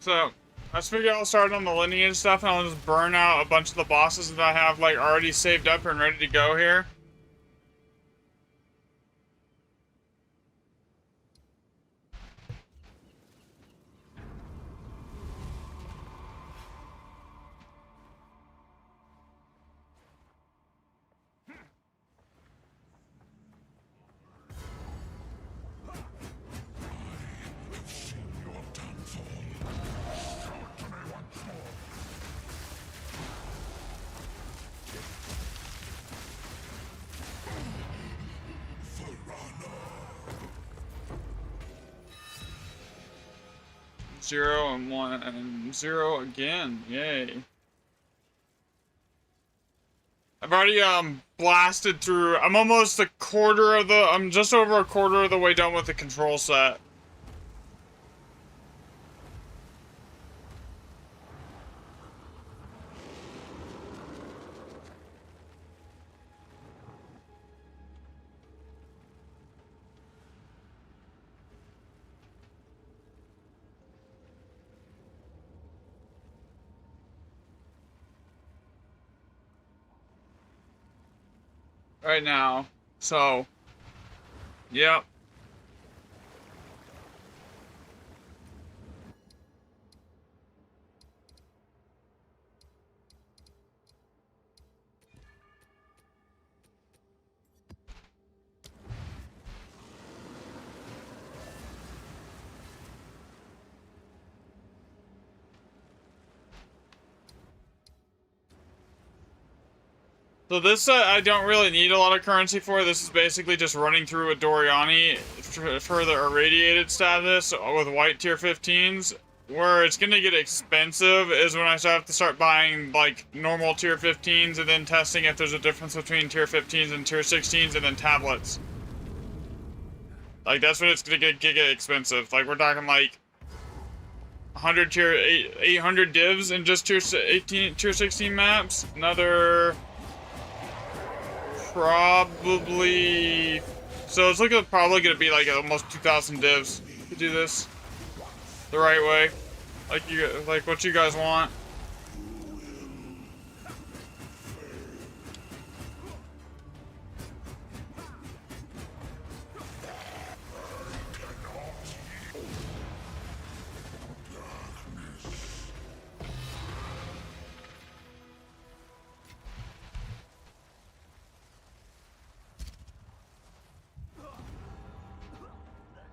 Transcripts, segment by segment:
So, I just figured I'll start on the Lineage stuff and I'll just burn out a bunch of the bosses that I have, like, already saved up and ready to go here. Zero and one and zero again. Yay. I've already blasted through. I'm almost I'm just over a quarter of the way done with the control set. Right now. So, yep. So this I don't really need a lot of currency for. This is basically just running through a Doriani for the irradiated status with white tier 15s. Where it's gonna get expensive is when I have to start buying like normal tier 15s and then testing if there's a difference between tier 15s and tier 16s and then tablets. Like that's when it's gonna get expensive. Like we're talking like 100 tier 800 divs in just tier 18 tier 16 maps. Another probably, so it's looking probably gonna be like almost 2,000 divs to do this the right way, like what you guys want.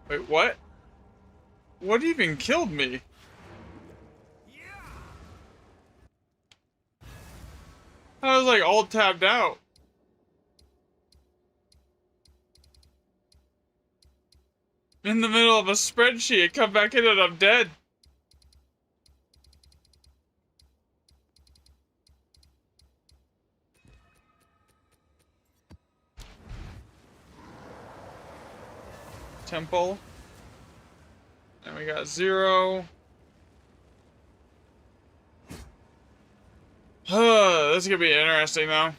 Wait, what? What even killed me? I was like all tabbed out. In the middle of a spreadsheet, come back in and I'm dead. Temple. And we got 0. This is gonna be interesting though.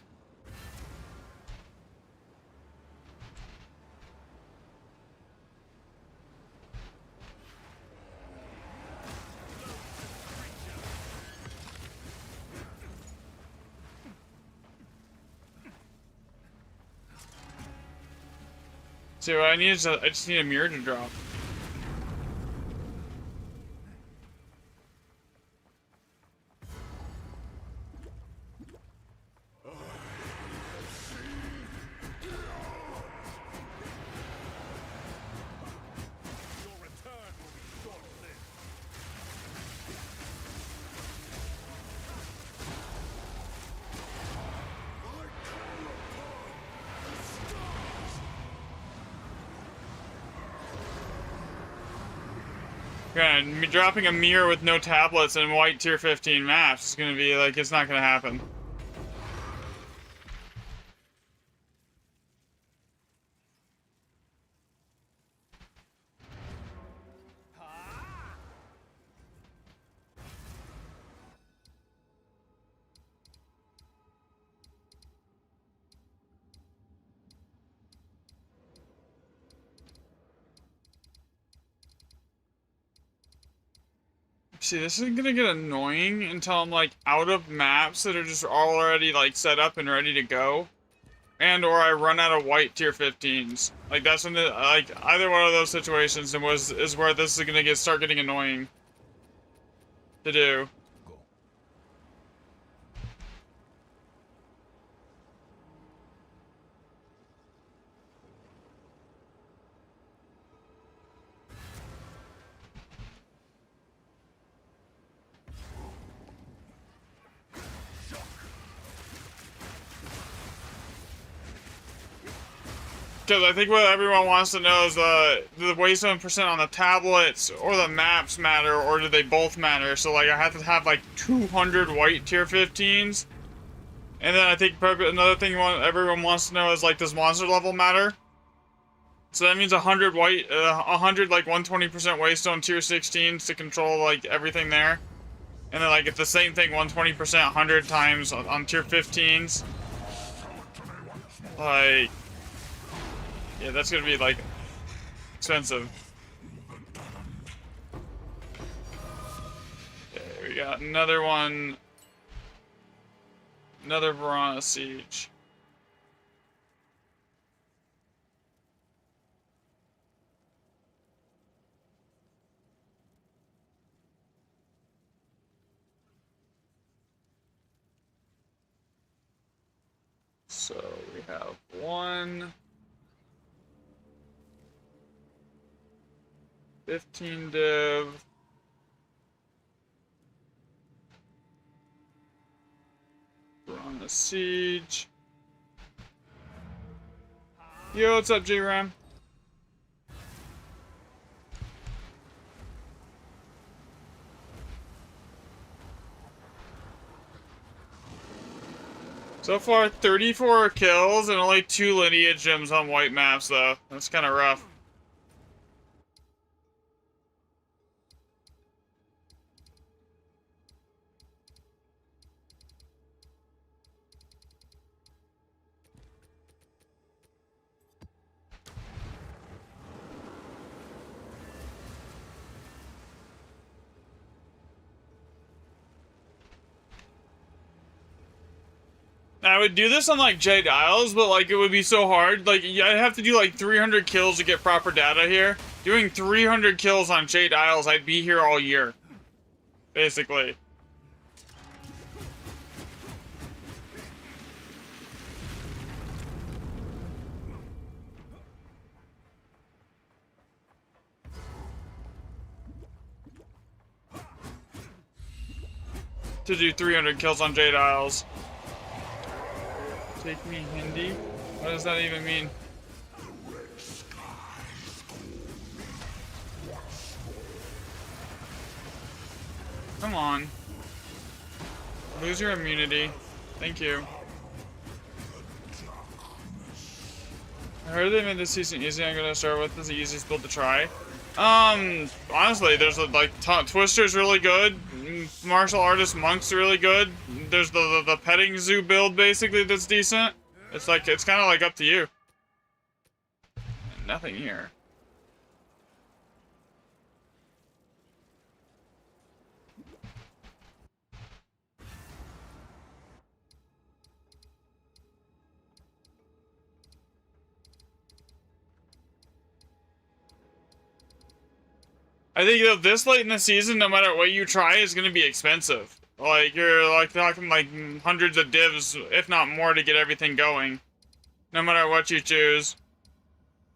See, what I need is I just need a mirror to drop. Granted, me dropping a mirror with no tablets and white tier 15 maps is gonna be like, it's not gonna happen. See, this is gonna get annoying until I'm like out of maps that are just already like set up and ready to go. And or I run out of white tier 15s. Like that's when like either one of those situations is where this is gonna start getting annoying to do. Because I think what everyone wants to know is the waste 7% on the tablets or the maps matter, or do they both matter? So like I have to have like 200 white tier 15s, and then I think another thing everyone wants to know is like, does monster level matter? So that means 100 white, 100 like 120% waste on tier 16s to control like everything there, and then like it's the same thing 120% 100 times on tier 15s. Like. Yeah, that's gonna be, like, expensive. Okay, we got another one. Another Verona Siege. So, we have one... 15 div. We're on the siege. Yo, what's up, J-Ram? So far, 34 kills and only 2 Lineage gems on white maps, though. That's kind of rough. I would do this on like Jade Isles, but like it would be so hard. Like I'd have to do like 300 kills to get proper data here. Doing 300 kills on Jade Isles, I'd be here all year. Basically. To do 300 kills on Jade Isles. Take me Hindi? What does that even mean? Come on. Lose your immunity. Thank you. I heard they made this season easy. I'm gonna start with. This is the easiest build to try. Honestly, there's like Twister's really good. Martial Artist Monk's really good. There's the petting zoo build basically that's decent. It's like it's kind of like up to you. Nothing here. I think that this late in the season, no matter what you try, is going to be expensive. Like, you're like talking like hundreds of divs, if not more, to get everything going. No matter what you choose.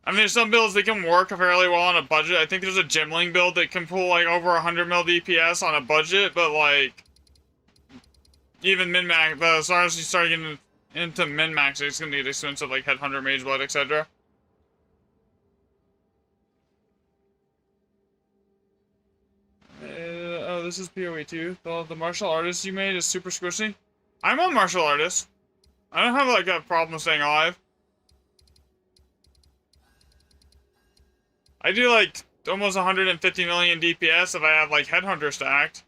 I mean, there's some builds that can work fairly well on a budget. I think there's a Gemling build that can pull like over 100 mil DPS on a budget, but like, even min-max, as far as you start getting into min-max, it's going to get expensive, like Headhunter, Mage Blood, etc. Oh, this is PoE too. The martial artist you made is super squishy. I'm a martial artist. I don't have like a problem staying alive. I do like almost 150 million DPS if I have like Headhunter stacked.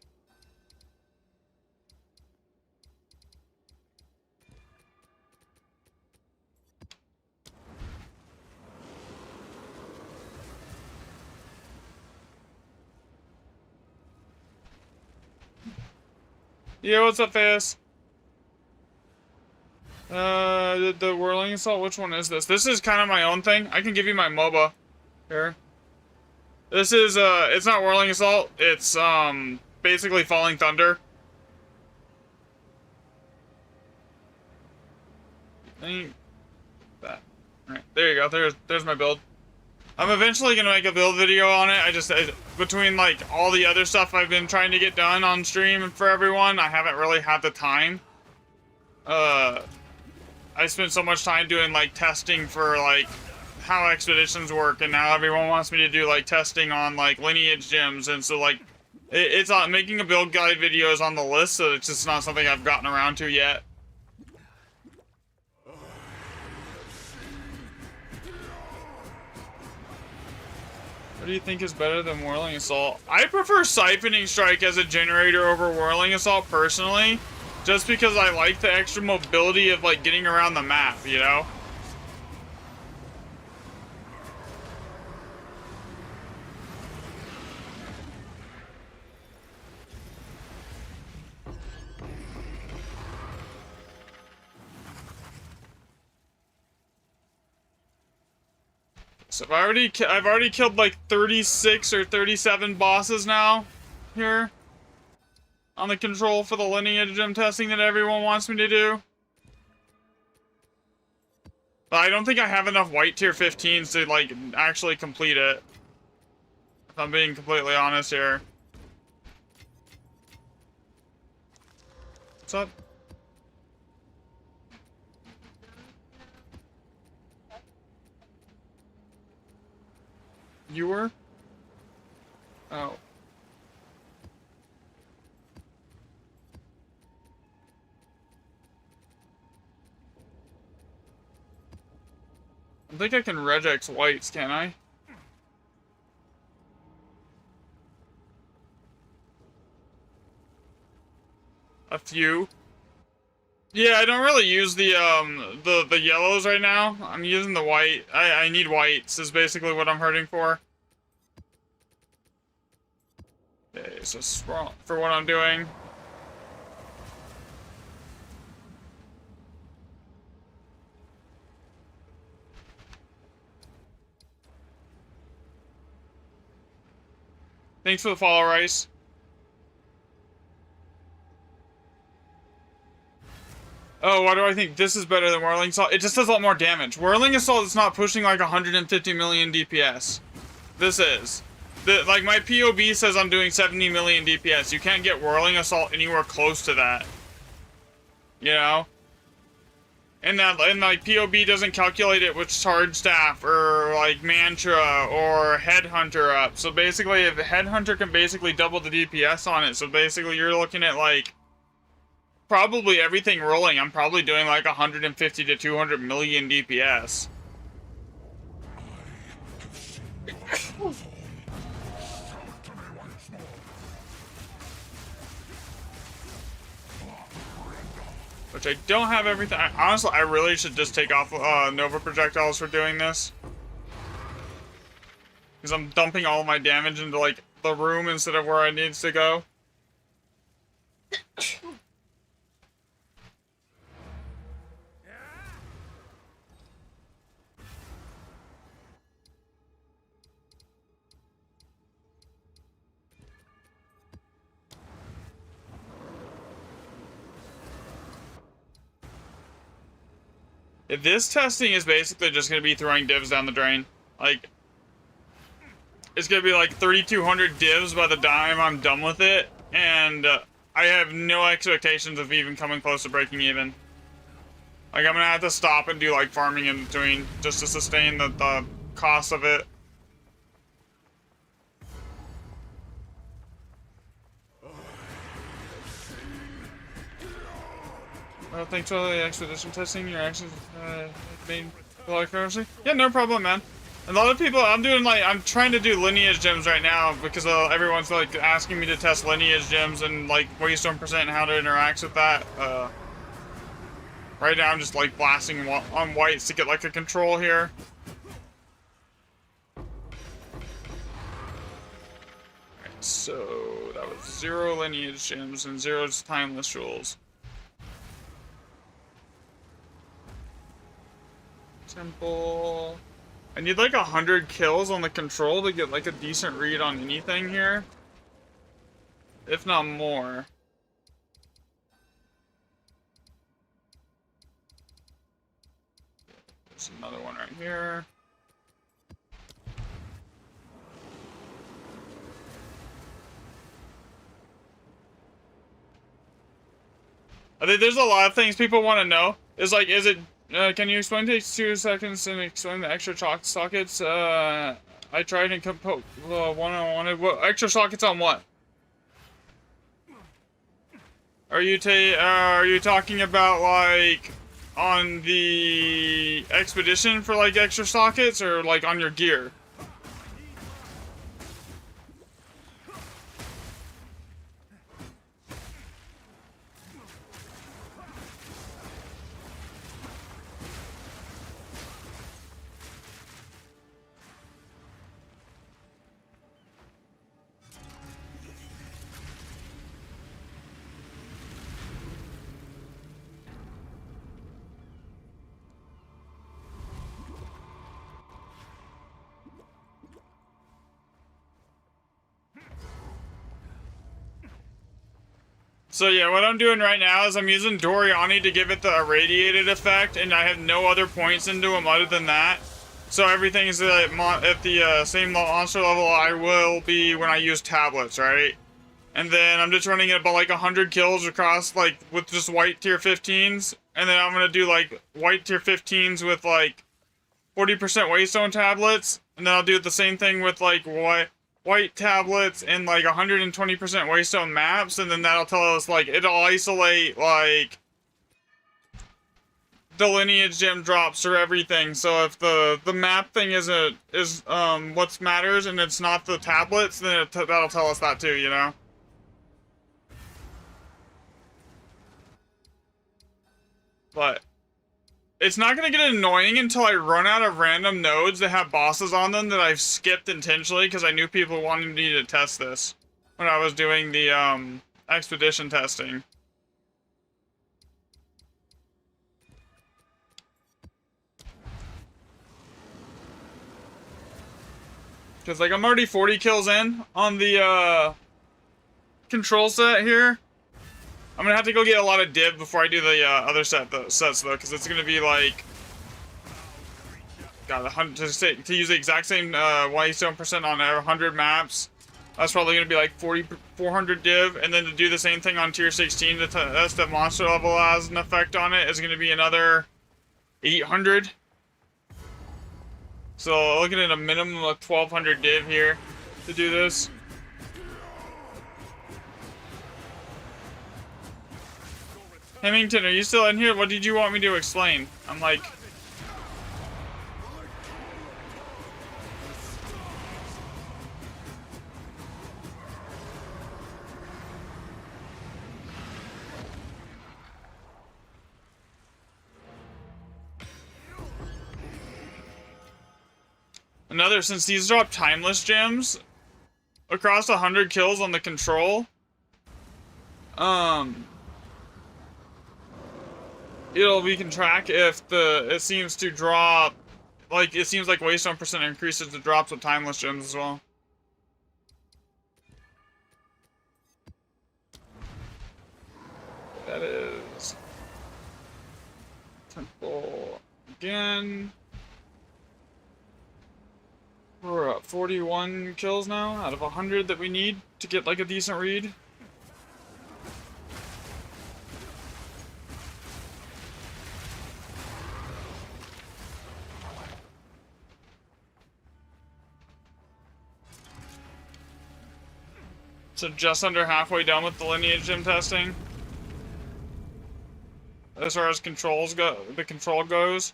Yeah, what's up, Fayus? The Whirling Assault, which one is this? This is kind of my own thing. I can give you my MOBA. Here. This is, it's not Whirling Assault. It's, basically Falling Thunder. That. Alright, there you go. There's my build. I'm eventually gonna make a build video on it. Between, like, all the other stuff I've been trying to get done on stream for everyone, I haven't really had the time. I spent so much time doing, like, testing for, like, how expeditions work, and now everyone wants me to do, like, testing on, like, Lineage gems, and so, like, it's on making a build guide video is on the list, so it's just not something I've gotten around to yet. What do you think is better than Whirling Assault? I prefer Siphoning Strike as a generator over Whirling Assault, personally. Just because I like the extra mobility of, like, getting around the map, you know? So I've already killed like 36 or 37 bosses now here on the control for the Lineage gem testing that everyone wants me to do. But I don't think I have enough white tier 15s to like actually complete it. If I'm being completely honest here. What's up? You were? Oh. I think I can regex whites, can I? A few. Yeah, I don't really use the yellows right now. I'm using the white. I need whites is basically what I'm hurting for. Okay, so for what I'm doing. Thanks for the follow, Rice. Oh, why do I think this is better than Whirling Assault? It just does a lot more damage. Whirling Assault is not pushing like 150 million DPS. This is. Like, my POB says I'm doing 70 million DPS. You can't get Whirling Assault anywhere close to that. You know? And like, POB doesn't calculate it with Charge Staff, or, like, Mantra, or Headhunter up. So basically, if Headhunter can basically double the DPS on it, so basically you're looking at, like, probably everything rolling, I'm probably doing like 150 to 200 million DPS. Which I don't have everything. Honestly, I really should just take off Nova projectiles for doing this. Because I'm dumping all my damage into like the room instead of where it needs to go. This testing is basically just going to be throwing divs down the drain. Like, it's going to be like 3,200 divs by the time I'm done with it, and I have no expectations of even coming close to breaking even. Like, I'm going to have to stop and do, like, farming in between just to sustain the cost of it. Well, thanks for the expedition testing. Your actions made a lot of currency. Yeah, no problem, man. A lot of people, I'm trying to do Lineage gems right now because everyone's like asking me to test Lineage gems and like Waystone percent and how to interact with that. Right now I'm just like blasting on whites to get like a control here. Right. So that was 0 lineage gems and 0 timeless jewels. Temple. I need like 100 kills on the control to get like a decent read on anything here. If not more. There's another one right here. I think there's a lot of things people want to know. Is like, is it, can you explain, take 2 seconds and explain the extra sockets? I tried and compose one I wanted. What extra sockets on what? Are you talking about like on the expedition for like extra sockets, or like on your gear? So yeah, what I'm doing right now is I'm using Doriani to give it the irradiated effect, and I have no other points into him other than that. So everything is at the same monster level I will be when I use tablets, right? And then I'm just running it about like 100 kills across, like, with just white tier 15s. And then I'm gonna do like white tier 15s with like 40% waystone tablets. And then I'll do the same thing with like white tablets and like 120% waystone maps, and then that'll tell us, like, it'll isolate like the lineage gem drops or everything. So if the map thing is what matters and it's not the tablets, then that'll tell us that too, you know? But it's not going to get annoying until I run out of random nodes that have bosses on them that I've skipped intentionally because I knew people wanted me to test this when I was doing the expedition testing. Because, like, I'm already 40 kills in on the control set here. I'm gonna have to go get a lot of div before I do the other sets though, because it's gonna be like, God, to use the exact same waystone percent on 100 maps. That's probably gonna be like 400 div, and then to do the same thing on tier 16 to test the monster level has an effect on it is gonna be another 800. So looking at a minimum of 1200 div here to do this. Hemington, are you still in here? What did you want me to explain? I'm like... since these drop timeless gems across 100 kills on the control, we can track if it seems to drop, like, it seems like waystone percent increases the drops with timeless gems as well. That is temple again. We're at 41 kills now out of 100 that we need to get like a decent read. So just under halfway done with the lineage gem testing. As far as controls go, the control goes.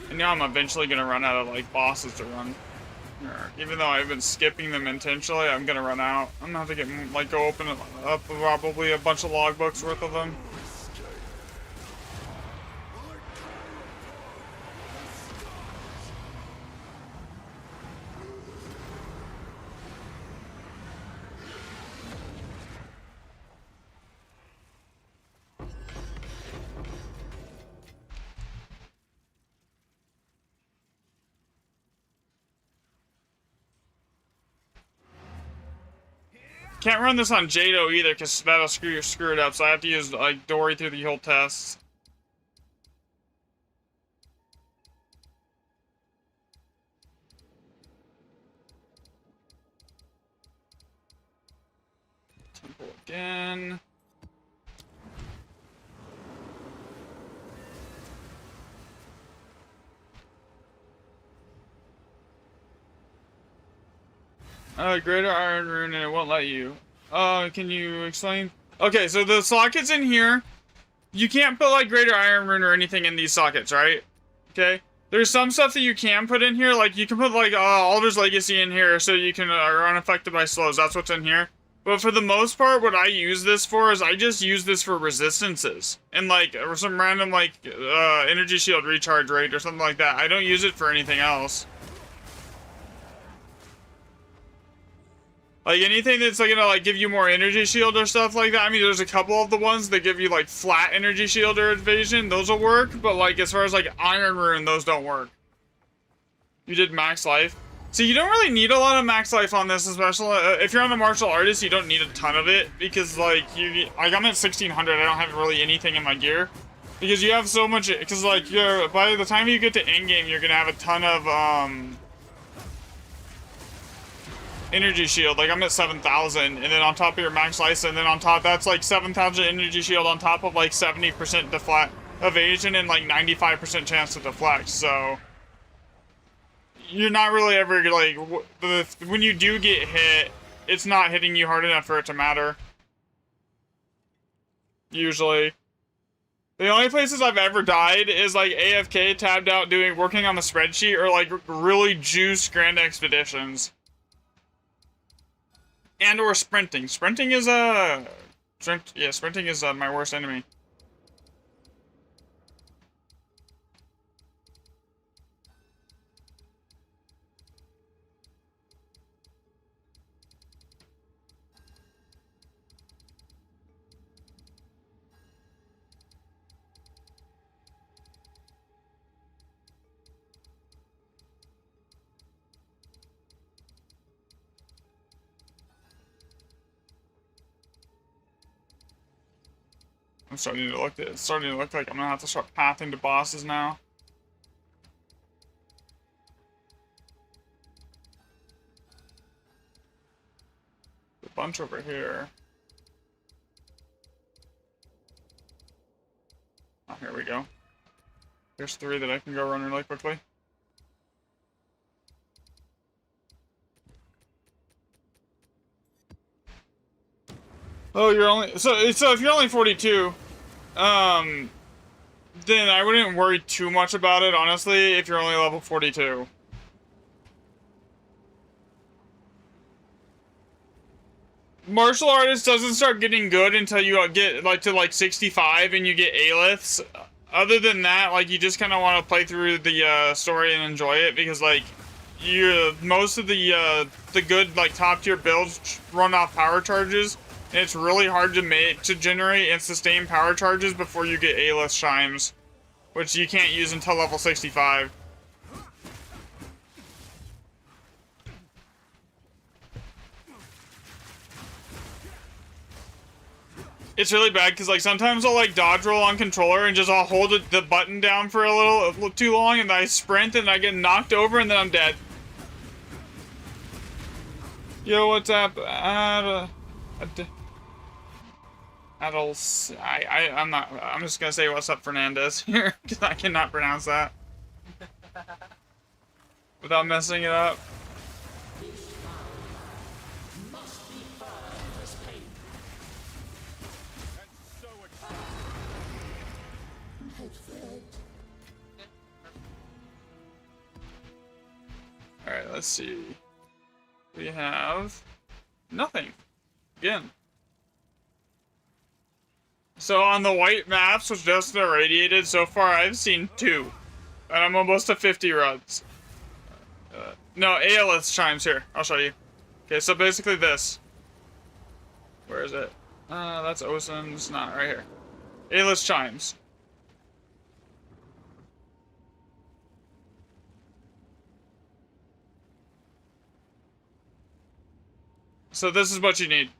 And now I'm eventually gonna run out of like bosses to run. Even though I've been skipping them intentionally, I'm gonna run out. I'm gonna have to get like go open up probably a bunch of logbooks worth of them. Can't run this on Jado either, because that'll screw it up, so I have to use, like, Dory through the whole test. Temple again. Greater Iron Rune, and it won't let you. Can you explain? Okay, so the sockets in here, you can't put, like, Greater Iron Rune or anything in these sockets, right? Okay? There's some stuff that you can put in here, like, you can put, like, Alder's Legacy in here so you can, are unaffected by slows. That's what's in here. But for the most part, what I use this for is I just use this for resistances. And, like, or some random, like, energy shield recharge rate or something like that. I don't use it for anything else. Like, anything that's, like, gonna, like, give you more energy shield or stuff like that. I mean, there's a couple of the ones that give you, like, flat energy shield or evasion. Those will work. But, like, as far as, like, Iron Rune, those don't work. You did max life. So you don't really need a lot of max life on this, especially if you're on the martial artist. You don't need a ton of it because, like, I'm at 1600. I don't have really anything in my gear because you have so much. Because, like, by the time you get to end game, you're gonna have a ton of energy shield. Like, I'm at 7,000, and then on top of your max life, and then on top that's like 7,000 energy shield on top of like 70% deflect evasion and like 95% chance to deflect. So you're not really ever, like, when you do get hit, it's not hitting you hard enough for it to matter. Usually. The only places I've ever died is, like, AFK, tabbed out, working on the spreadsheet, or, like, really juiced Grand Expeditions. And or sprinting. Sprinting is, sprinting is, my worst enemy. It's starting to look like I'm gonna have to start pathing to bosses now. A bunch over here. Oh, here we go. There's 3 that I can go run really quickly. Oh, you're only so if you're only 42, then I wouldn't worry too much about it, honestly, if you're only level 42. Martial artist doesn't start getting good until you get like to like 65 and you get A-liths. Other than that, like, you just kind of want to play through the story and enjoy it, because like most of the good, like, top tier builds run off power charges. And it's really hard to generate and sustain power charges before you get A-list chimes, which you can't use until level 65. It's really bad because, like, sometimes I'll, like, dodge roll on controller and just I'll hold the button down for a little too long, and then I sprint and I get knocked over and then I'm dead. Yo, what's up? I'm just gonna say what's up, Fernandez, here, because I cannot pronounce that without messing it up. Alright, let's see. We have nothing. Again. So on the white maps, which just irradiated, so far I've seen 2. And I'm almost to 50 runs. No, ALS chimes here. I'll show you. Okay, so basically this. Where is it? That's Osen's. Not right here. ALS chimes. So this is what you need.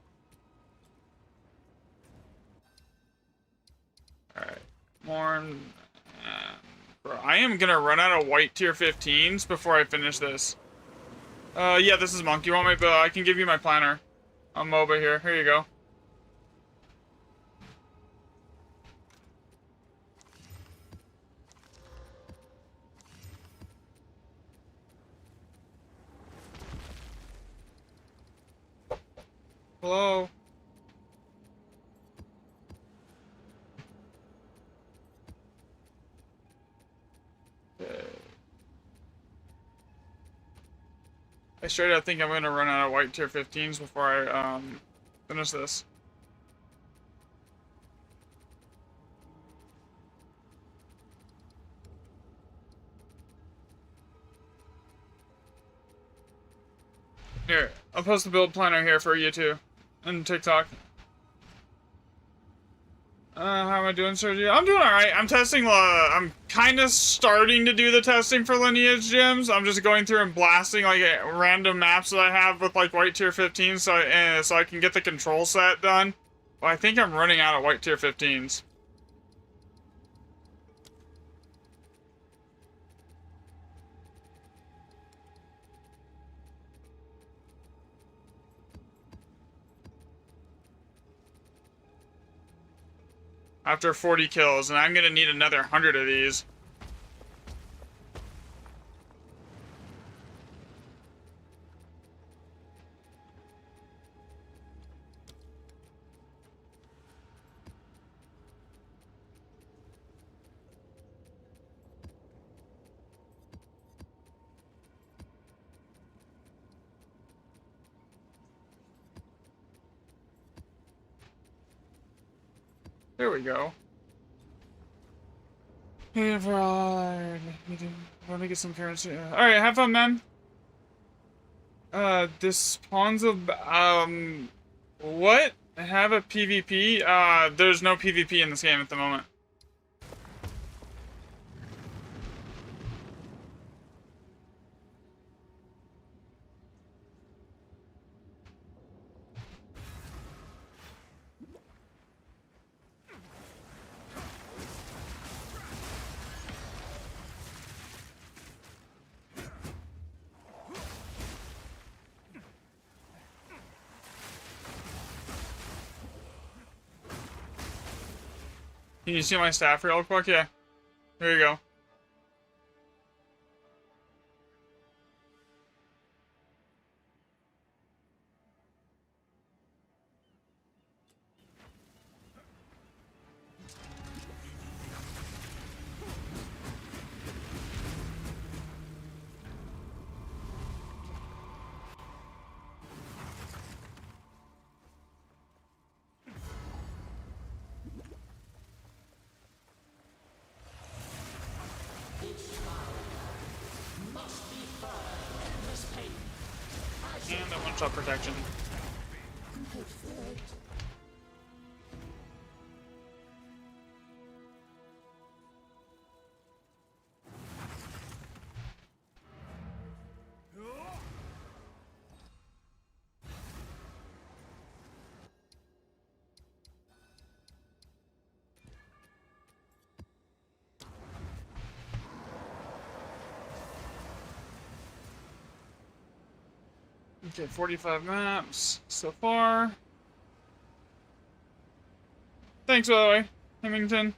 Horn. Bro, I am gonna run out of white tier 15s before I finish this. Yeah, this is Monk. You want me? I can give you my planner. I'm MOBA here. Here you go. Hello? I straight up think I'm gonna run out of white tier 15s before I finish this. Here, I'll post the build planner here for you too, and TikTok. How am I doing, Sergio? I'm doing alright. I'm testing, I'm kind of starting to do the testing for Lineage gyms. I'm just going through and blasting, like, random maps that I have with, like, white tier 15s so I can get the control set done. Well, I think I'm running out of white tier 15s. After 40 kills, and I'm gonna need another 100 of these. There we go. Hey, let me get some currency. Alright, have fun, man. This spawns a, what? Have a PvP? There's no PvP in this game at the moment. Can you see my staff real quick? Yeah. There you go. And that one-shot protection. Okay, 45 maps so far. Thanks, by the way, Hemington.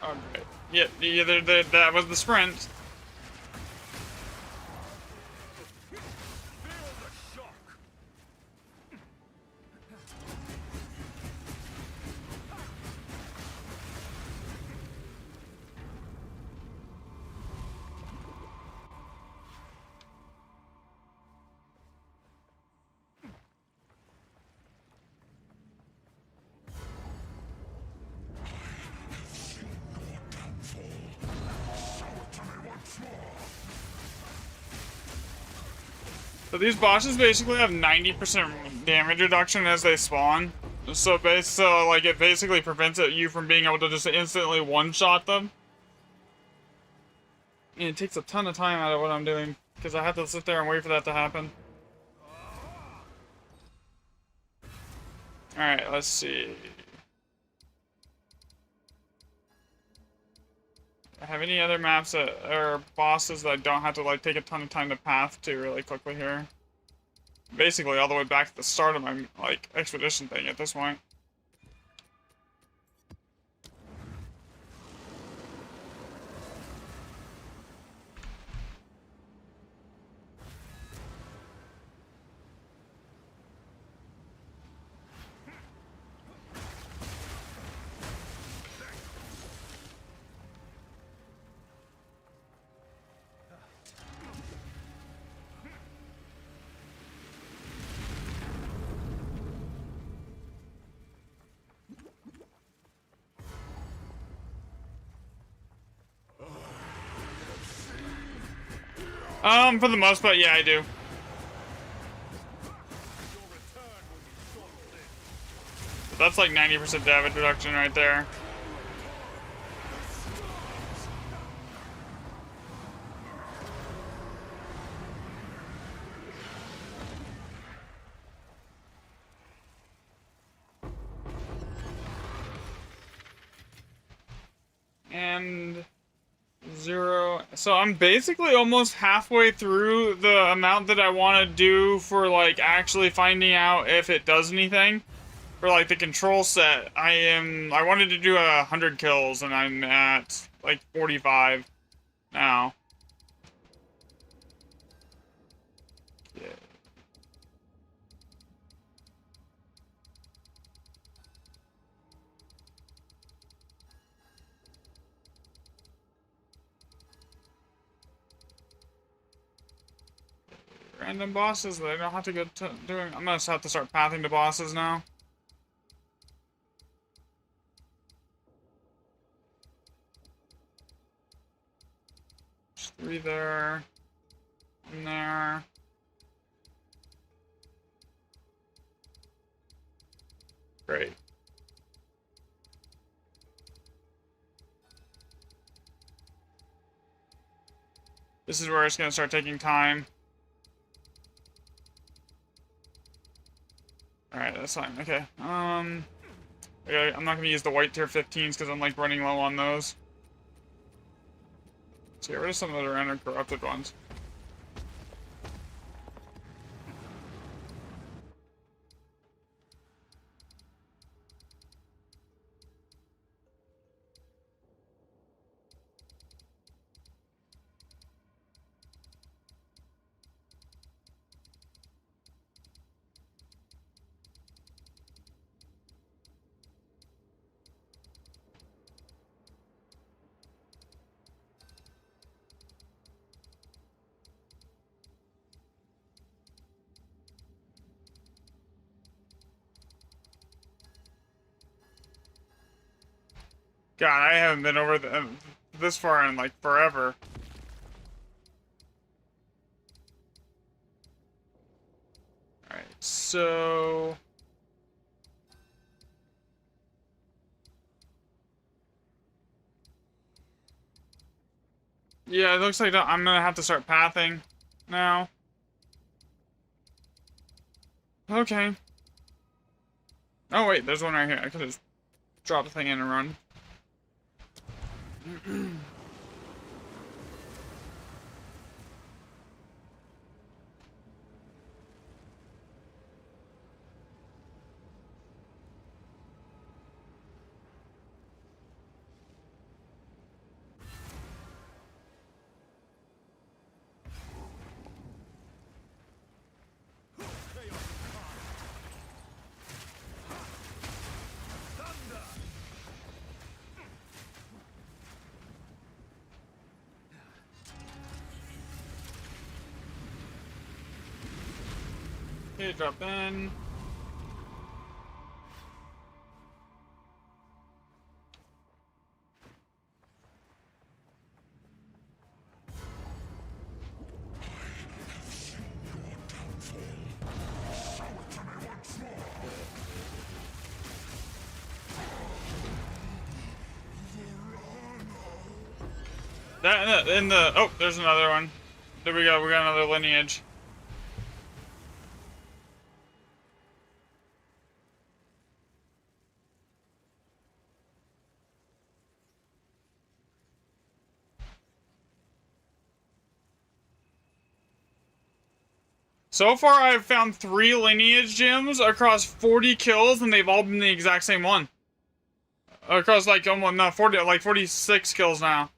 Okay. Yeah, that was the sprint. So these bosses basically have 90% damage reduction as they spawn. So like it basically prevents you from being able to just instantly one-shot them. And it takes a ton of time out of what I'm doing, because I have to sit there and wait for that to happen. Alright, let's see. I have any other maps that are bosses that I don't have to like take a ton of time to path to really quickly here? Basically all the way back at the start of my like expedition thing at this point. For the most part, yeah, I do. That's like 90% damage reduction right there. And 0. So I'm basically almost halfway through the amount that I want to do for like actually finding out if it does anything. For like the control set, I wanted to do 100 kills and I'm at like 45 now. Yeah. Random bosses that I don't have to go doing. I'm gonna have to start pathing to bosses now. There's 3 there. 1 there. Great. This is where it's gonna start taking time. Alright, that's fine. Okay. I'm not gonna use the white tier 15s because I'm like running low on those. Let's get rid of some of the random corrupted ones. God, I haven't been over this far in like forever. Alright, so... yeah, it looks like I'm gonna have to start pathing now. Okay. Oh wait, there's one right here. I could just drop the thing in and run. Okay, drop in. That in the oh, there's another one. There we go. We got another lineage. So far, I've found 3 lineage gems across 40 kills, and they've all been the exact same one. Across like almost no 40, like 46 kills now.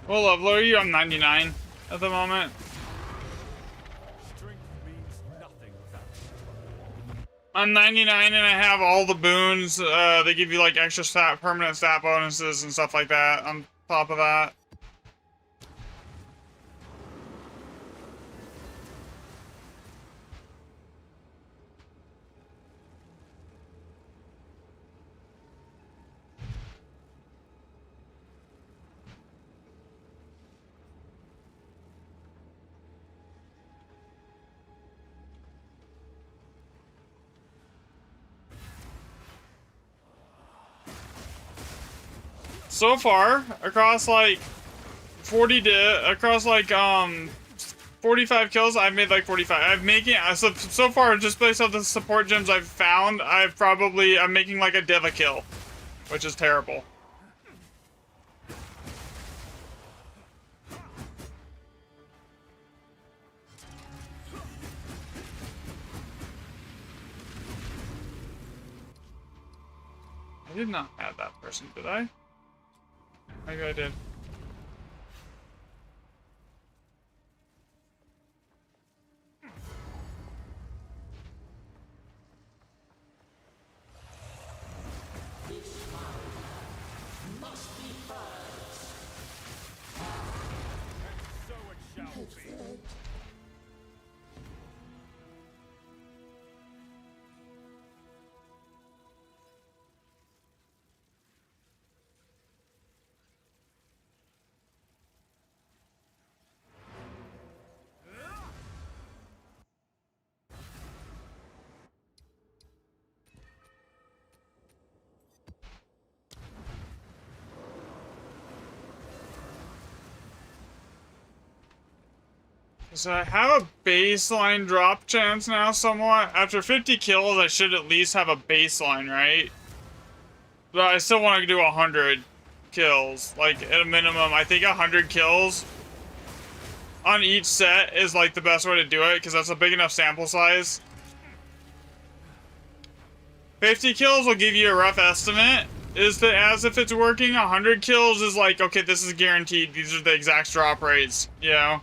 What level are you? I'm 99 at the moment. I'm 99 and I have all the boons. They give you like extra stat, permanent stat bonuses and stuff like that on top of that. So far, across like 45 kills, I've made like 45. So far, just based on the support gems I've found, I'm making like a div a kill, which is terrible. I did not add that person, did I? Maybe I did. So I have a baseline drop chance now somewhat. After 50 kills, I should at least have a baseline, right? But I still want to do 100 kills. Like, at a minimum, I think 100 kills on each set is, like, the best way to do it, because that's a big enough sample size. 50 kills will give you a rough estimate. Is that as if it's working, 100 kills is like, okay, this is guaranteed. These are the exact drop rates, you know?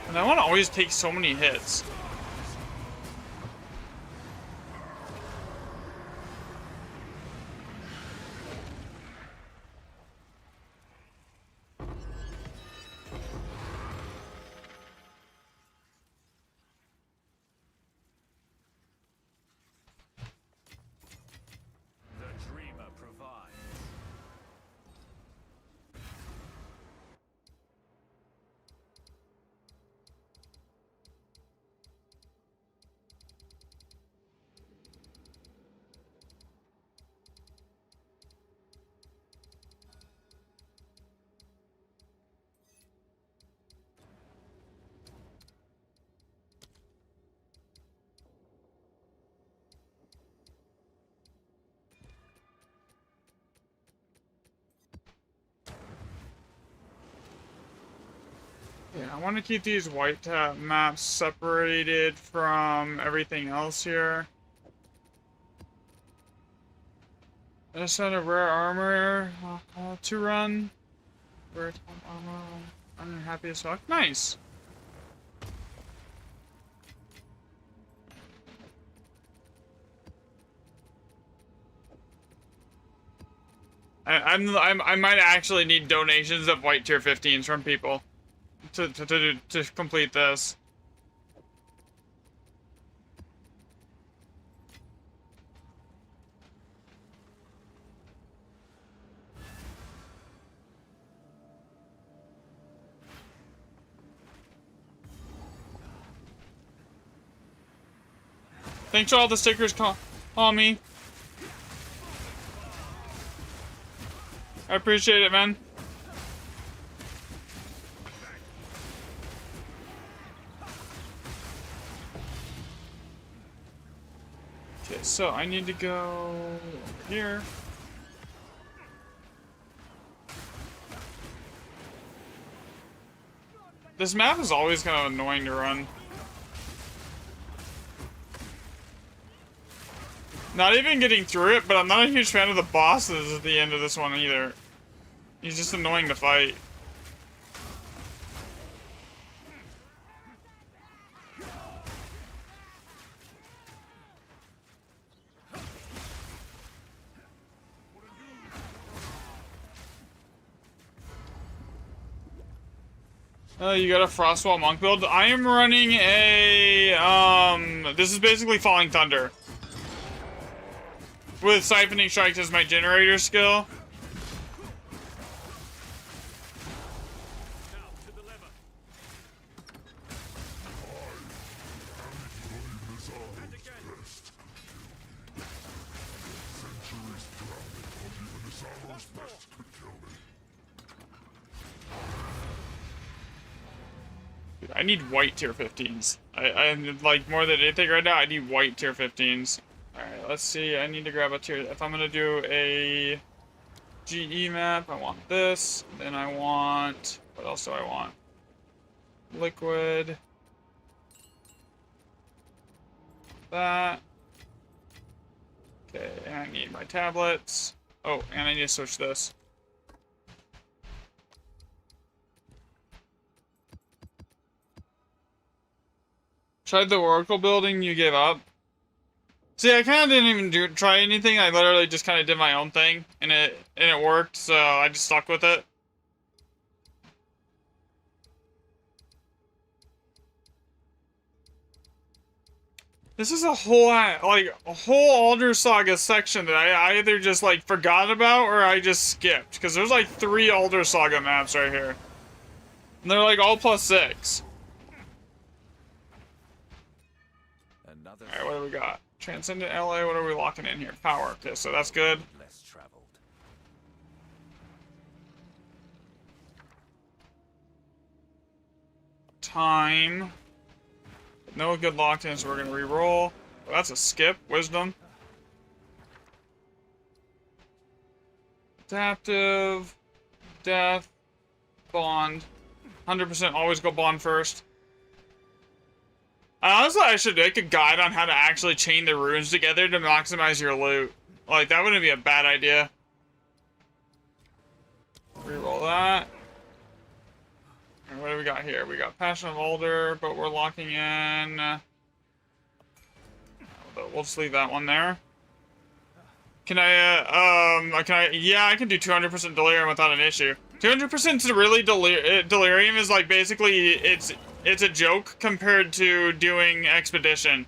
And I want to always take so many hits. Okay, I want to keep these white tab maps separated from everything else here. I just had a rare armor to run. Rare top armor. I'm happy as fuck. Nice. I might actually need donations of white tier 15s from people to complete this. Thanks for all the stickers on me. I appreciate it, man. Okay, so I need to go over here. This map is always kind of annoying to run. Not even getting through it, but I'm not a huge fan of the bosses at the end of this one either. He's just annoying to fight. You got a Frostwall Monk build? I am running a, this is basically Falling Thunder. With Siphoning Strikes as my generator skill. I need white tier 15s. I like more than anything right now, I need white tier 15s. Alright, let's see. I need to grab a tier. If I'm gonna do a GE map, I want this. Then I want. What else do I want? Liquid. That. Okay, and I need my tablets. Oh, and I need to switch this. Tried the Oracle building, you gave up. See, I kind of didn't even try anything. I literally just kind of did my own thing, and it worked. So I just stuck with it. This is a whole Alder Saga section that I either just like forgot about or I just skipped because there's like 3 Alder Saga maps right here, and they're like all +6. Alright, what do we got? Transcendent LA, what are we locking in here? Power. Okay, so that's good. Less traveled. Time. No good locked in, so we're gonna re-roll. Well, that's a skip. Wisdom. Adaptive. Death. Bond. 100% always go bond first. Honestly, I should make a guide on how to actually chain the runes together to maximize your loot. Like, that wouldn't be a bad idea. Reroll that. And what do we got here? We got Passion of Alder, but we're locking in... we'll just leave that one there. Can I, yeah, I can do 200% Delirium without an issue. 200% really Delirium is like, basically, it's a joke compared to doing Expedition.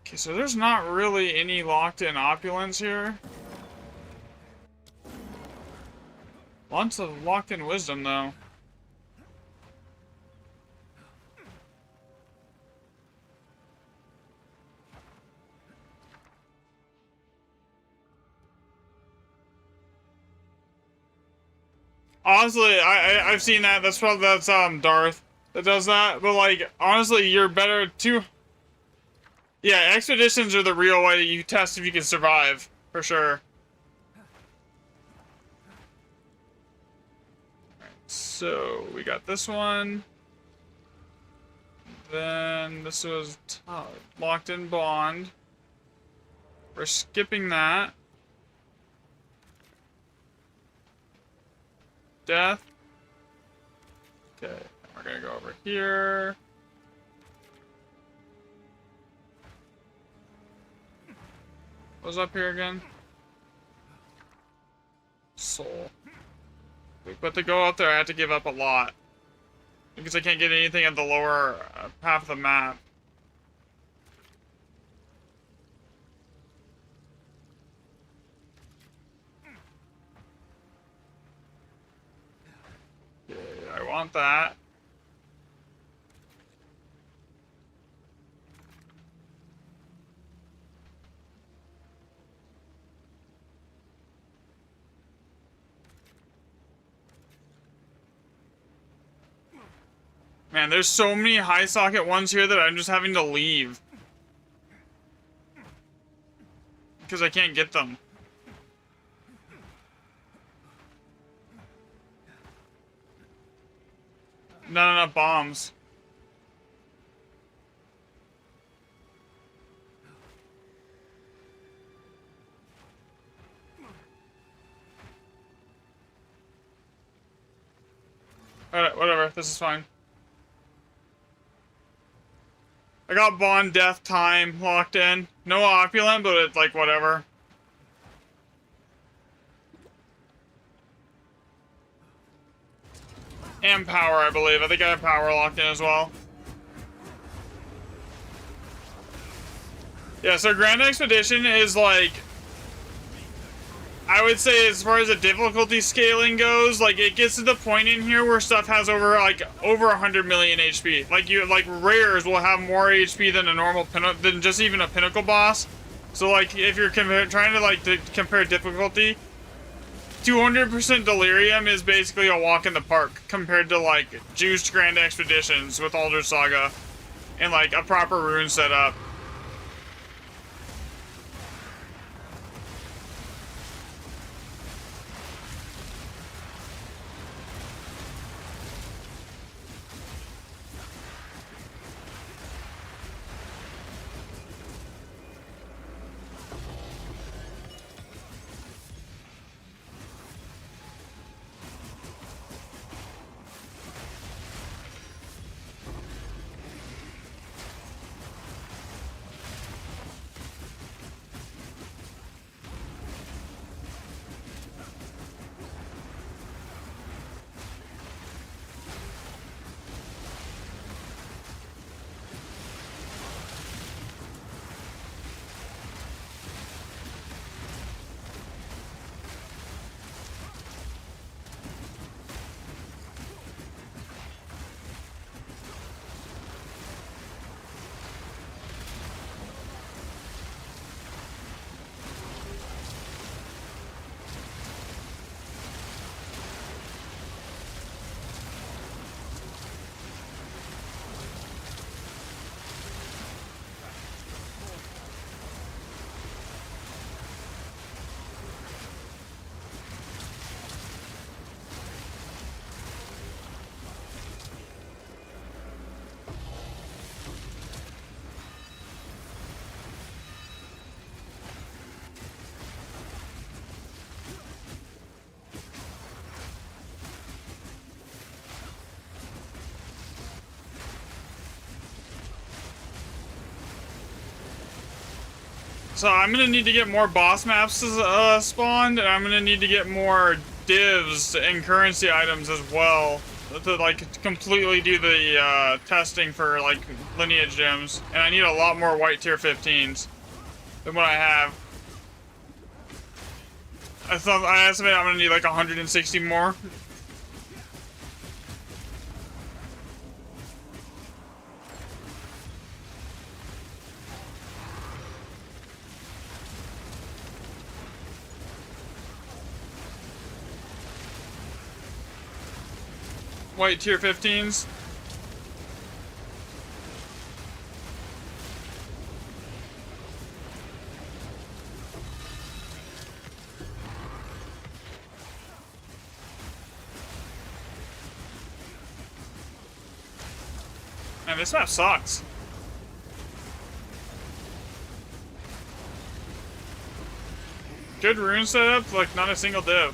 Okay, so there's not really any locked-in opulence here. Lots of locked-in wisdom, though. Honestly, I've seen that. That's Darth that does that. But like, honestly, you're better to. Yeah, expeditions are the real way you test if you can survive for sure. So we got this one. Then this was locked in bond. We're skipping that. Death. Okay, we're gonna go over here. What was up here again? Soul. But to go up there, I have to give up a lot. Because I can't get anything at the lower half of the map. Okay, I want that. Man, there's so many high socket ones here that I'm just having to leave. Because I can't get them. Not enough bombs. Alright, whatever. This is fine. I got bond, death, time locked in. No opulent, but it's like whatever. And power, I believe. I think I have power locked in as well. Yeah, so Grand Expedition is like... I would say as far as the difficulty scaling goes, like it gets to the point in here where stuff has over 100 million HP. Like rares will have more HP than a normal than just even a pinnacle boss. So like if you're trying to compare difficulty, 200% delirium is basically a walk in the park compared to like juiced Grand Expeditions with Alder Saga and like a proper rune setup. So I'm gonna need to get more boss maps spawned, and I'm gonna need to get more divs and currency items as well to like completely do the testing for like lineage gems. And I need a lot more white tier 15s than what I have. I estimate I'm gonna need like 160 more. white tier 15s. Man, this map sucks. Good rune setup, like not a single div.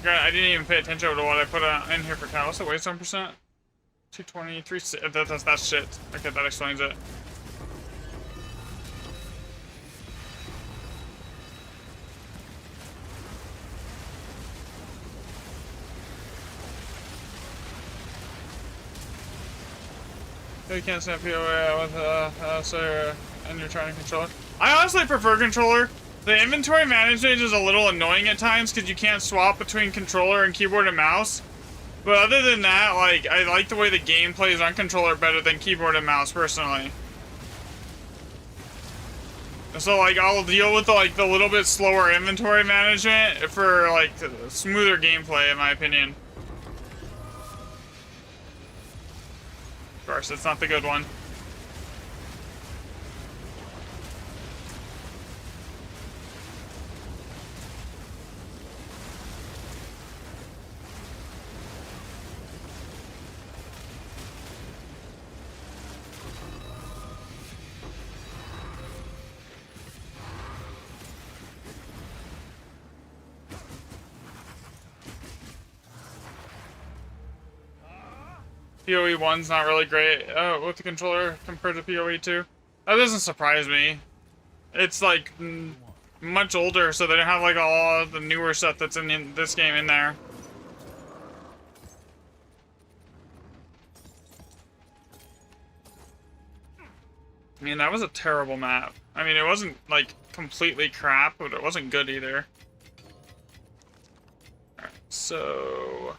God, I didn't even pay attention to what I put in here for cat. What's the waystone percent? 223. That's shit. Okay, that explains it. You can't snap POA with and you're trying to controller. I honestly prefer controller. The inventory management is a little annoying at times because you can't swap between controller and keyboard and mouse. But other than that, like, I like the way the game plays on controller better than keyboard and mouse personally. So like I'll deal with the little bit slower inventory management for like smoother gameplay in my opinion. Of course, it's not the good one. PoE 1's not really great with the controller compared to PoE 2. That doesn't surprise me. It's like much older, so they don't have like all the newer stuff that's in this game in there. I mean, that was a terrible map. I mean, it wasn't like completely crap, but it wasn't good either. Alright, so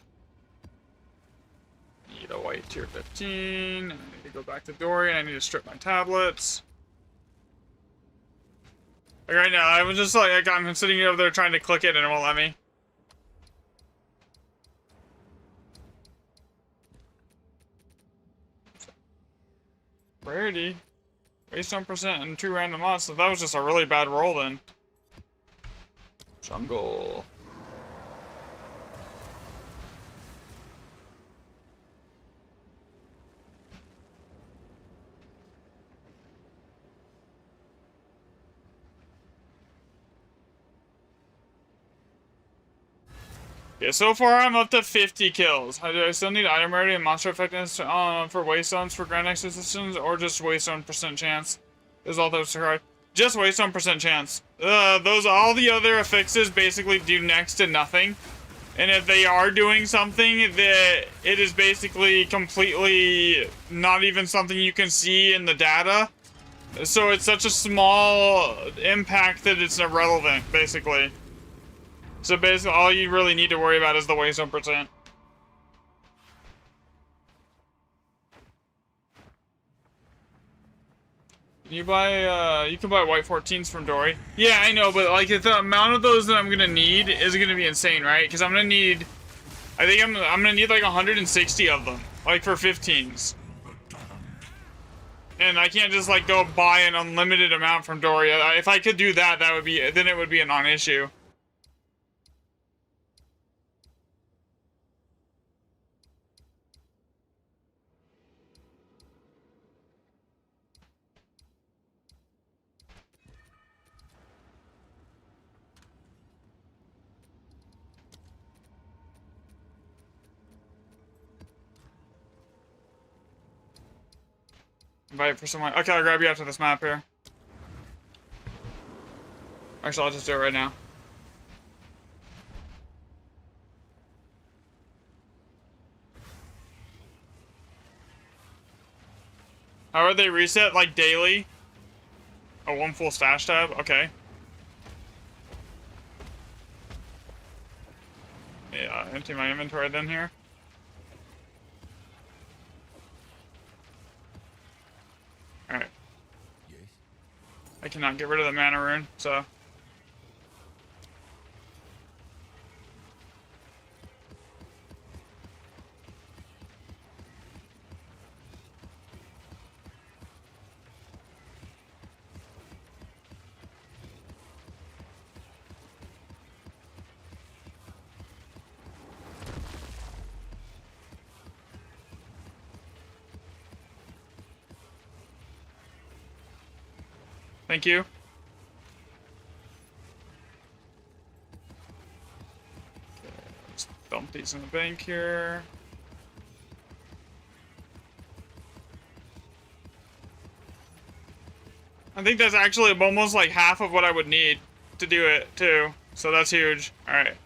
need a white tier 15. I need to go back to Dorian. I need to strip my tablets. Like right now, I was just like I'm sitting over there trying to click it and it won't let me. Rarity. Waste 1% and 2 random lots, so that was just a really bad roll then. Jungle. Yeah, so far I'm up to 50 kills. Do I still need item rarity and monster effectiveness for waystones for Grand Expositions, or just waystone percent chance? Is all those correct? Just waystone percent chance. All the other affixes basically do next to nothing. And if they are doing something, that it is basically completely not even something you can see in the data. So it's such a small impact that it's irrelevant, basically. So basically, all you really need to worry about is the waystone percent. You can buy white 14s from Dory. Yeah, I know, but like the amount of those that I'm gonna need is gonna be insane, right? Because I'm gonna need, I think I'm gonna need like 160 of them, like for 15s. And I can't just like go buy an unlimited amount from Dory. If I could do that, then it would be a non-issue. Invite for someone. Okay, I'll grab you after this map here. Actually, I'll just do it right now. How are they reset? Like daily? Oh, one full stash tab? Okay. Yeah, empty my inventory then here. Alright. I cannot get rid of the mana rune, so. Thank you. Okay, let's dump these in the bank here. I think that's actually almost like half of what I would need to do it, too. So that's huge. Alright.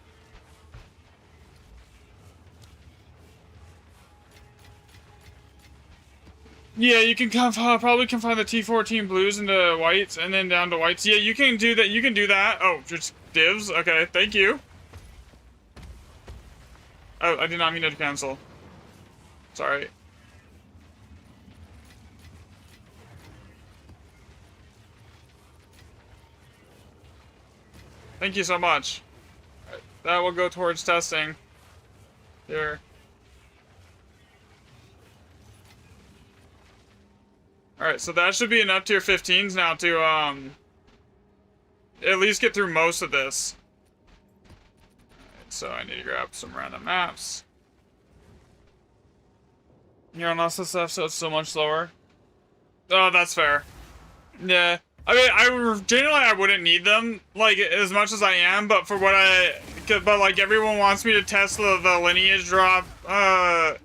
Yeah, you can probably confine the T14 blues into whites and then down to whites. Yeah, you can do that. You can do that. Oh, just divs? Okay, thank you. Oh, I did not mean to cancel. Sorry. Thank you so much. Right, that will go towards testing. Here. Alright, so that should be enough tier 15s now to, at least get through most of this. Alright, so I need to grab some random maps. You're on SSF, so it's so much slower. Oh, that's fair. Yeah. I mean, generally I wouldn't need them, like, as much as I am, but for what but, like, everyone wants me to test the lineage drop,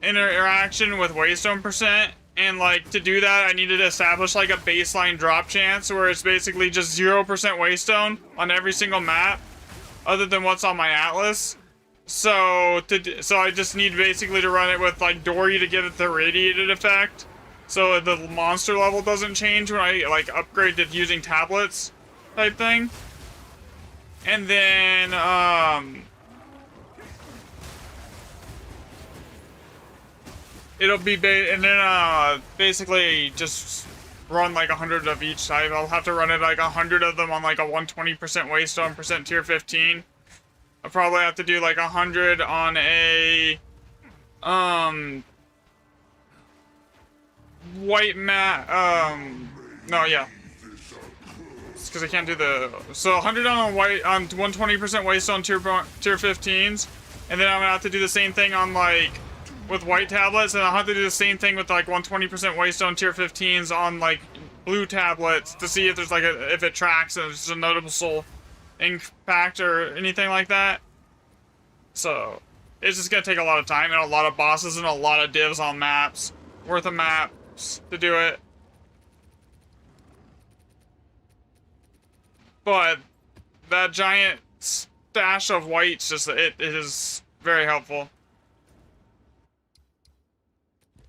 interaction with waystone percent, and, like, to do that, I needed to establish, like, a baseline drop chance, where it's basically just 0% waystone on every single map, other than what's on my atlas. So I just need basically to run it with, like, Dory to get it the radiated effect. So the monster level doesn't change when I, like, upgrade to using tablets type thing. And then, it'll be, basically just run, like, 100 of each type. I'll have to run it, like, 100 of them on, like, a 120% waystone percent tier 15. I'll probably have to do, like, 100 on a, white mat, no, yeah. It's because I can't do the, so 100 on a white, on 120% waystone tier 15s, and then I'm gonna have to do the same thing on, like, with white tablets, and I'll have to do the same thing with, like, 120% waystone tier 15s on, like, blue tablets to see if there's, like, if it tracks and there's a noticeable impact or anything like that. So, it's just gonna take a lot of time and a lot of bosses and a lot of divs on maps, worth of maps to do it. But that giant stash of whites, just it is very helpful.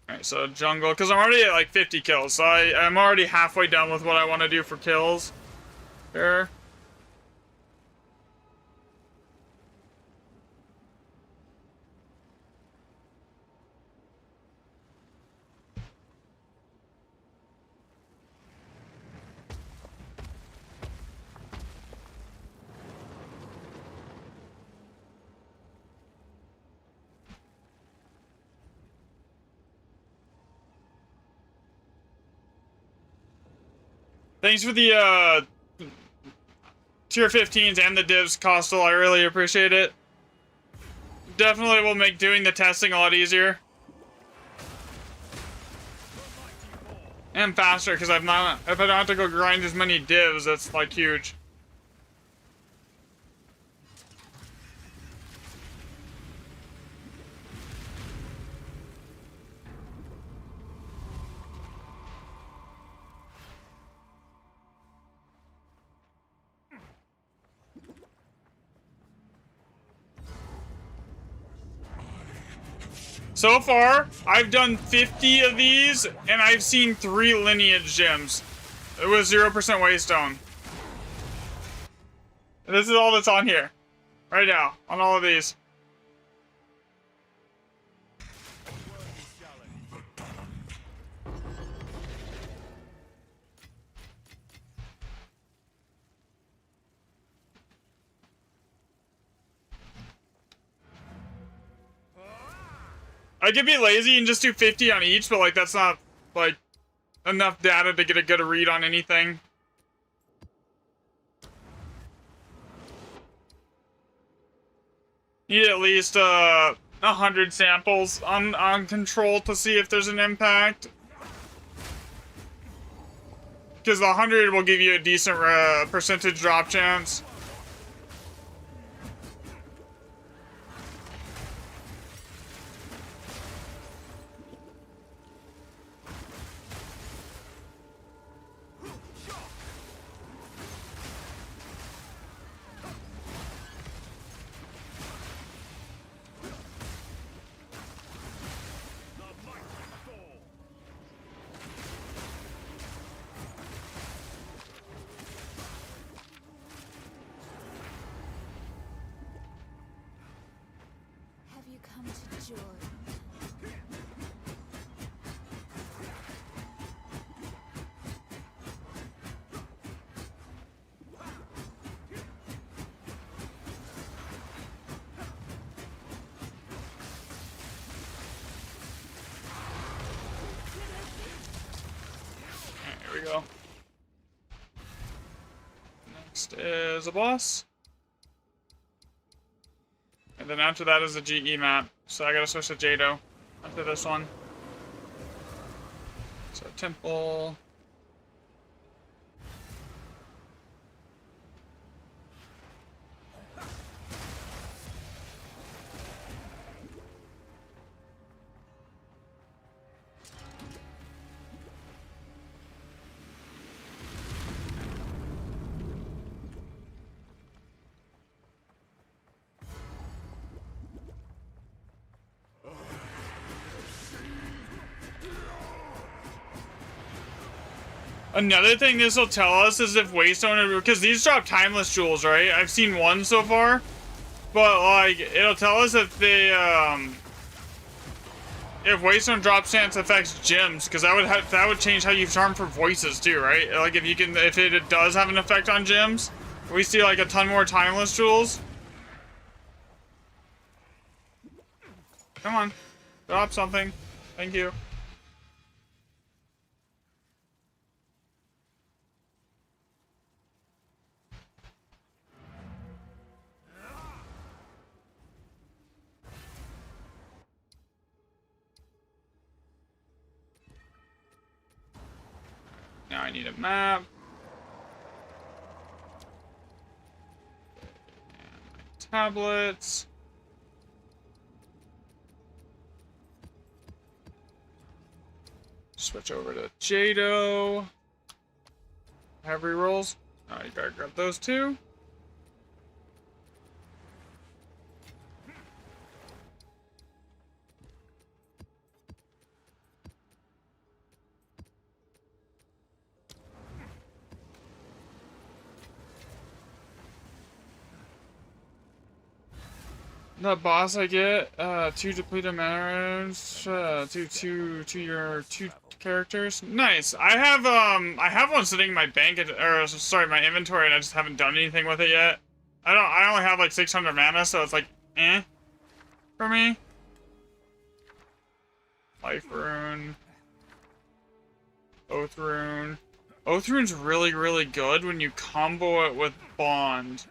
Alright, so jungle, because I'm already at like 50 kills, so I'm already halfway done with what I want to do for kills here. Thanks for the, tier 15s and the divs, Costal. I really appreciate it. Definitely will make doing the testing a lot easier. And faster, because if I don't have to go grind as many divs, that's, like, huge. So far, I've done 50 of these, and I've seen 3 lineage gems. It was 0% waystone. And this is all that's on here. Right now, on all of these. I could be lazy and just do 50 on each, but, like, that's not, like, enough data to get a good read on anything. Need at least, 100 samples on control to see if there's an impact. because the 100 will give you a decent percentage drop chance. Have you come to join? Here we go. Next is a boss. And then after that is a GE map. So I gotta switch to Jado after this one. So temple. Another thing this will tell us is if Waystone, because these drop timeless jewels, right? I've seen one so far, but like it'll tell us if they if Waystone drop chance affects gems, because that would change how you farm for voices too, right? Like if you can, if it does have an effect on gems, we see like a ton more timeless jewels. Come on, drop something. Thank you. Now I need a map. Tablets. Switch over to Jado. Have rerolls. Oh, you gotta grab those two. The boss I get, 2 depleted matters, to your 2 characters. Nice. I have one sitting in my bank, or sorry, my inventory, and I just haven't done anything with it yet. I only have like 600 mana, so it's like, for me. Life rune. Oath rune. Oath rune's really, really good when you combo it with bond.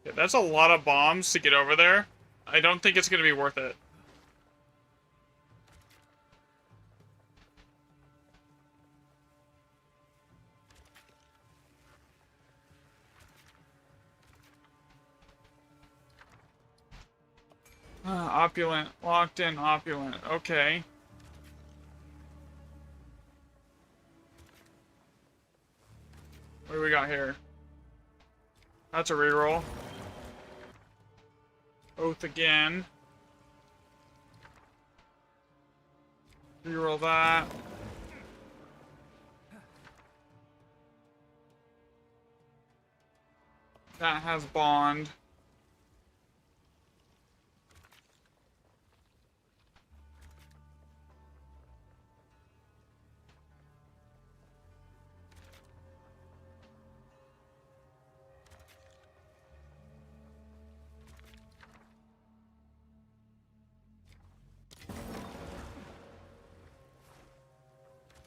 Yeah, that's a lot of bombs to get over there. I don't think it's going to be worth it. Opulent. Locked in opulent. Okay. What do we got here? That's a reroll. Oath again. Reroll that. That has bond.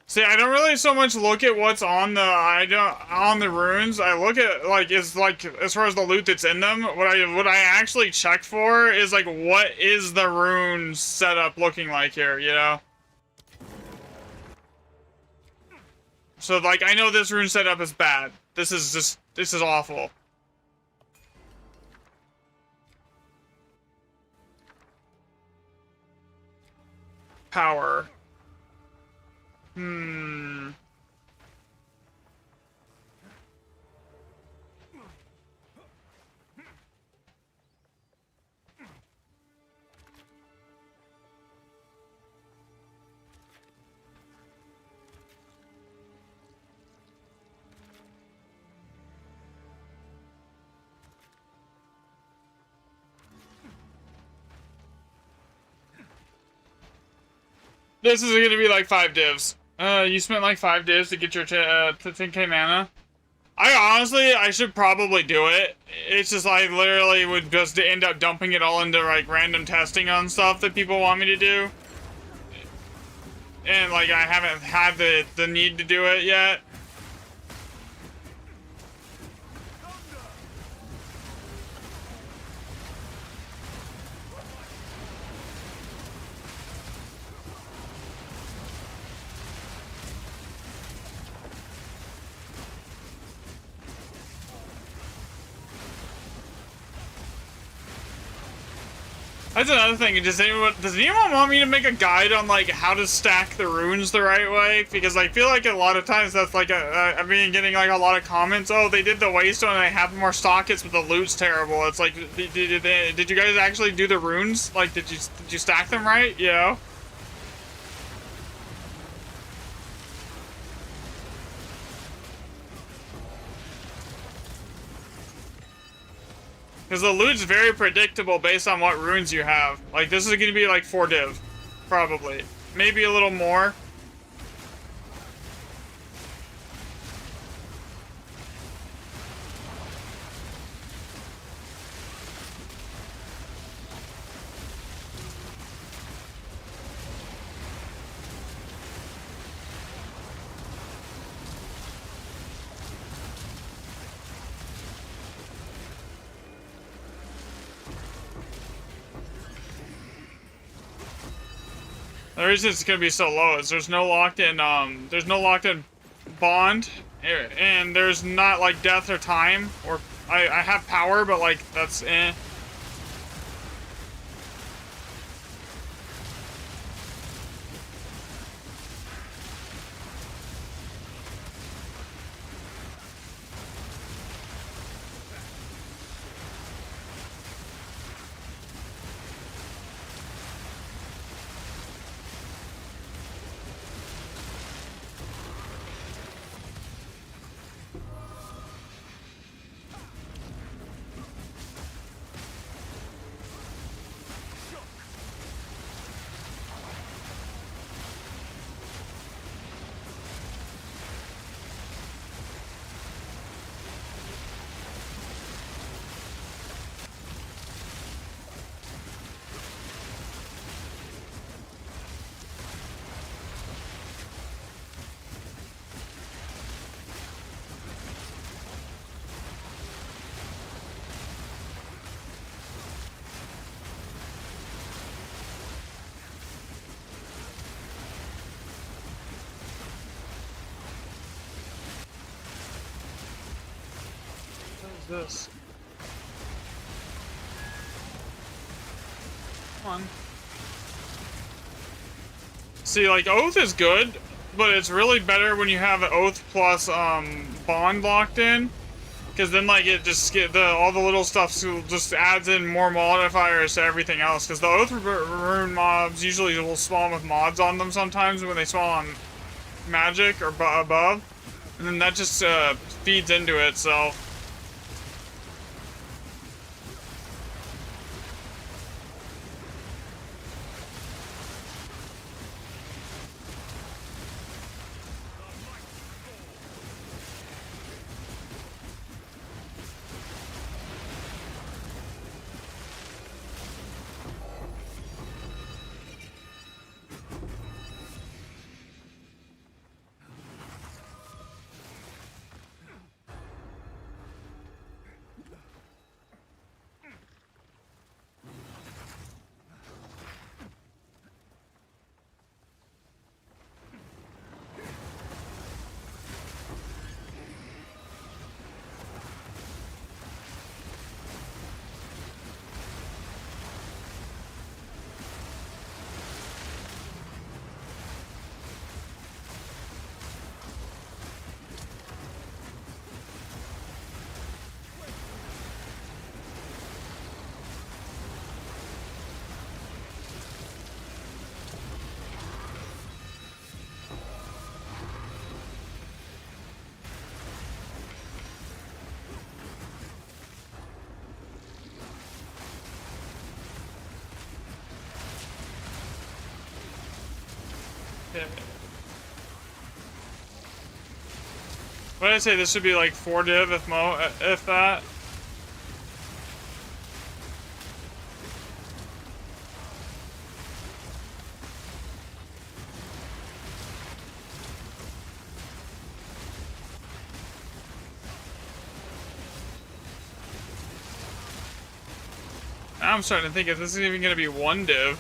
See, I don't really so much look at what's on the on the runes. I look at like as far as the loot that's in them. What I actually check for is like what is the rune setup looking like here, you know? So like I know this rune setup is bad. This is awful. Power. This is gonna be like 5 divs. You spent like 5 divs to get your to 10k mana. I should probably do it. It's just I literally would just end up dumping it all into like random testing on stuff that people want me to do. And like I haven't had the need to do it yet. That's another thing. Does anyone want me to make a guide on like how to stack the runes the right way? Because I feel like a lot of times that's like I've been getting like a lot of comments. Oh, they did the waystone and they have more sockets, but the loot's terrible. It's like, did you guys actually do the runes? Like, did you stack them right? You know? Because the loot's very predictable based on what runes you have. Like, this is going to be like 4 div. Probably. Maybe a little more. The reason it's gonna be so low is there's no locked in bond, and there's not like death or time, or I have power, but like that's eh. What is this? Come on. See, like, Oath is good, but it's really better when you have Oath plus, Bond locked in. Because then, like, it just all the little stuff just adds in more modifiers to everything else. Because the Oath rune mobs usually will spawn with mods on them sometimes when they spawn on magic or above. And then that just, feeds into itself. Okay. What did I say? This should be like 4 div if that. Now I'm starting to think if this is even gonna be 1 div.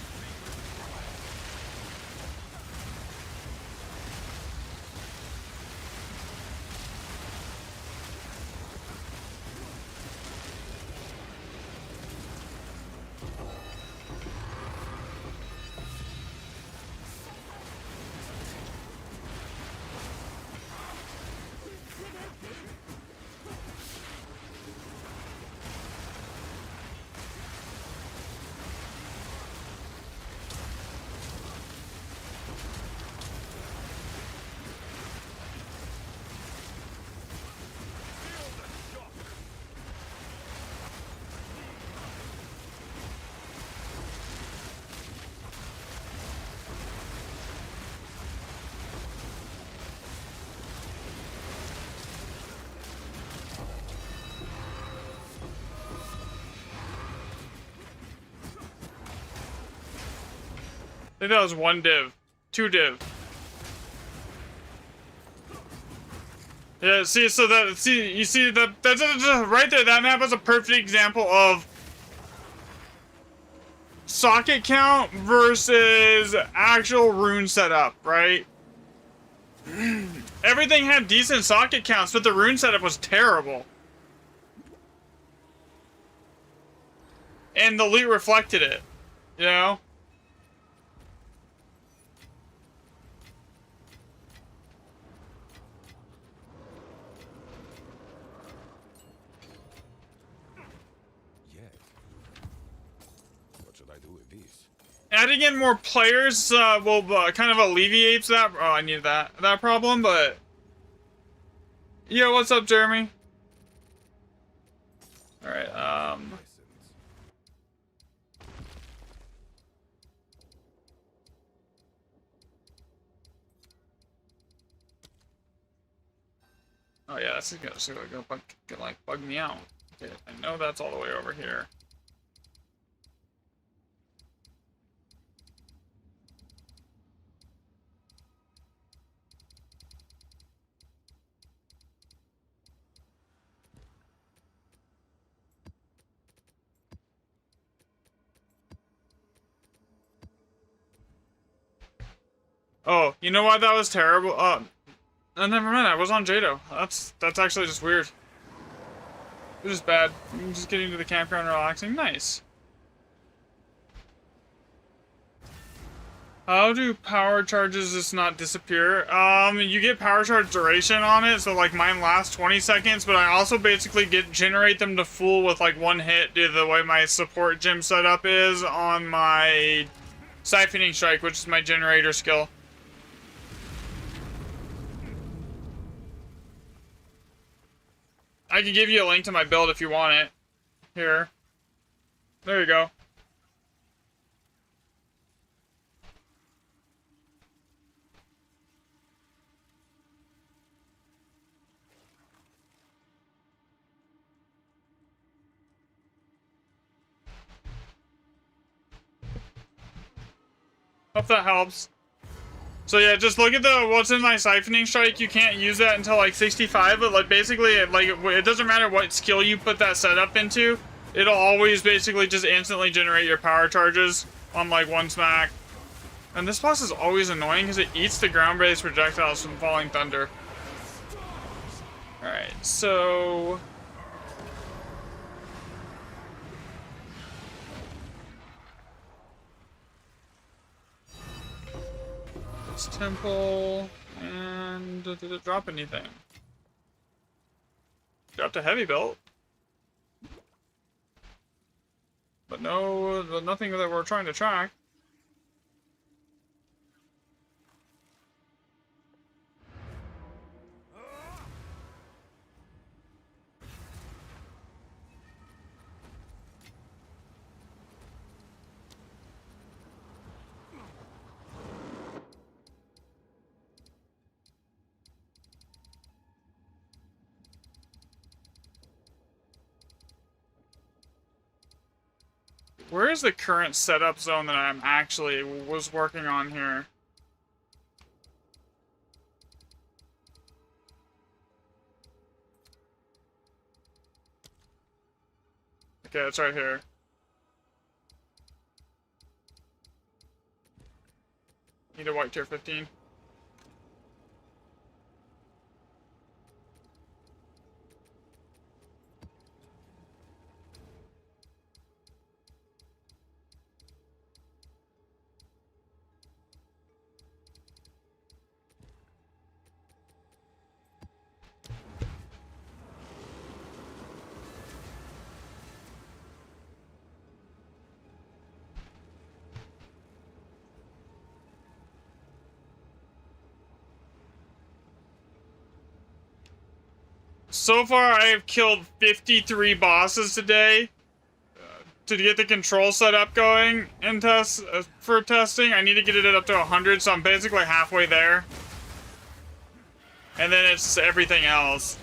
I think that was 1 div. 2 div. Yeah, see, so that, see, you see that's right there, that map is a perfect example of socket count versus actual rune setup, right? Everything had decent socket counts, but the rune setup was terrible. And the loot reflected it, you know? Adding in more players will kind of alleviates that. Oh, I need that problem, but yo, what's up, Jeremy? All right, oh yeah, this is gonna bug me out. Okay, I know that's all the way over here. Oh, you know why that was terrible? Never mind. I was on Jado. That's actually just weird. It was just bad. I'm just getting to the campground, relaxing. Nice. How do power charges just not disappear? You get power charge duration on it, so like mine lasts 20 seconds, but I also basically generate them to full with like 1 hit due to the way my support gym setup is on my Siphoning Strike, which is my generator skill. I can give you a link to my build if you want it. Here. There you go. Hope that helps. So yeah, just look at what's in my Siphoning Strike. You can't use that until like 65, but like basically, it doesn't matter what skill you put that setup into. It'll always basically just instantly generate your power charges on like 1 smack. And this boss is always annoying because it eats the ground-based projectiles from falling thunder. Alright, so... this temple... and... did it drop anything? Dropped a heavy belt. But no, nothing that we're trying to track. Where is the current setup zone that I'm actually was working on here? Okay, it's right here. Need a white tier 15. So far, I have killed 53 bosses today. To get the control setup going and for testing, I need to get it up to 100, so I'm basically halfway there. And then it's everything else.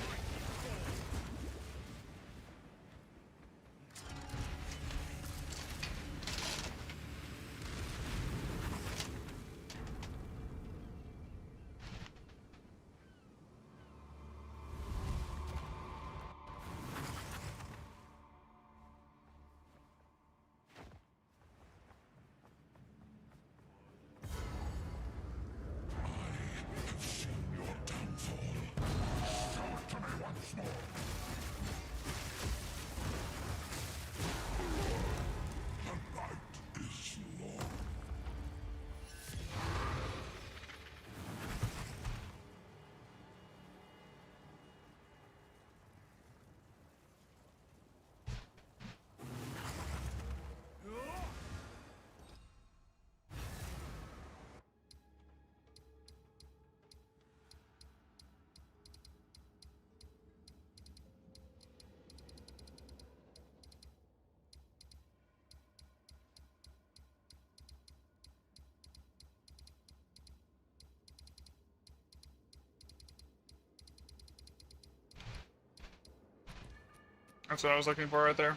That's what I was looking for right there.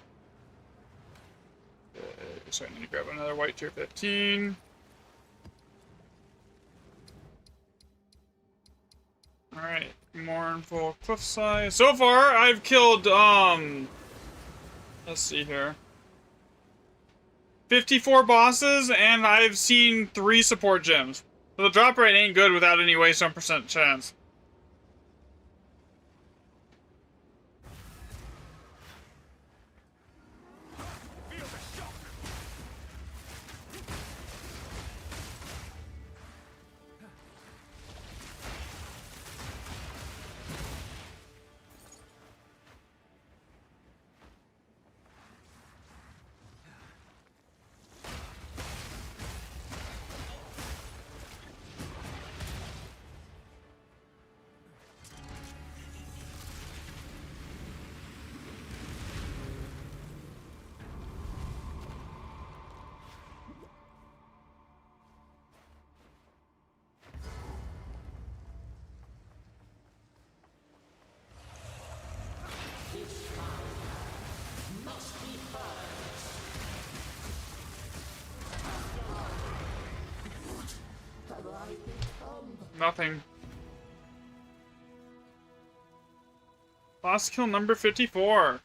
So I need to grab another white tier 15. Alright, Mournful Cliffside. So far, I've killed, let's see here. 54 bosses, and I've seen 3 support gems. So the drop rate ain't good without any waste on percent chance. Nothing. Boss kill number 54.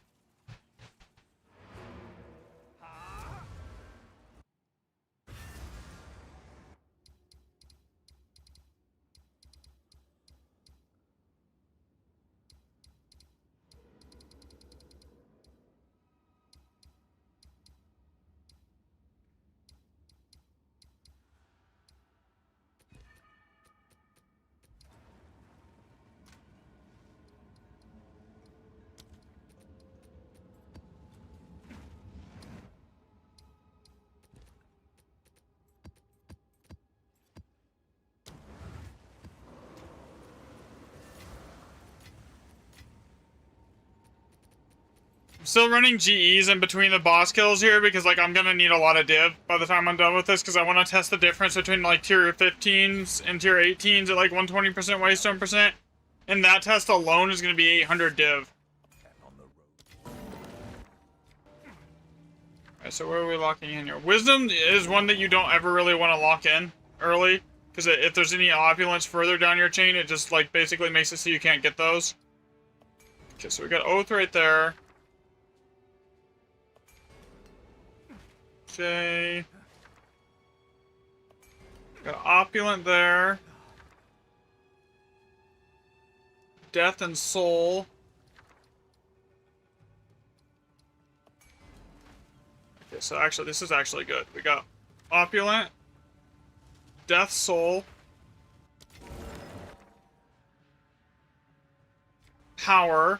I'm still running GEs in between the boss kills here because, like, I'm gonna need a lot of div by the time I'm done with this because I want to test the difference between, like, tier 15s and tier 18s at, like, 120% waste on percent. And that test alone is gonna be 800 div. Alright, so where are we locking in here? Wisdom is one that you don't ever really want to lock in early, because if there's any opulence further down your chain, it just, like, basically makes it so you can't get those. Okay, so we got Oath right there. Okay. Got Opulent there. Death and Soul. Okay, so actually, this is actually good. We got Opulent, Death, Soul, Power.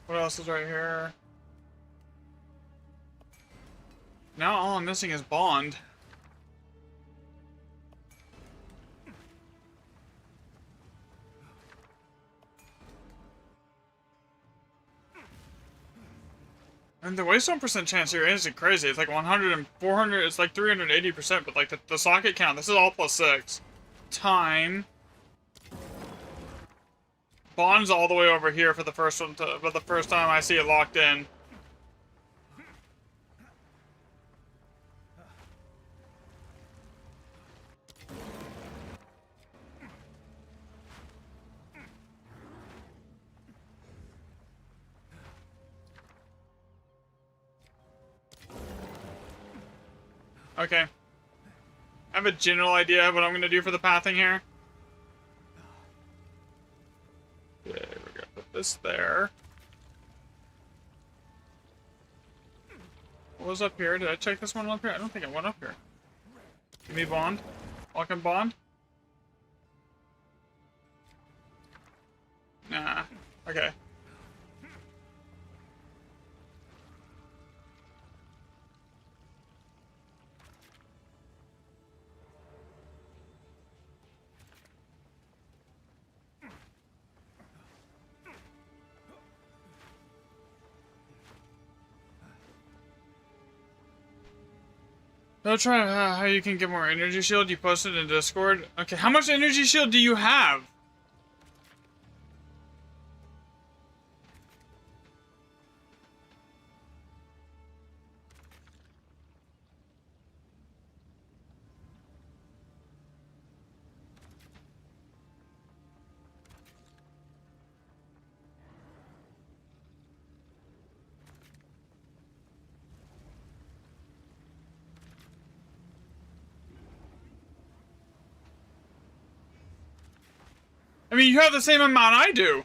What else is right here? Now all I'm missing is Bond. And the waystone percent chance here isn't crazy. It's like 100 and 400. It's like 380%. But like the socket count, this is all +6. Time. Bond's all the way over here for the first one. For the first time I see it locked in. Okay. I have a general idea of what I'm going to do for the pathing here. Okay, we're going to put this there. What was up here? Did I check this one up here? I don't think it went up here. Give me Bond. Lock and Bond. Nah. Okay. Don't try how you can get more energy shield. You posted in Discord. Okay, how much energy shield do you have? I mean, you have the same amount I do.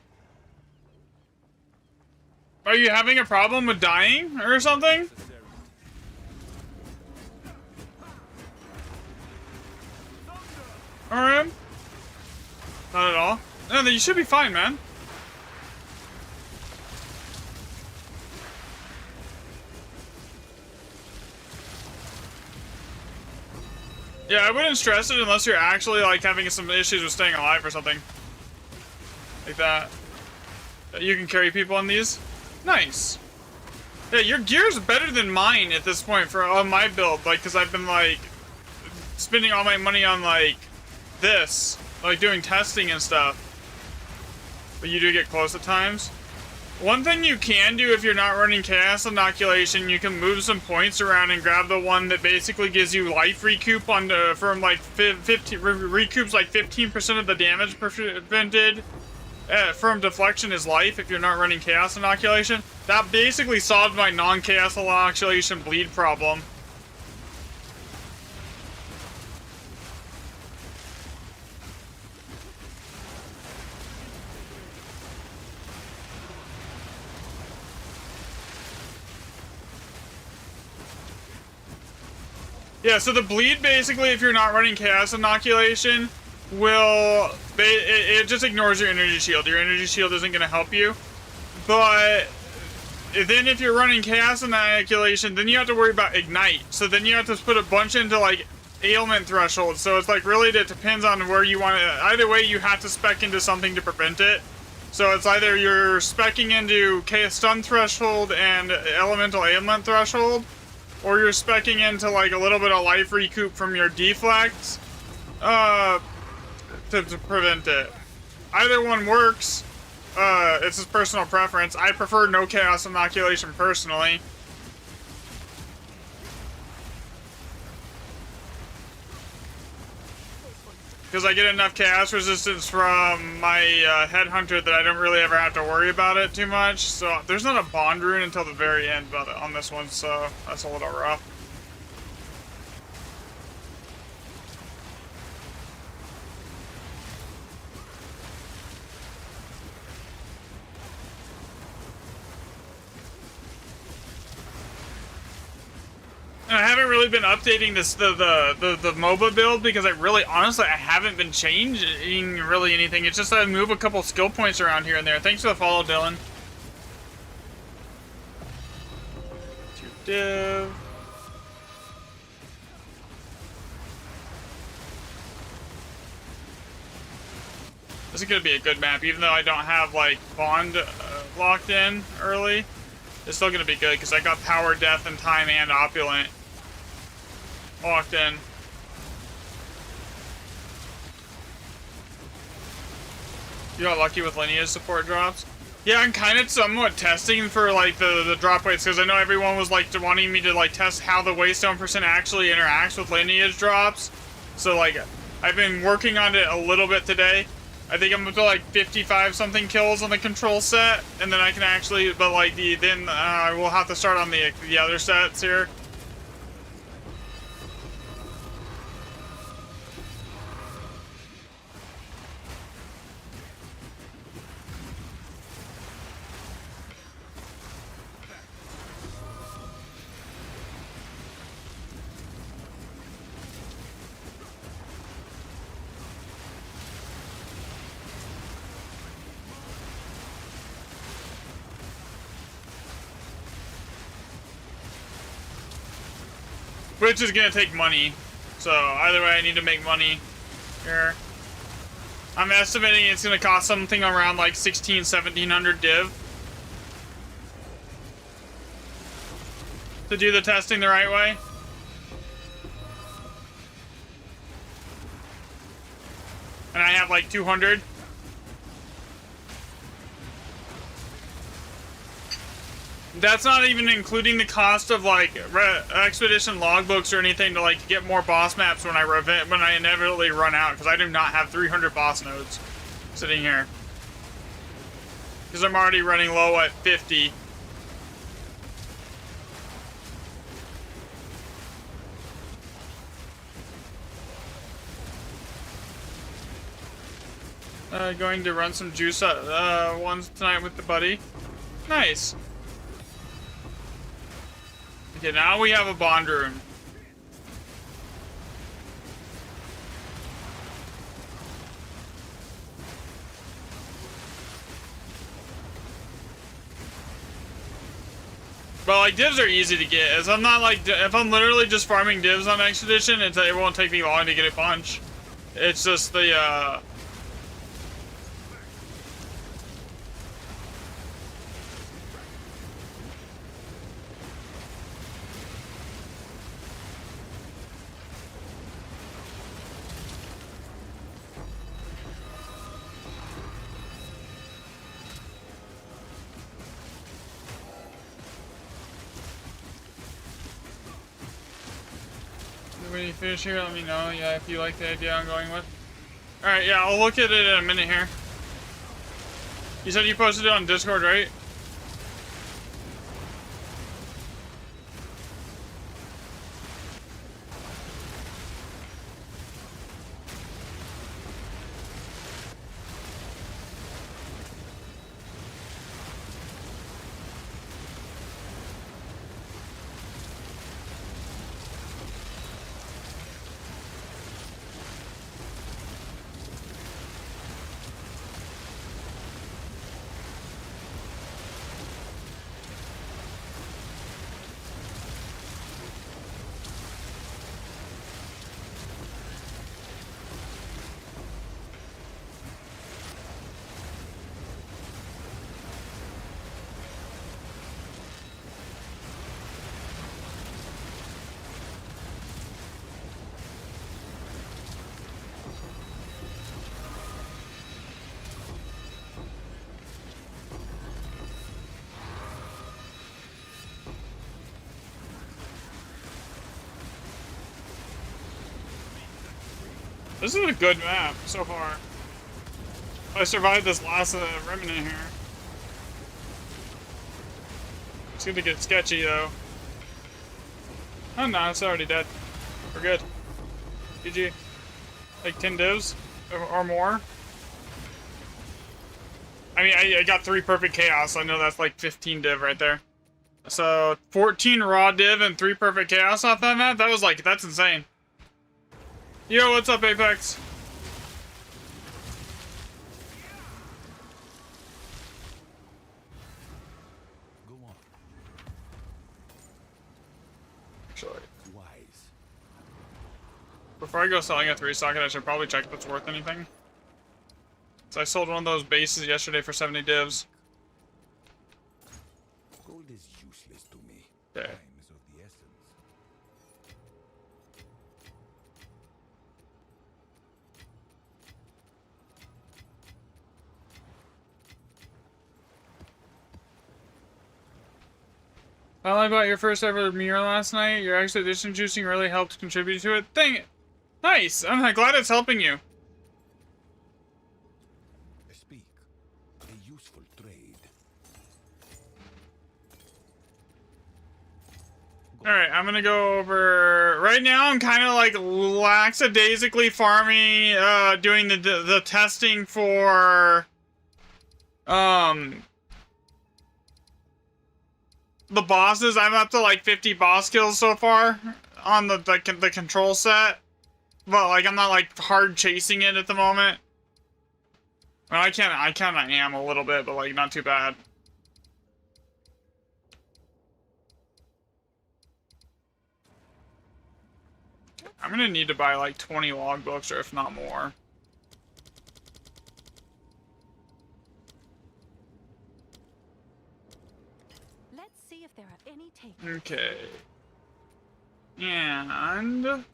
Are you having a problem with dying or something? RM? Not at all. No, you should be fine, man. Yeah, I wouldn't stress it unless you're actually, like, having some issues with staying alive or something. Like that. You can carry people on these? Nice. Yeah, your gear's better than mine at this point on my build, like, because I've been, like, spending all my money on, like, this. Like, doing testing and stuff. But you do get close at times. One thing you can do if you're not running Chaos Inoculation, you can move some points around and grab the one that basically gives you life recoup on from, like, 15, recoups, like, 15% of the damage prevented. From deflection is life if you're not running Chaos Inoculation. That basically solved my non-Chaos Inoculation bleed problem. Yeah, so the bleed basically, if you're not running Chaos Inoculation, it just ignores your energy shield. Your energy shield isn't going to help you. But then if you're running Chaos Inoculation, then you have to worry about Ignite. So then you have to put a bunch into, like, ailment threshold. So it's like, really, it depends on where you want it. Either way, you have to spec into something to prevent it. So it's either you're speccing into stun threshold and elemental ailment threshold, or you're speccing into, like, a little bit of life recoup from your deflects to prevent it. Either one works. It's his personal preference. I prefer no chaos inoculation personally. Because I get enough chaos resistance from my headhunter that I don't really ever have to worry about it too much. So there's not a bond rune until the very end on this one, so that's a little rough. And I haven't really been updating this the MOBA build because I really, honestly, I haven't been changing really anything. It's just I move a couple skill points around here and there. Thanks for the follow, Dylan. Div. This is gonna be a good map, even though I don't have like Bond locked in early. It's still gonna be good because I got Power, Death, and Time and Opulent locked in. You got lucky with Lineage support drops? Yeah, I'm kind of somewhat testing for like the drop weights because I know everyone was like wanting me to like test how the waystone percent actually interacts with Lineage drops. So like I've been working on it a little bit today. I think I'm up to like 55 something kills on the control set, and then I can actually, but like then we'll have to start on the other sets here. Which is gonna take money. So either way, I need to make money here. I'm estimating it's gonna cost something around like 1700 div to do the testing the right way. And I have like 200. That's not even including the cost of like expedition logbooks or anything to like get more boss maps when I inevitably run out, because I do not have 300 boss nodes sitting here because I'm already running low at 50. Going to run some juice ones tonight with the buddy. Nice. Okay, now we have a bond rune. But like divs are easy to get. As I'm not like, if I'm literally just farming divs on Expedition, it won't take me long to get a bunch. It's just the when you finish here, let me know. Yeah, if you like the idea I'm going with. Alright, yeah, I'll look at it in a minute here. You said you posted it on Discord, right? This is a good map so far. I survived this last remnant here. It's gonna get sketchy though. Oh no, it's already dead. We're good. GG. Like 10 divs or more. I mean, I got 3 perfect chaos, so I know that's like 15 div right there. So 14 raw div and 3 perfect chaos off that map. That was like, that's insane. Yo, what's up, Apex? Go on. Actually, Wise. before I go selling a 3-socket, I should probably check if it's worth anything. So I sold one of those bases yesterday for 70 divs. Gold is useless to me. Okay. Time is of the essence. Well, I bought your first ever mirror last night. Your expedition juicing really helped contribute to it. Nice! I'm glad it's helping you. Speak. A useful trade. Alright, I'm gonna go over... Right now, I'm kind of like lackadaisically farming, doing the testing for... the bosses. I'm up to like 50 boss kills so far on the control set. But like I'm not like hard chasing it at the moment. Well, I kinda am a little bit, but like not too bad. I'm gonna need to buy like 20 logbooks or if not more. Let's see if there are any takers. Okay. And I'm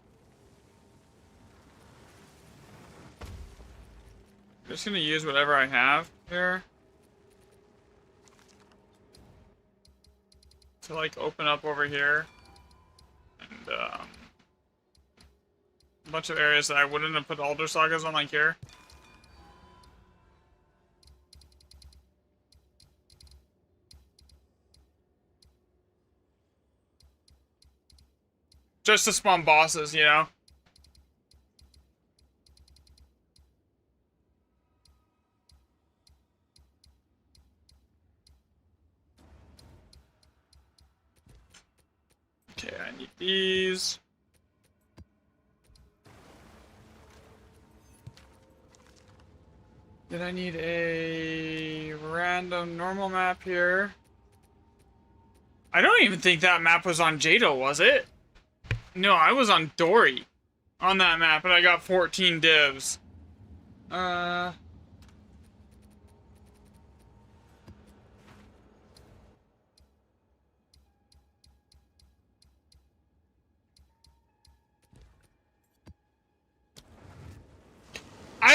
just gonna use whatever I have here to like open up over here and a bunch of areas that I wouldn't have put Alder Sagas on, like here. Just to spawn bosses, you know? Okay, I need these. Then I need a random normal map here. I don't even think that map was on Jado, was it? No, I was on Dory on that map, and I got 14 divs. I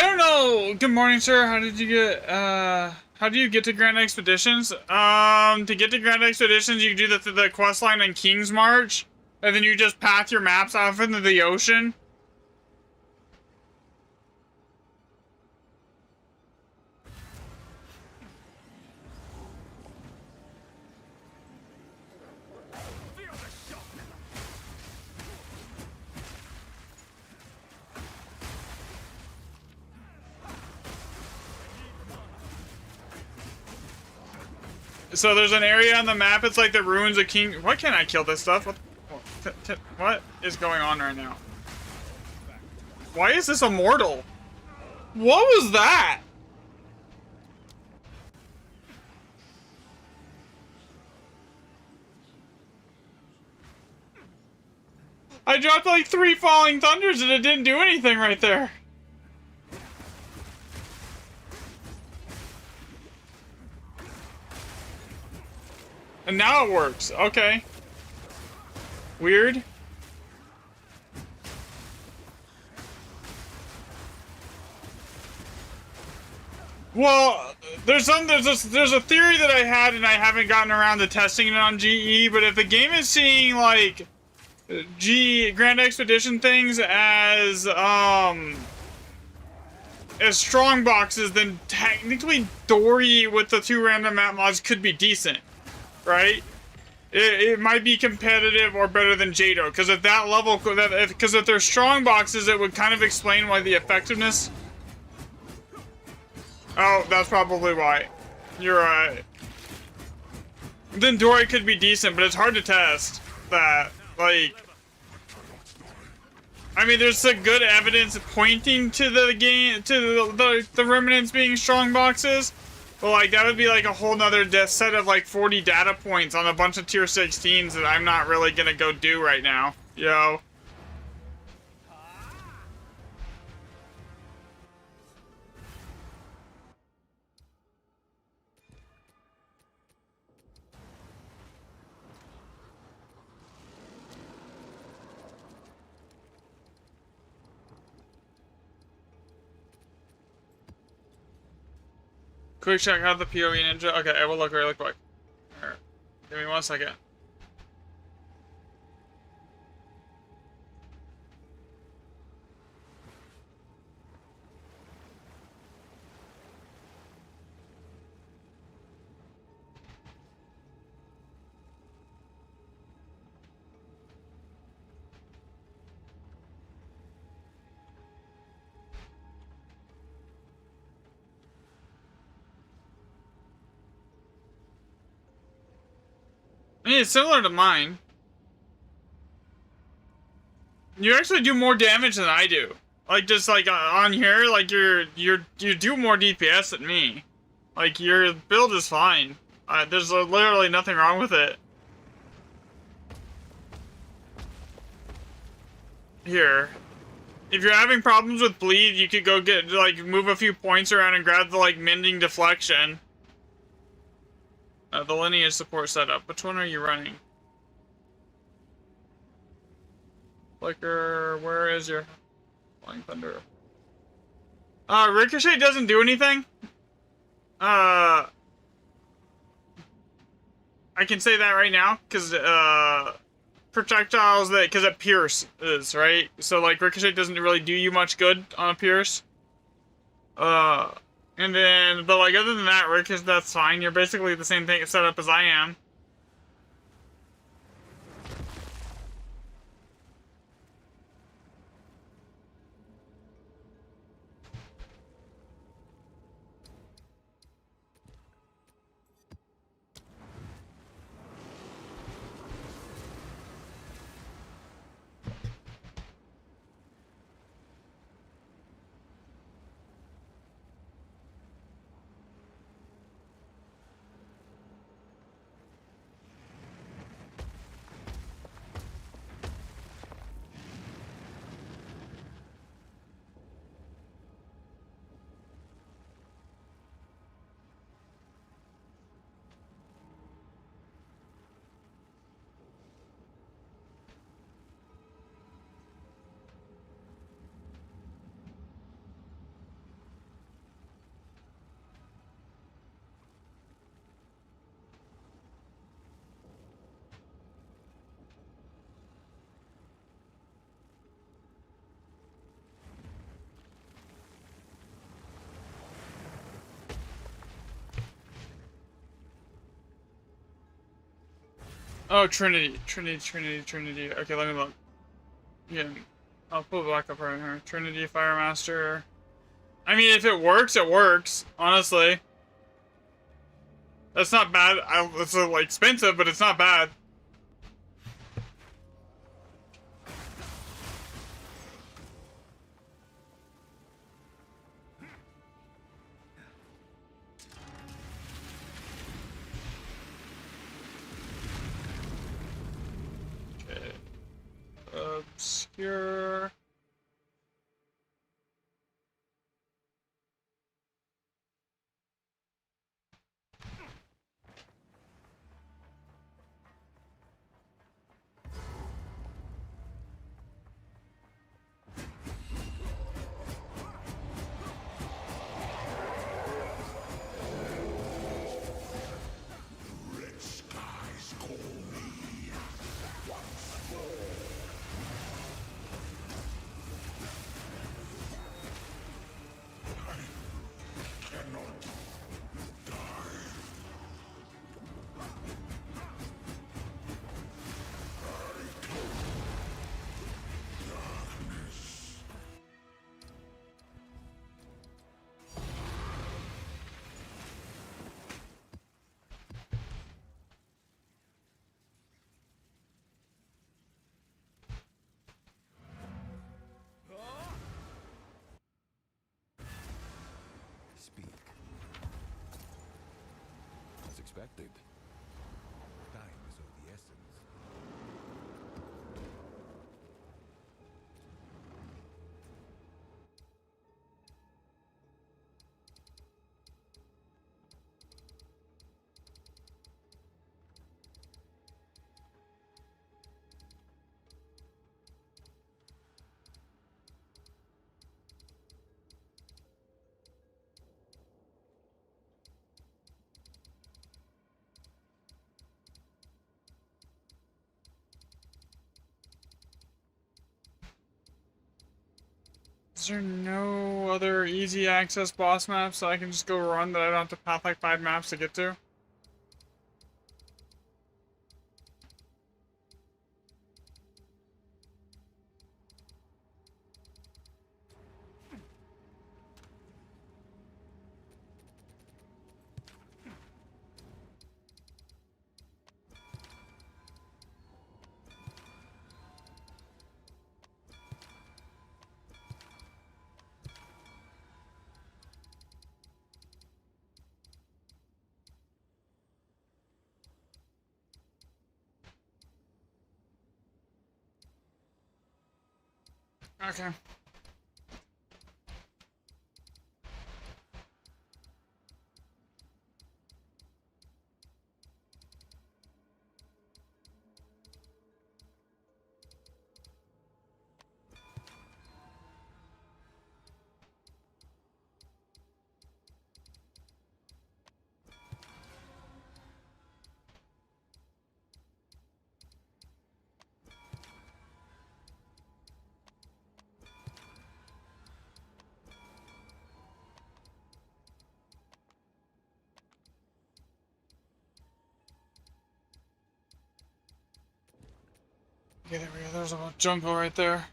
don't know. Good morning, sir. How did you get, how do you get to Grand Expeditions? To get to Grand Expeditions, you do the quest line in King's March, and then you just path your maps off into the ocean. So there's an area on the map, it's like the ruins of King... Why can't I kill this stuff? What is going on right now? Why is this immortal? What was that? I dropped like 3 Falling Thunders and it didn't do anything right there. And now it works. Okay. Weird. Well, there's a theory that I had and I haven't gotten around to testing it on GE, but if the game is seeing like Grand Expedition things as as strong boxes, then technically Dory with the 2 random map mods could be decent, right? It might be competitive or better than Jado, because at that level, because if they're strong boxes, it would kind of explain why the effectiveness. Oh, that's probably why. You're right. Then Dory could be decent, but it's hard to test that. Like, I mean, there's some good evidence pointing to the game, to the remnants being strong boxes, but like that would be like a whole nother set of like 40 data points on a bunch of tier 16s that I'm not really gonna go do right now, yo. Quick check out the PoE ninja. Okay, I will look really quick. Here, give me 1 second. I mean, it's similar to mine. You actually do more damage than I do. Like, just like on here, like you do more DPS than me. Like, your build is fine. There's literally nothing wrong with it. Here. If you're having problems with bleed, you could go get, like, move a few points around and grab the, like, mending deflection. The Lineage support setup. Which one are you running? Flicker, where is your Flying Thunder? Ricochet doesn't do anything. I can say that right now, because, projectiles because it pierces, right? So, like, Ricochet doesn't really do you much good on a pierce. And then, but like, other than that, Ricochet, that's fine. You're basically the same thing setup as I am. Oh, Trinity. Okay, let me look. Yeah, I'll pull it back up right here. Trinity, Firemaster. I mean, if it works, it works. Honestly. That's not bad. It's like expensive, but it's not bad. Obscure. expected. Time is of the essence. Is there no other easy access boss maps that I can just go run that I don't have to path like 5 maps to get to? Okay. Okay, there we go. There's a jungle right there.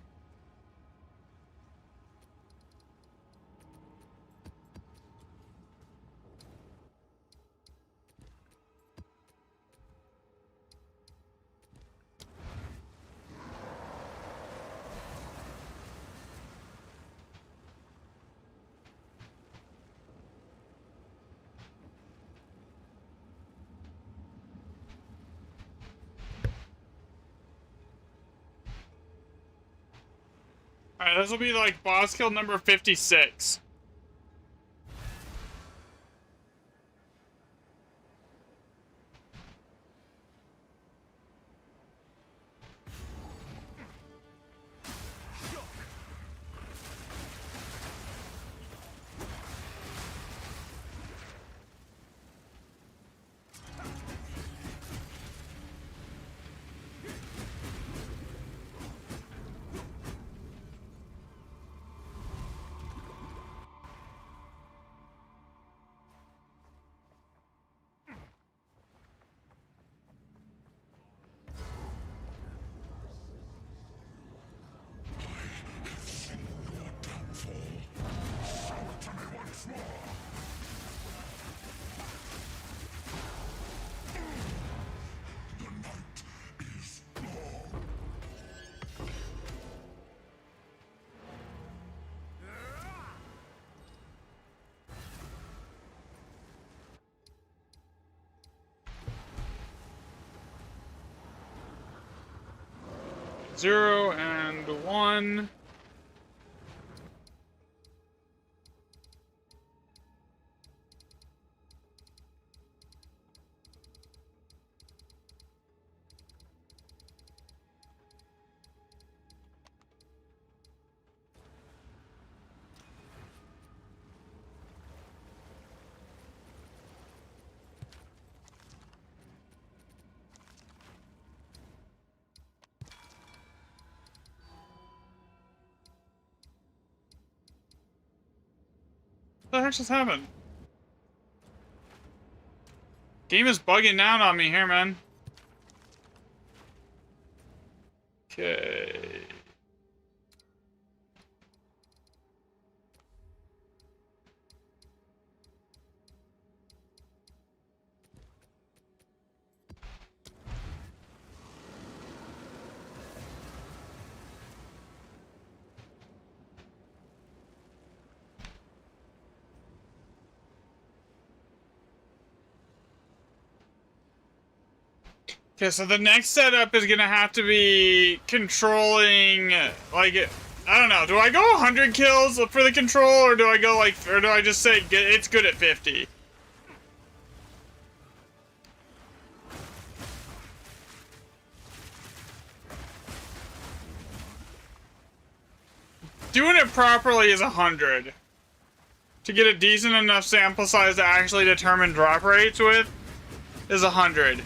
Alright, this will be like boss kill number 56. Zero and 1. What the heck just happened? Game is bugging out on me here, man. Okay. Okay, so the next setup is gonna have to be controlling, like, I don't know. Do I go 100 kills for the control, or do I go like, or do I just say it's good at 50? Doing it properly is 100. To get a decent enough sample size to actually determine drop rates with is 100.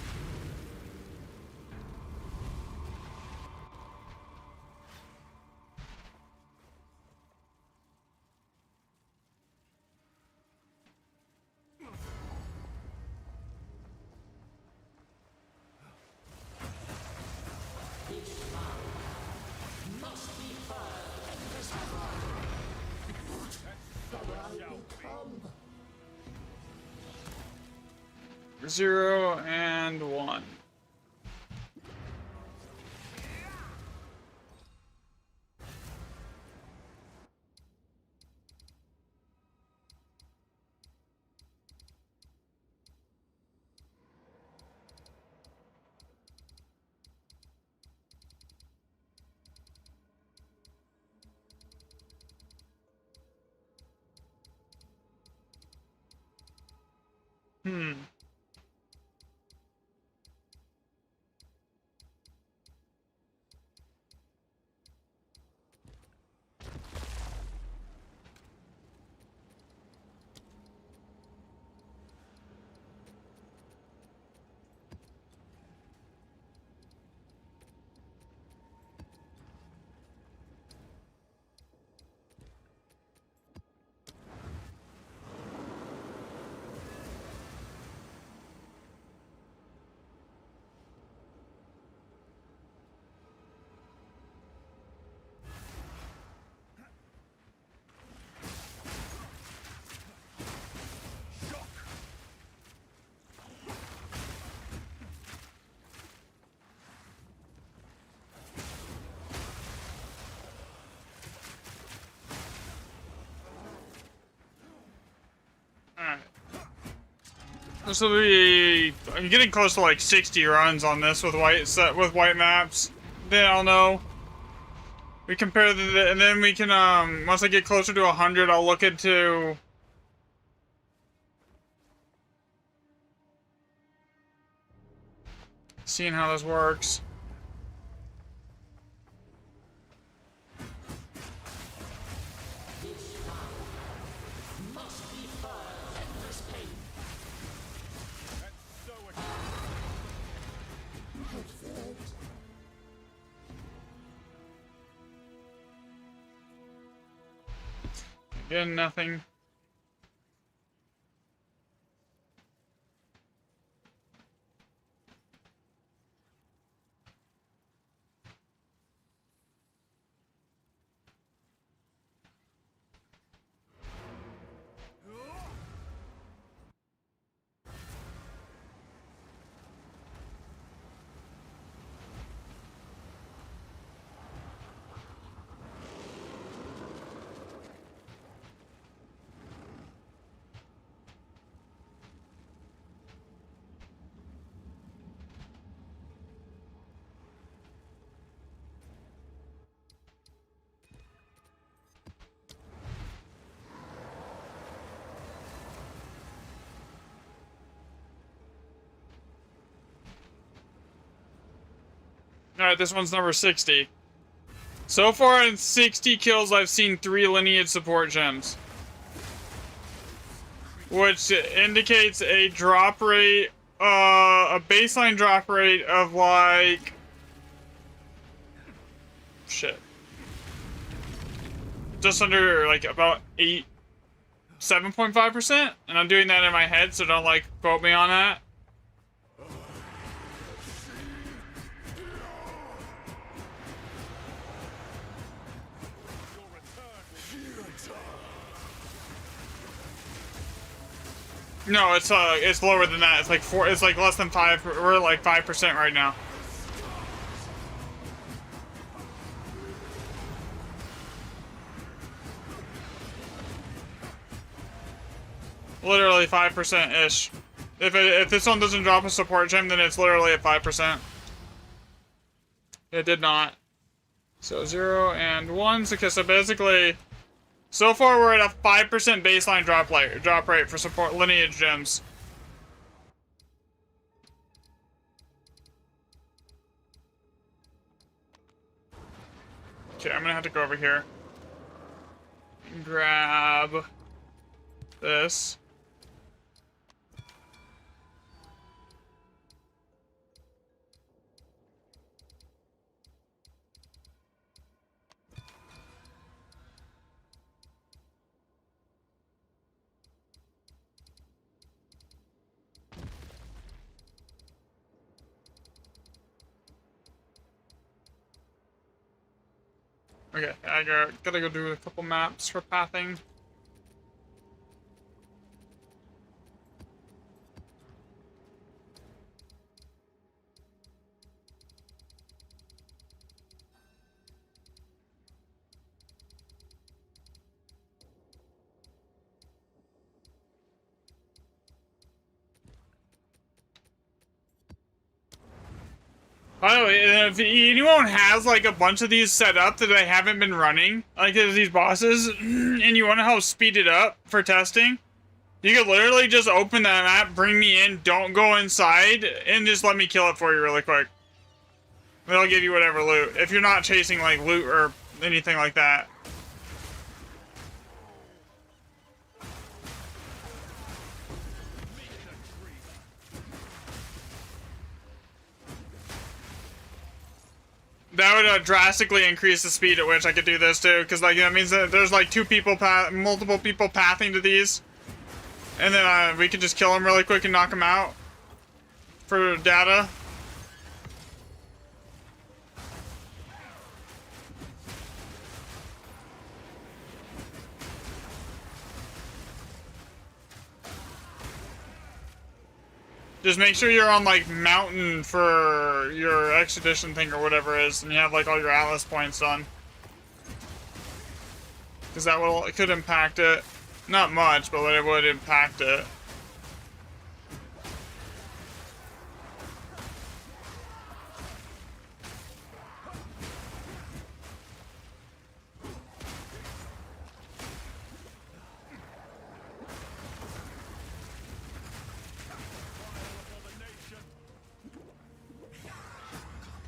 Zero and one. Alright. This will be. I'm getting close to like 60 runs on this with white maps. Then I'll know. We compare and then we can once I get closer to 100, I'll look into seeing how this works. Again, nothing. Alright, this one's number 60. So far in 60 kills, I've seen 3 Lineage support gems. Which indicates a drop rate, a baseline drop rate of like... Shit. Just under, like, about 7.5%? And I'm doing that in my head, so don't, like, quote me on that. No, it's lower than that. It's like it's like less than 5. We're like 5% right now. Literally 5%-ish. If this one doesn't drop a support gem, then it's literally at 5%. It did not. So 0 and 1. So basically, so far we're at a 5% baseline drop rate for support lineage gems. Okay, I'm gonna have to go over here and grab this. Okay, I gotta go do a couple maps for pathing. By the way, if anyone has like a bunch of these set up that they haven't been running, like these bosses, and you want to help speed it up for testing, you could literally just open that map, bring me in, don't go inside, and just let me kill it for you really quick. They'll give you whatever loot, if you're not chasing like loot or anything like that. That would drastically increase the speed at which I could do this too, because like that means that there's like multiple people pathing to these, and then we can just kill them really quick and knock them out for data. Just make sure you're on, like, mountain for your expedition thing or whatever it is, and you have, like, all your Atlas points done. Because that it could impact it. Not much, but it would impact it.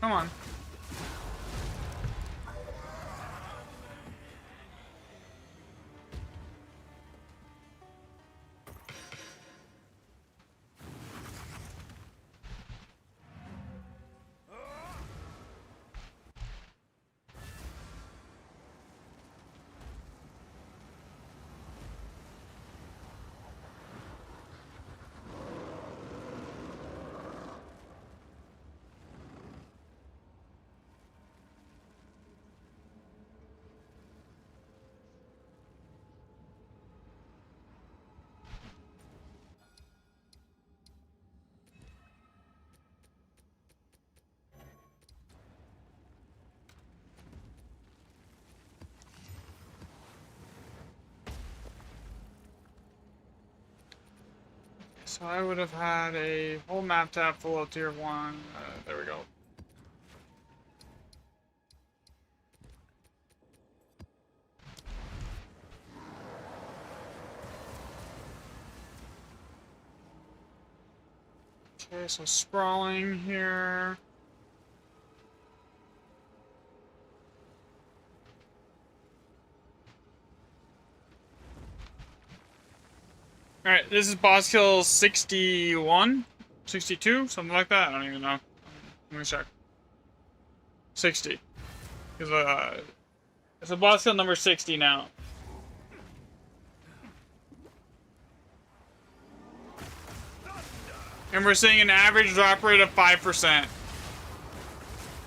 Come on. So I would have had a whole map tab full of tier 1. There we go. Okay, so sprawling here. Alright, this is boss kill 61? 62? Something like that? I don't even know. Let me check. 60. Because, it's a boss kill number 60 now. And we're seeing an average drop rate of 5%.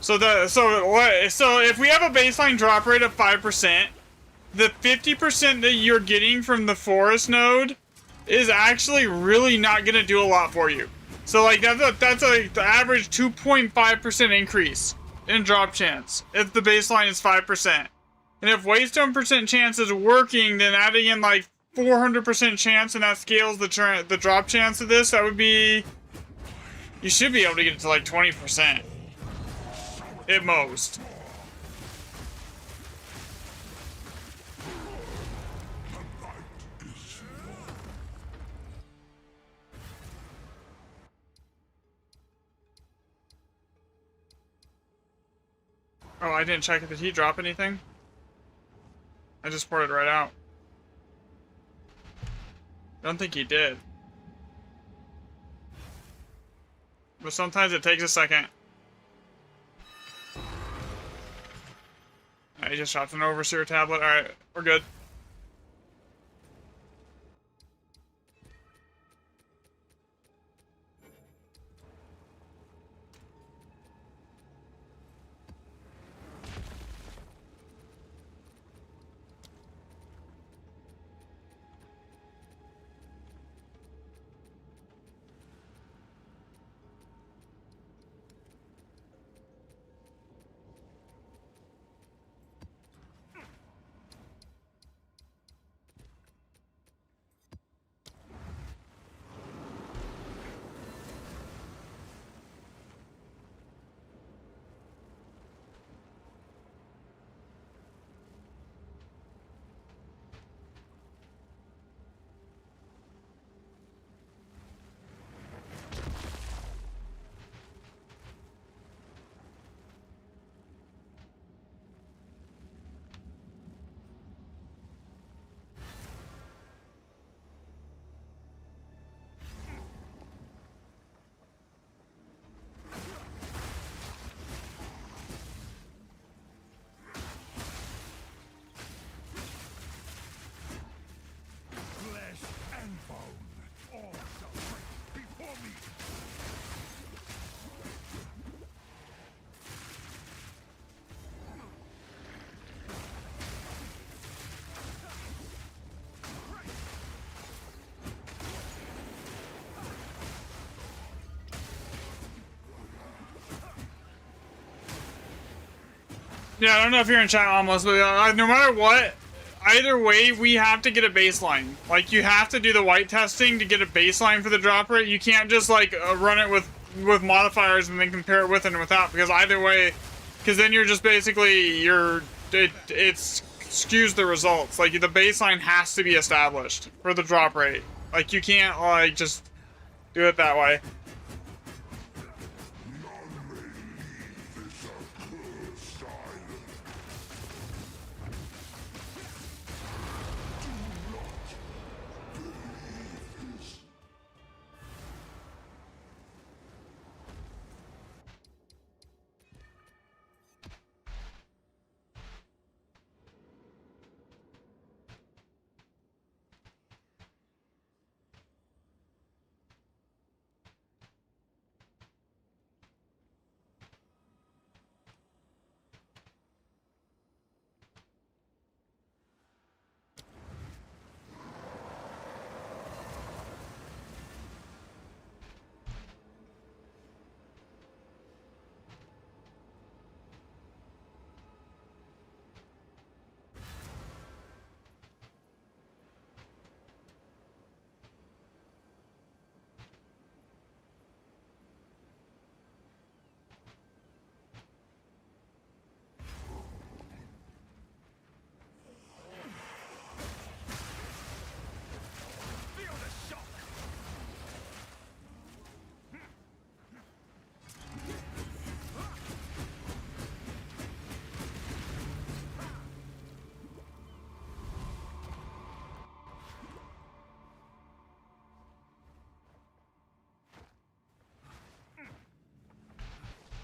So if we have a baseline drop rate of 5%, the 50% that you're getting from the forest node is actually really not gonna do a lot for you. So like that's a average 2.5% increase in drop chance if the baseline is 5%. And if waystone percent chance is working, then adding in like 400% chance, and that scales the drop chance of this, that would be... You should be able to get it to like 20%. At most. Oh, I didn't check it. Did he drop anything? I just poured it right out. I don't think he did. But sometimes it takes a second. I just dropped an overseer tablet. Alright, we're good. Yeah, I don't know if you're in chat almost, but no matter what, either way, we have to get a baseline. Like, you have to do the white testing to get a baseline for the drop rate. You can't just, like, run it with modifiers and then compare it with and without, because either way, because then you're just basically, it skews the results. Like, the baseline has to be established for the drop rate. Like, you can't, like, just do it that way.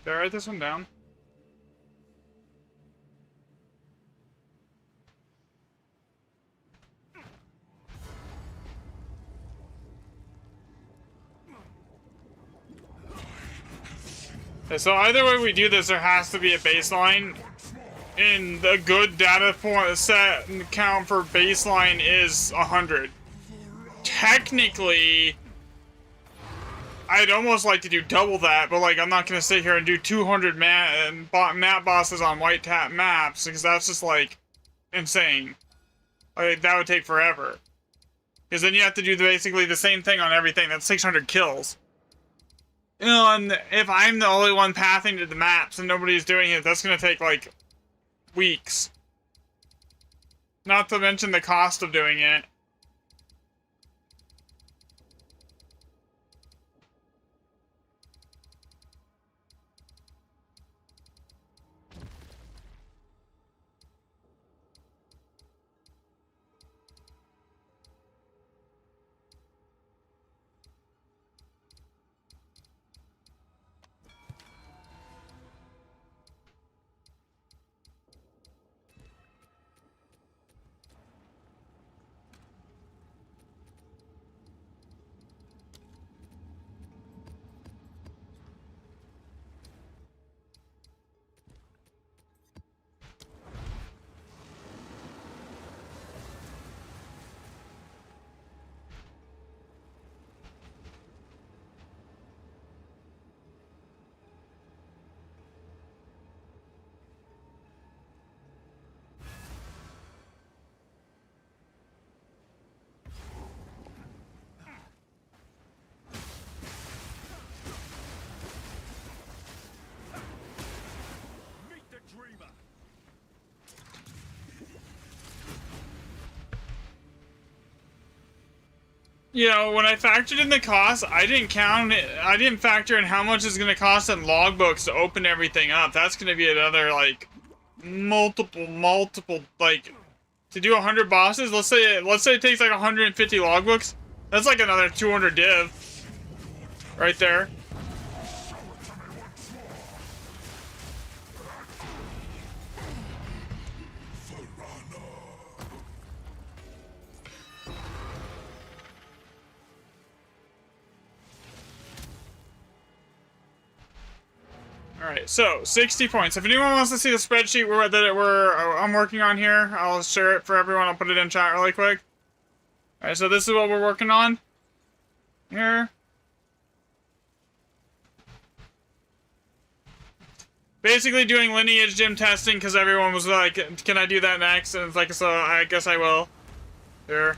Did I write this one down? Okay, so either way we do this, there has to be a baseline. And the good data point set and count for baseline is 100. Technically, I'd almost like to do double that, but like I'm not gonna sit here and do 200 map bosses on white tap maps because that's just like insane. Like that would take forever. Because then you have to do basically the same thing on everything. That's 600 kills. You know, and if I'm the only one pathing to the maps and nobody's doing it, that's gonna take, like, weeks. Not to mention the cost of doing it. Meet the dreamer. You know, when I factored in the cost, I didn't factor in how much it's gonna cost in logbooks to open everything up. That's gonna be another, like, multiple, like, to do 100 bosses, let's say it takes like 150 logbooks. That's like another 200 div. Right there. Alright, so 60 points. If anyone wants to see the spreadsheet I'm working on here, I'll share it for everyone. I'll put it in chat really quick. Alright, so this is what we're working on here. Basically doing lineage gym testing because everyone was like, can I do that next? And it's like, so I guess I will. Here.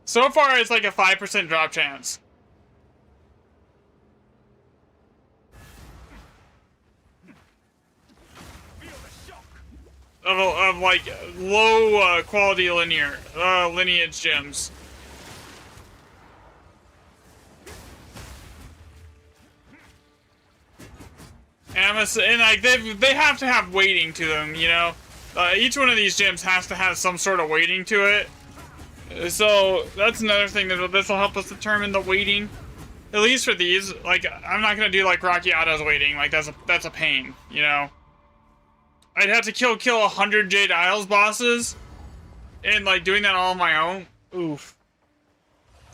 So far, it's like a 5% drop chance. Of like, low quality lineage gyms. And like, they have to have weighting to them, you know? Each one of these gyms has to have some sort of weighting to it. So that's another thing that this will help us determine the weighting. At least for these, like, I'm not gonna do like Rocky Otto's weighting. Like that's a pain, you know. I'd have to kill 100 Jade Isles bosses, and like doing that all on my own. Oof.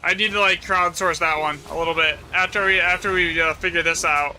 I need to like crowdsource that one a little bit after we figure this out.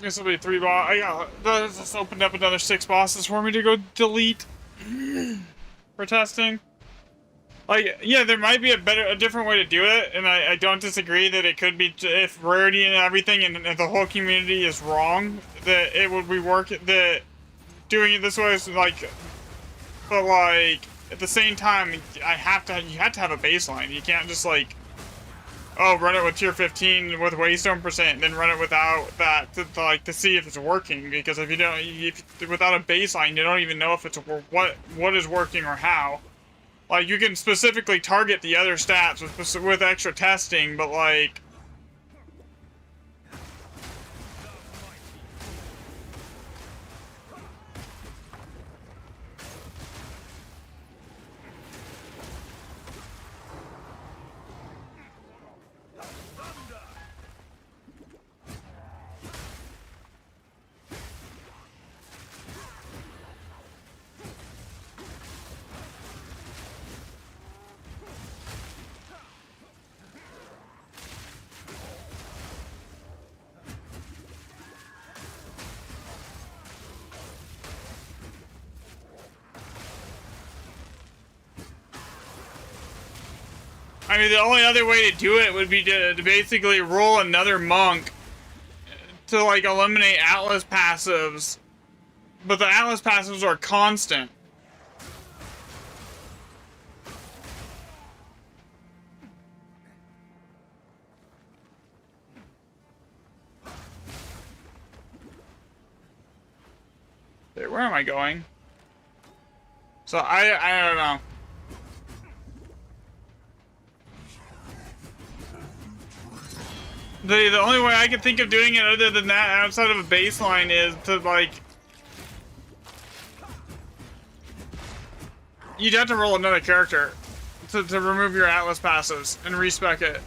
This will be 3 boss. I got that just opened up another 6 bosses for me to go delete for testing. Like, yeah, there might be a different way to do it, and I don't disagree that it could be, if rarity and everything and if the whole community is wrong, that it would rework, that doing it this way is like, but like, at the same time, you have to have a baseline. You can't just like, oh, run it with tier 15 with waystone percent, then run it without that to see if it's working. Because if you don't, without a baseline, you don't even know if it's what is working or how. Like, you can specifically target the other stats with extra testing, but like, I mean, the only other way to do it would be to basically roll another monk to, like, eliminate Atlas passives. But the Atlas passives are constant. Wait, where am I going? So, I don't know. The only way I can think of doing it other than that, outside of a baseline, is to, like, you'd have to roll another character to remove your Atlas passives and respec it.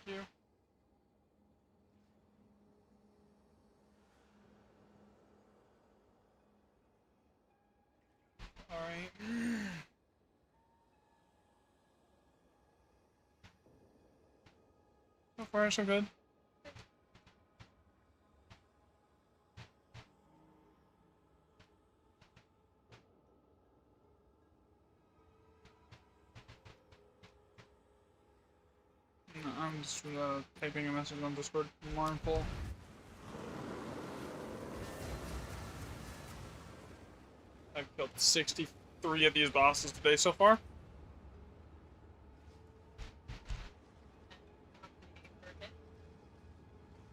Thank you. Alright. So far, so good. just typing a message on Discord. More info. I've killed 63 of these bosses today so far.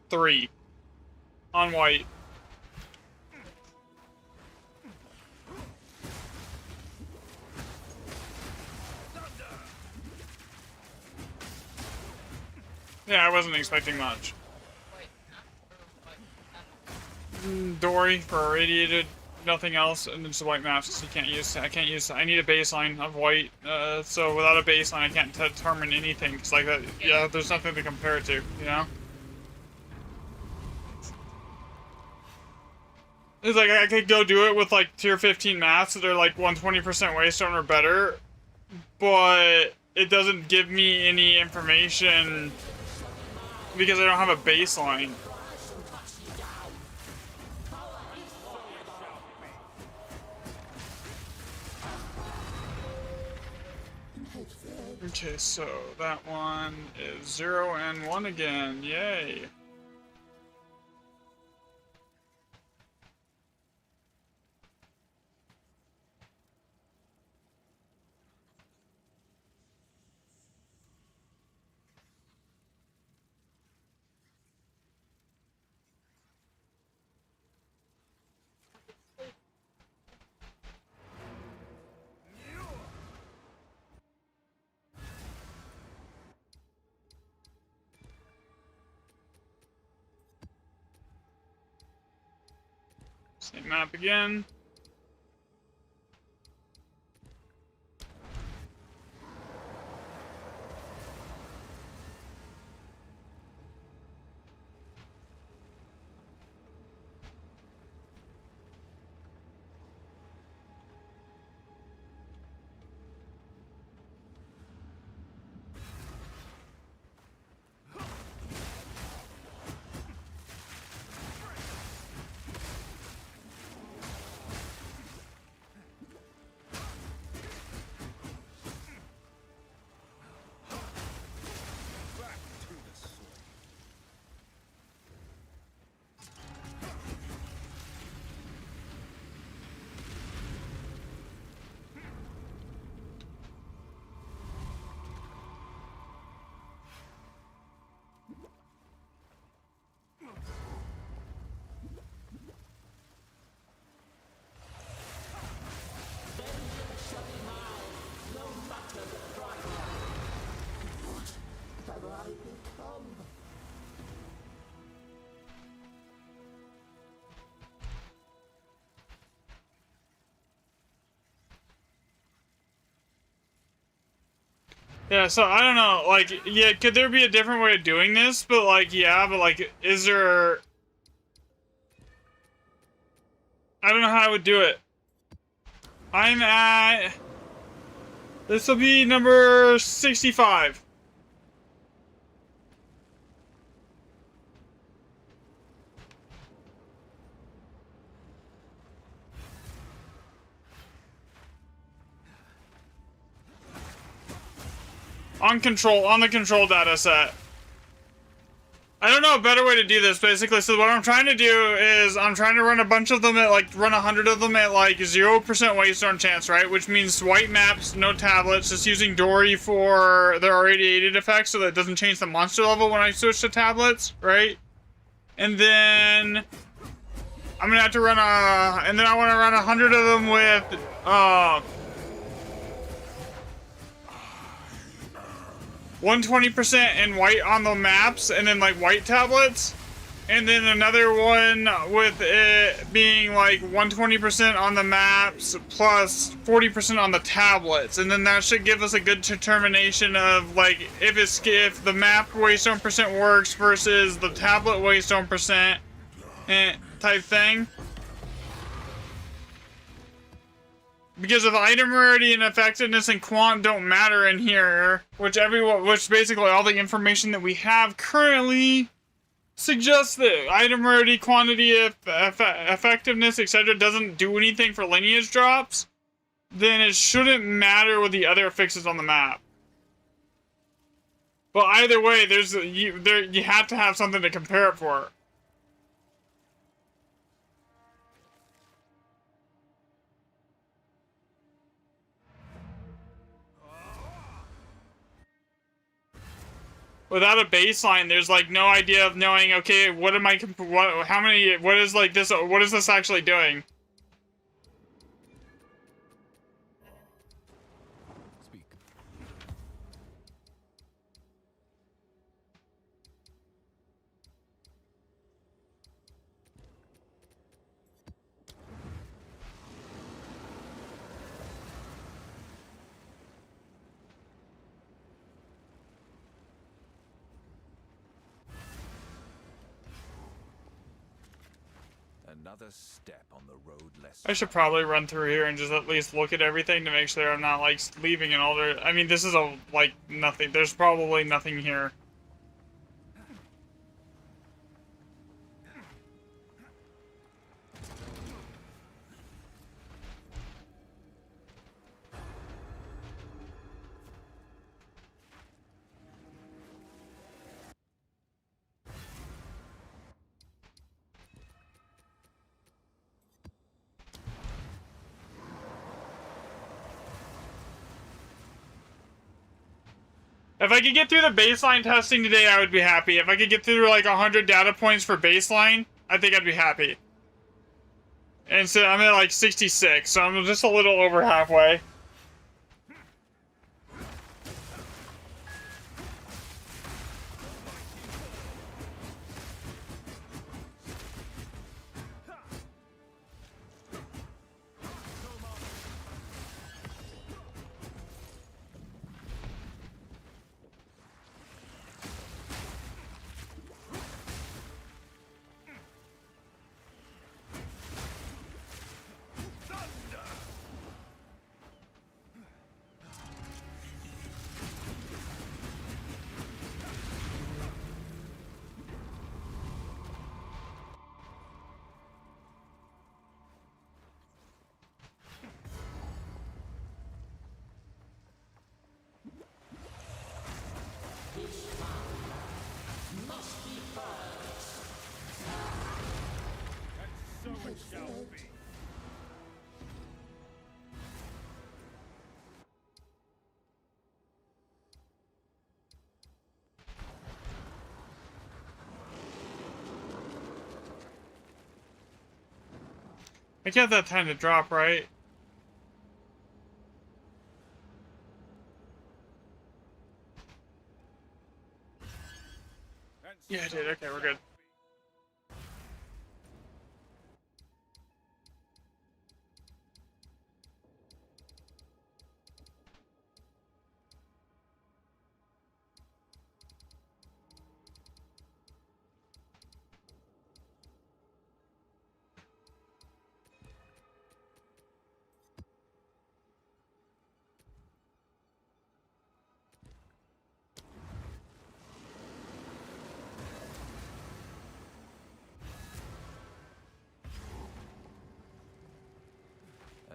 Three. On white. Yeah, I wasn't expecting much. Dory for irradiated, nothing else, and just white maps. You can't use. I can't use. I need a baseline of white. So without a baseline, I can't determine anything. Cause like that, yeah, there's nothing to compare it to. You know. It's like I could go do it with like tier 15 maps that are like 120% waystone or better, but it doesn't give me any information because I don't have a baseline. Okay, so that one is 0 and 1 again. Yay. Same map again. Yeah, so I don't know, like, yeah, could there be a different way of doing this? But, like, yeah, but, like, is there... I don't know how I would do it. I'm at... This will be number 65. On the control data set. I don't know a better way to do this, basically. So what I'm trying to do is I'm trying to run a bunch of them at, like, run 100 of them at, like, 0% waystone chance, right? Which means white maps, no tablets, just using Dory for their irradiated effects so that it doesn't change the monster level when I switch to tablets, right? And then I'm gonna have to run and then I want to run 100 of them with, 120% in white on the maps, and then like white tablets, and then another one with it being like 120% on the maps plus 40% on the tablets, and then that should give us a good determination of like if the map waystone percent works versus the tablet waystone percent type thing. Because if item rarity and effectiveness and quant don't matter in here, which basically all the information that we have currently suggests that item rarity, quantity, effectiveness, etc. doesn't do anything for lineage drops, then it shouldn't matter with the other fixes on the map. But either way, you have to have something to compare it for. Without a baseline, there's like no idea of knowing, okay, what am I, how many, what is like this, what is this actually doing? Speak. Another step on the road less. I should probably run through here and just at least look at everything to make sure I'm not like leaving an altar. I mean, this is a, like, nothing, there's probably nothing here. If I could get through the baseline testing today, I would be happy. If I could get through like 100 data points for baseline, I think I'd be happy. And so I'm at like 66, so I'm just a little over halfway. I can't have that time to drop, right? Yeah, I did. Okay, we're good.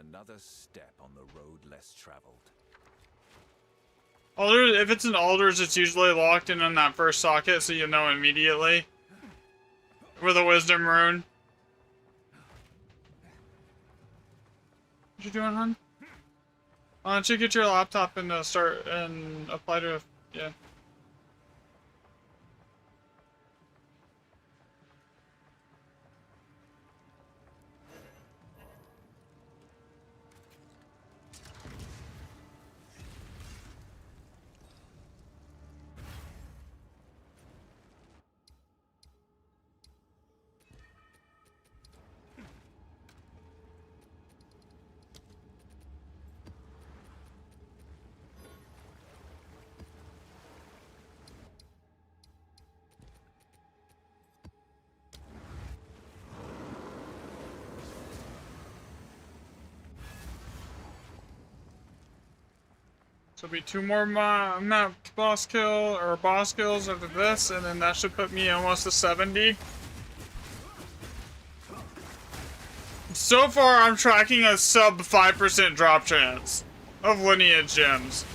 Another step on the road less traveled. Alders, if it's an Alders, it's usually locked in on that first socket, so you know immediately. With a Wisdom Rune. What you doing, hon? Why don't you get your laptop and start and apply to, yeah. So it'll be 2 more map boss kills after this, and then that should put me almost to 70. So far, I'm tracking a sub 5% drop chance of Lineage gems.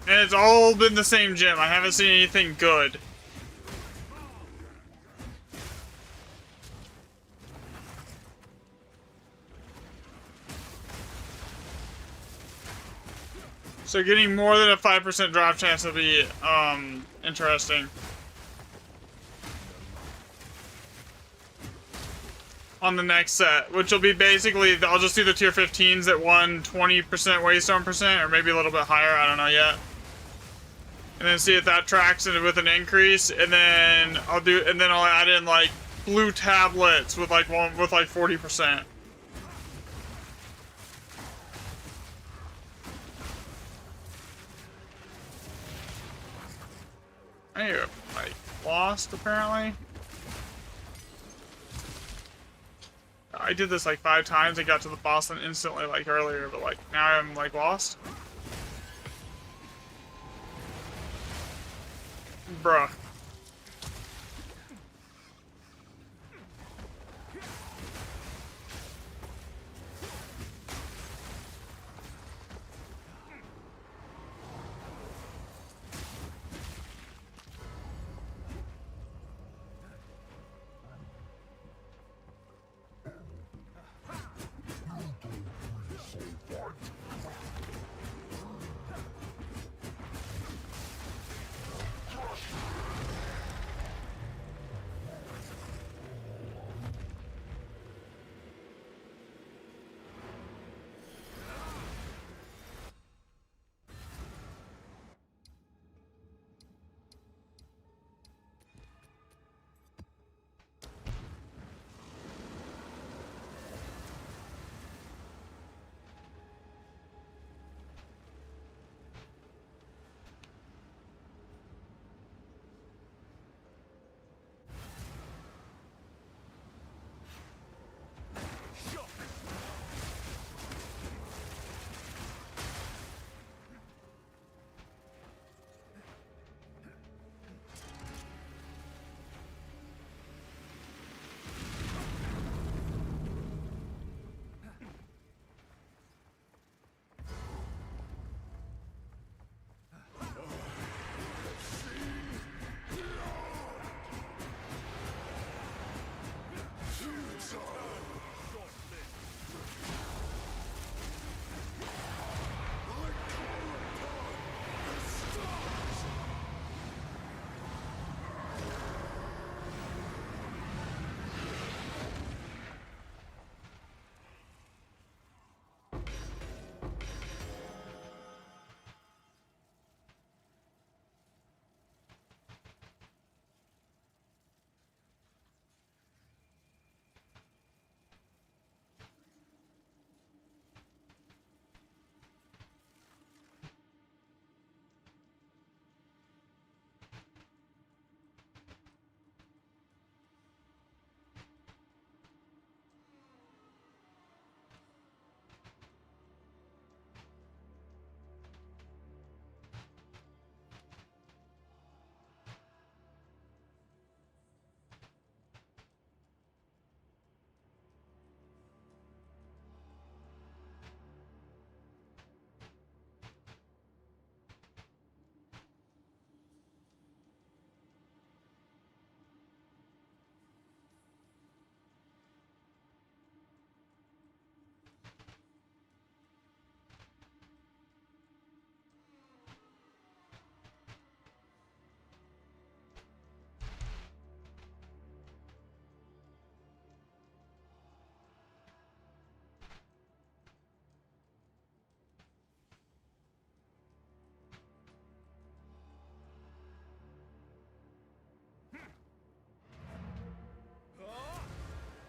And it's all been the same gym. I haven't seen anything good. So getting more than a 5% drop chance will be, interesting. On the next set, which will be basically, I'll just do the tier 15s at 120% waystone percent, or maybe a little bit higher, I don't know yet. And then see if that tracks it with an increase, and then I'll add in like blue tablets with like 40%. I like lost apparently. I did this like 5 times. I got to the boss and instantly like earlier, but like now I'm like lost. Bruh.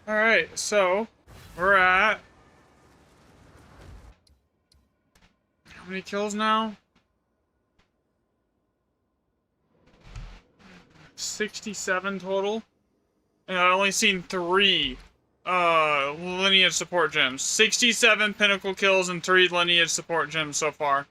Alright, so we're at how many kills now? 67 total. And I've only seen 3 lineage support gems. 67 pinnacle kills and 3 lineage support gems so far.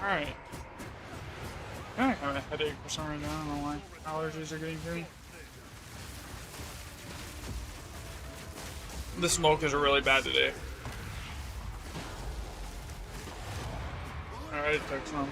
Alright. I have a headache for some reason. I don't know why. Allergies are getting to me. The smoke is really bad today. Alright, it took some.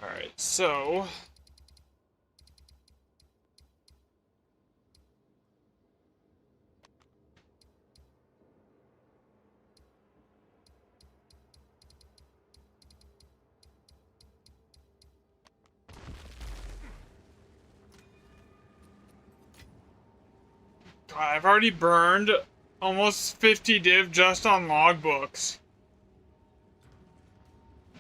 Alright, so... God, I've already burned almost 50 div just on logbooks.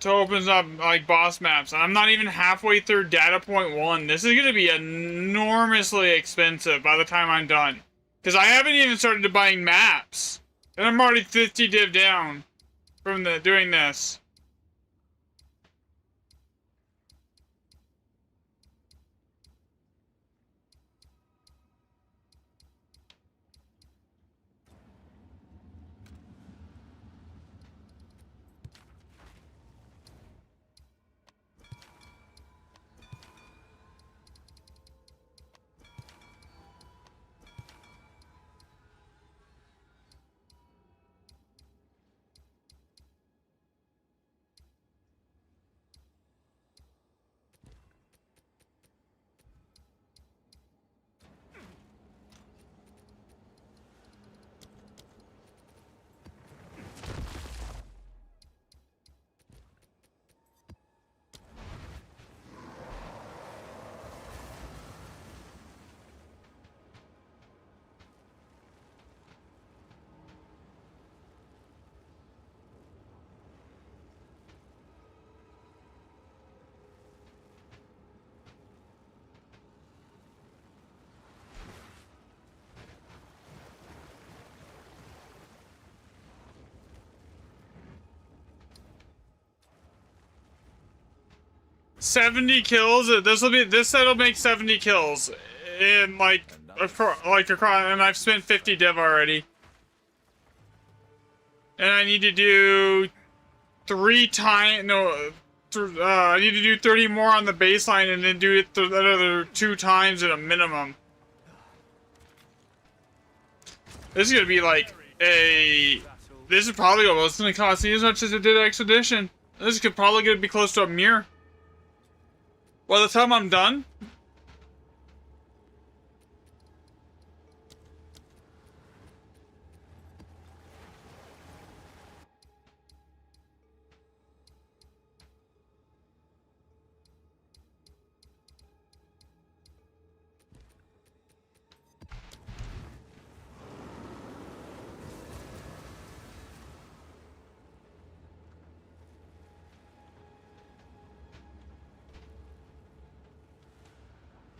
To opens up like boss maps, and I'm not even halfway through data point 1. This is gonna be enormously expensive by the time I'm done, because I haven't even started buying maps, and I'm already 50 div down from doing this. $70 kills. This set'll make 70 kills in across, and I've spent 50 div already. And I need to do 3 times. No, I need to do 30 more on the baseline, and then do it another 2 times at a minimum. This is gonna be like a. This is probably almost gonna cost me as much as it did Expedition. This is probably gonna be close to a mirror. By the time I'm done,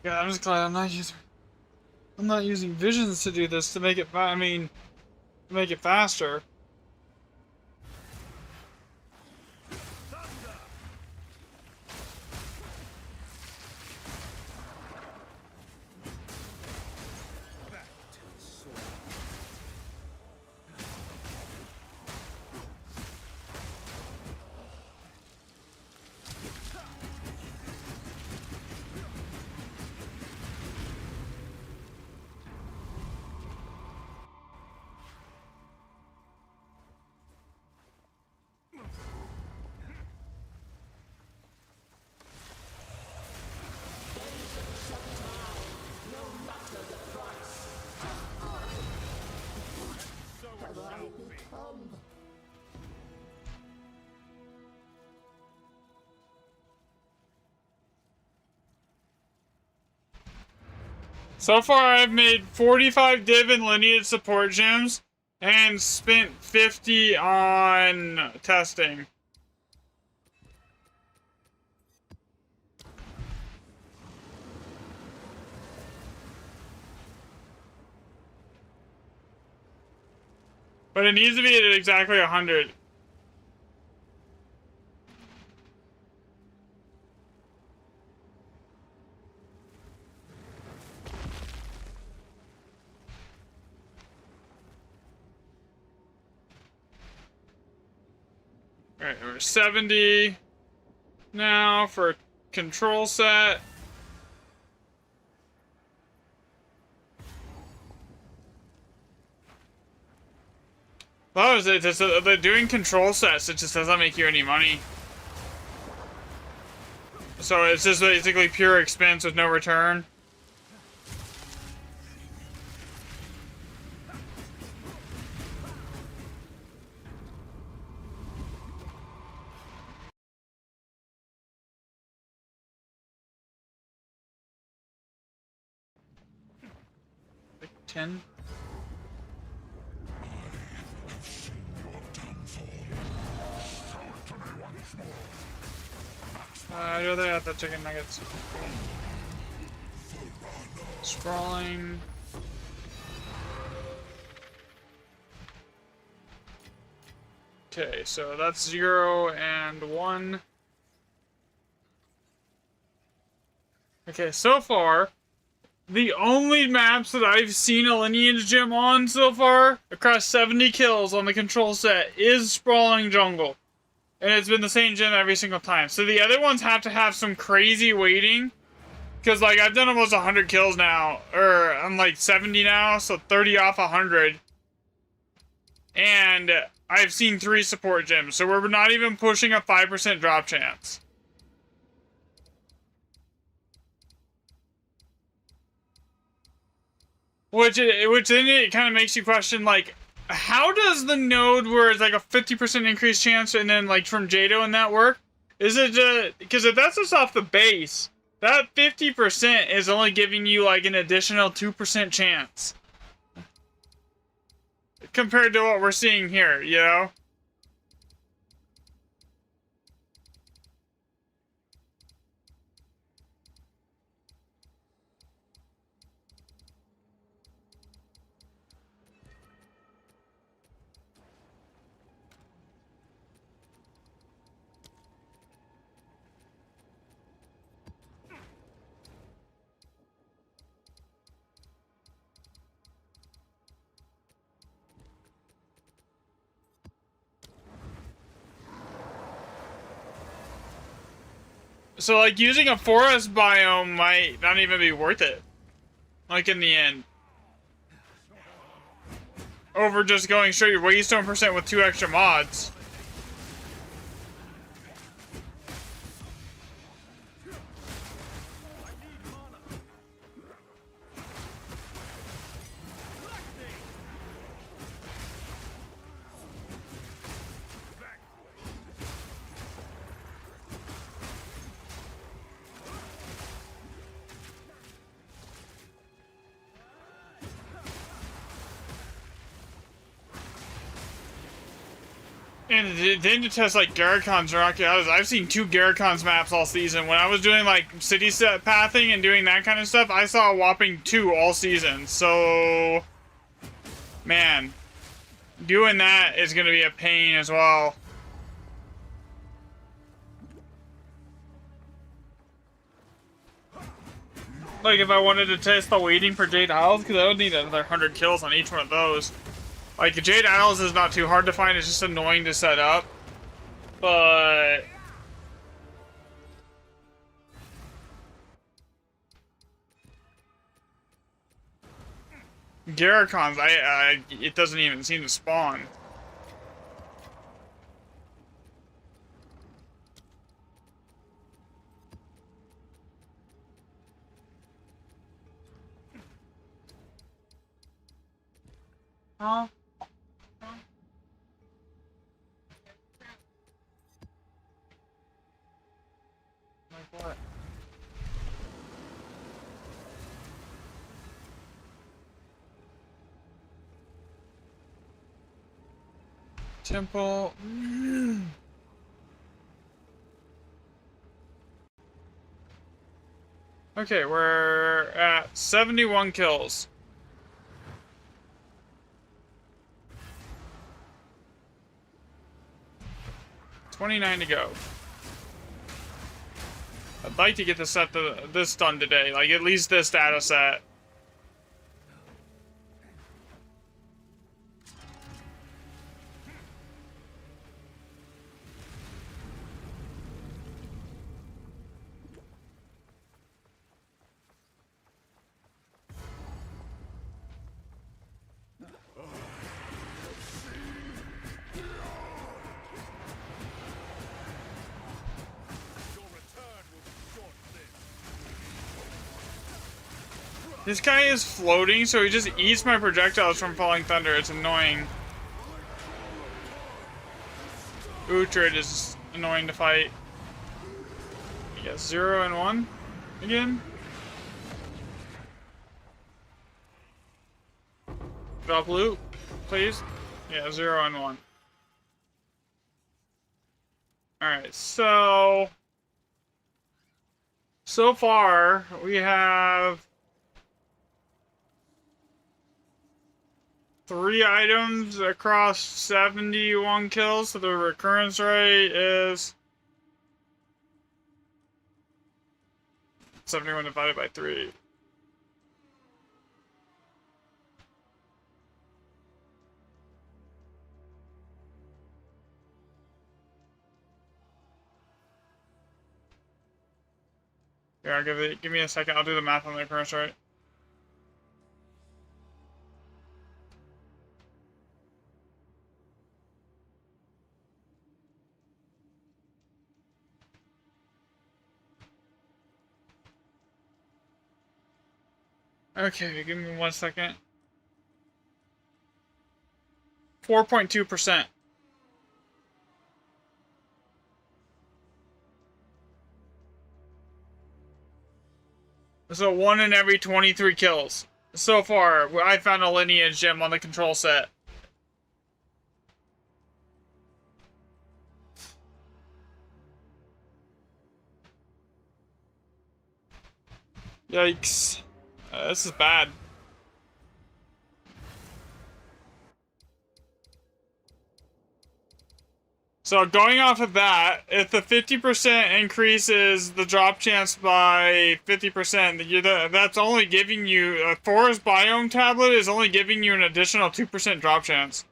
yeah, I'm just glad I'm not using visions to do this to make it. To make it faster. So far, I've made 45 div and lineage support gems and spent 50 on testing. But it needs to be at exactly 100. Alright, we're 70 now for control set. Oh, they're doing control sets, it just doesn't make you any money. So it's just basically pure expense with no return. Like 10. I'd rather have the chicken nuggets. Sprawling. Okay, so that's 0 and 1. Okay, so far, the only maps that I've seen a lineage gem on so far, across 70 kills on the control set, is Sprawling Jungle. And it's been the same gem every single time. So the other ones have to have some crazy weighting. Because, like, I've done almost 100 kills now. Or, I'm like 70 now, so 30 off 100. And I've seen 3 support gems. So we're not even pushing a 5% drop chance. Which then it kind of makes you question, like, how does the node where it's like a 50% increase chance and then, like, from Jado and that work? Is it just... Because if that's just off the base, that 50% is only giving you, like, an additional 2% chance. Compared to what we're seeing here, you know? So, like, using a forest biome might not even be worth it. Like, in the end. Over just going straight waystone percent with 2 extra mods. And then to test, like, Garricon's Rocky Islands, I've seen 2 Garricon's maps all season. When I was doing, like, city set pathing and doing that kind of stuff, I saw a whopping 2 all season. So, man, doing that is going to be a pain as well. Like, if I wanted to test the waiting for Jade Isles, because I would need another 100 kills on each one of those. Like, Jade Isles is not too hard to find, it's just annoying to set up. But... Garricon's, it doesn't even seem to spawn. Huh? Like what? Temple. Okay, we're at 71 kills. $29 to go. I'd like to get this done today, like at least this data set. This guy is floating, so he just eats my projectiles from falling thunder. It's annoying. Uhtred is annoying to fight. Yeah, 0 and 1 again. Drop loot, please. Yeah, 0 and 1. Alright, so far we have 3 items across 71 kills, so the recurrence rate is 71 divided by 3. Here, give me a second, I'll do the math on the recurrence rate. Okay, give me 1 second. 4.2%. So 1 in every 23 kills. So far, I found a Lineage gem on the control set. Yikes. This is bad. So going off of that, if the 50% increases the drop chance by 50%, that's only giving you, a forest biome tablet is only giving you an additional 2% drop chance.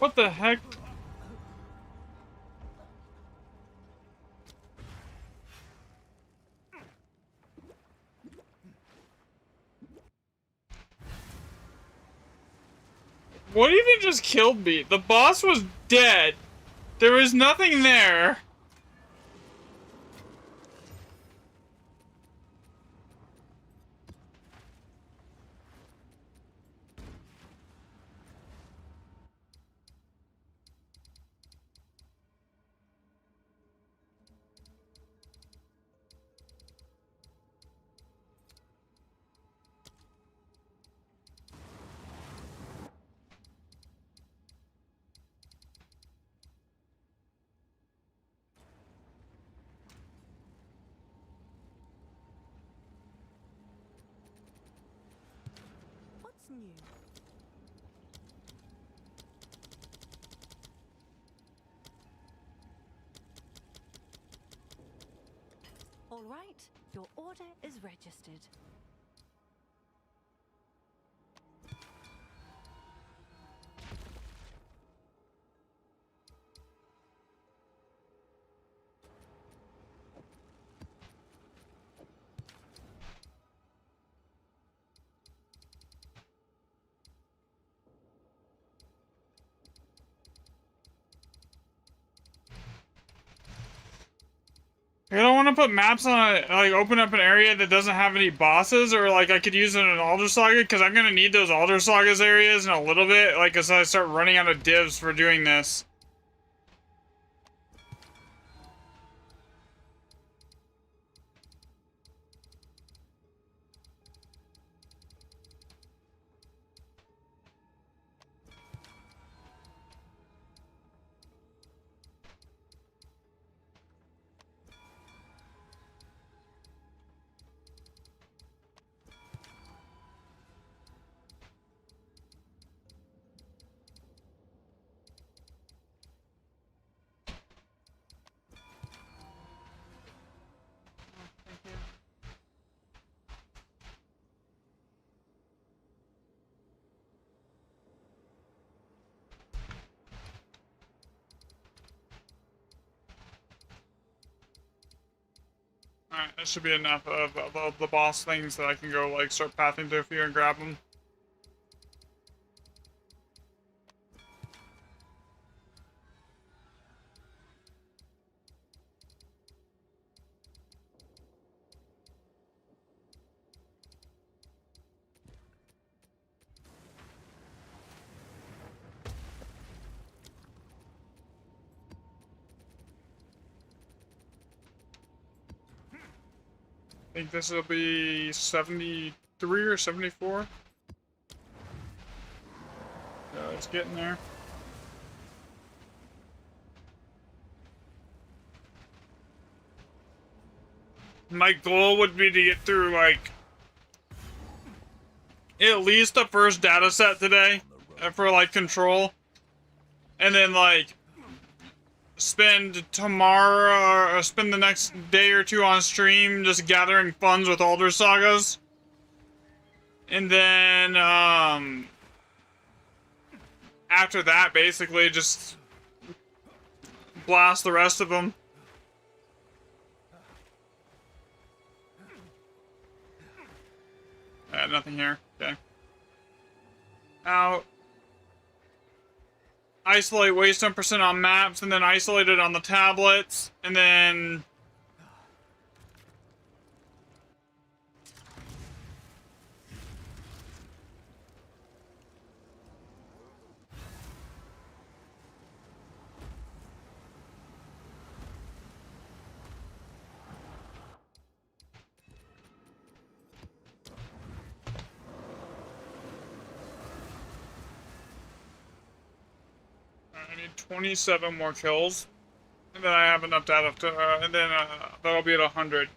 What the heck? What even just killed me? The boss was dead. There was nothing there. new. All right, your order is registered. I don't want to put maps on a, like, open up an area that doesn't have any bosses, or like I could use it in an Alder Saga, because I'm gonna need those Alder Sagas areas in a little bit, like as I start running out of divs for doing this. Alright, that should be enough of the boss things that I can go, like, start pathing through here and grab them. I think this will be 73 or 74. Yeah, it's getting there. My goal would be to get through, like, at least the first data set today for, like, control. And then, like, spend tomorrow, or spend the next day or two on stream just gathering funds with Alder Sagas. And then, after that, basically, just blast the rest of them. Nothing here. Okay. Out. Isolate, waste 10% on maps, and then isolate it on the tablets, and then... I need 27 more kills, and then I have enough data to, and then that'll be at 100.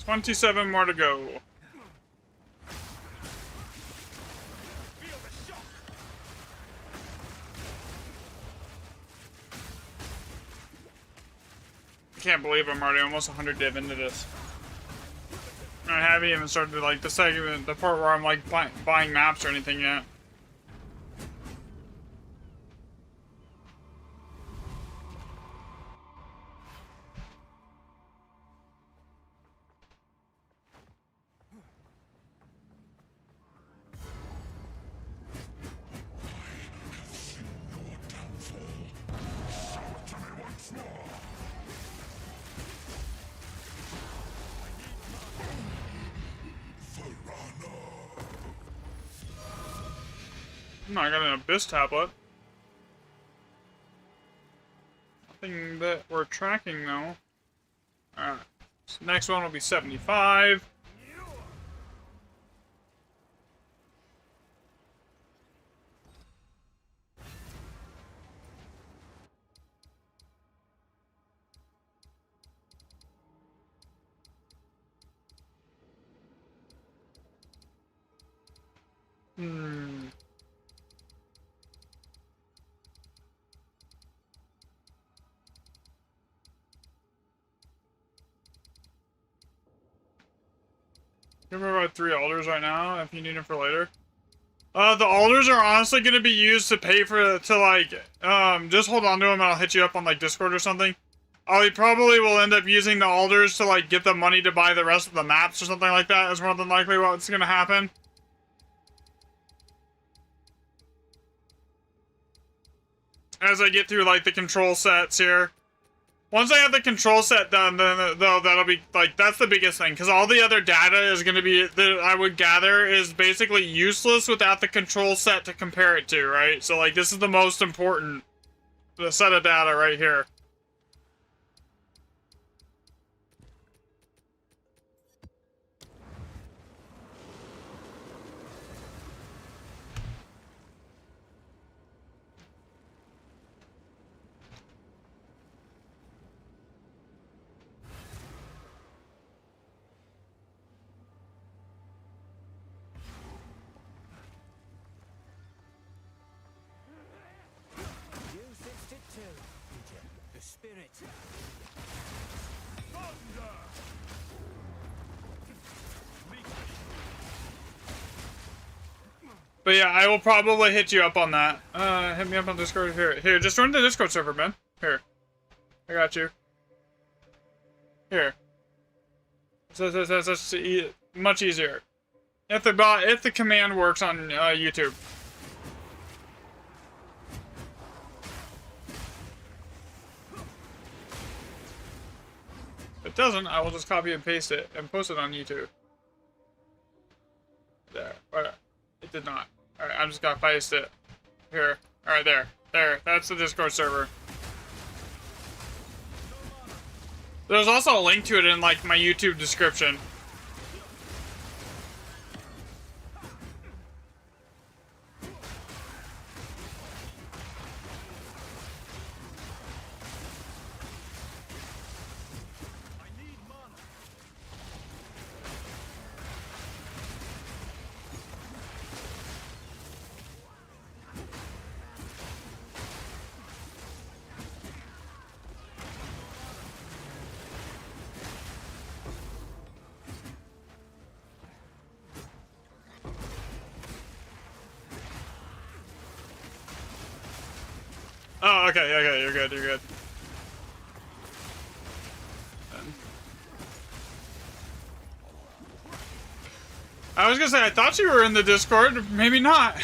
$27 more to go. I can't believe I'm already almost 100 div into this. I haven't even started like the part where I'm like buying maps or anything yet. I got an Abyss tablet. Nothing that we're tracking though. Alright. So next one will be 75. Hmm. Give me about 3 alders right now if you need them for later. The alders are honestly going to be used to pay for, just hold on to them and I'll hit you up on, like, Discord or something. I probably will end up using the alders to, like, get the money to buy the rest of the maps or something like that is more than likely what's going to happen. As I get through, like, the control sets here. Once I have the control set done, then though that'll be like that's the biggest thing because all the other data is going to be that I would gather is basically useless without the control set to compare it to, right? So like this is the most important the set of data right here. You fixed it too, did you? The spirit. But yeah, I will probably hit you up on that. Hit me up on Discord here. Here, just join the Discord server, man. Here, I got you. Here. So that's much easier. If the command works on YouTube. If it doesn't, I will just copy and paste it and post it on YouTube. There. Alright. It did not. Alright, I'm just gonna paste it. Here. Alright, there. There. That's the Discord server. There's also a link to it in, like, my YouTube description. Oh, okay, you're good, you're good. I was gonna say, I thought you were in the Discord, maybe not.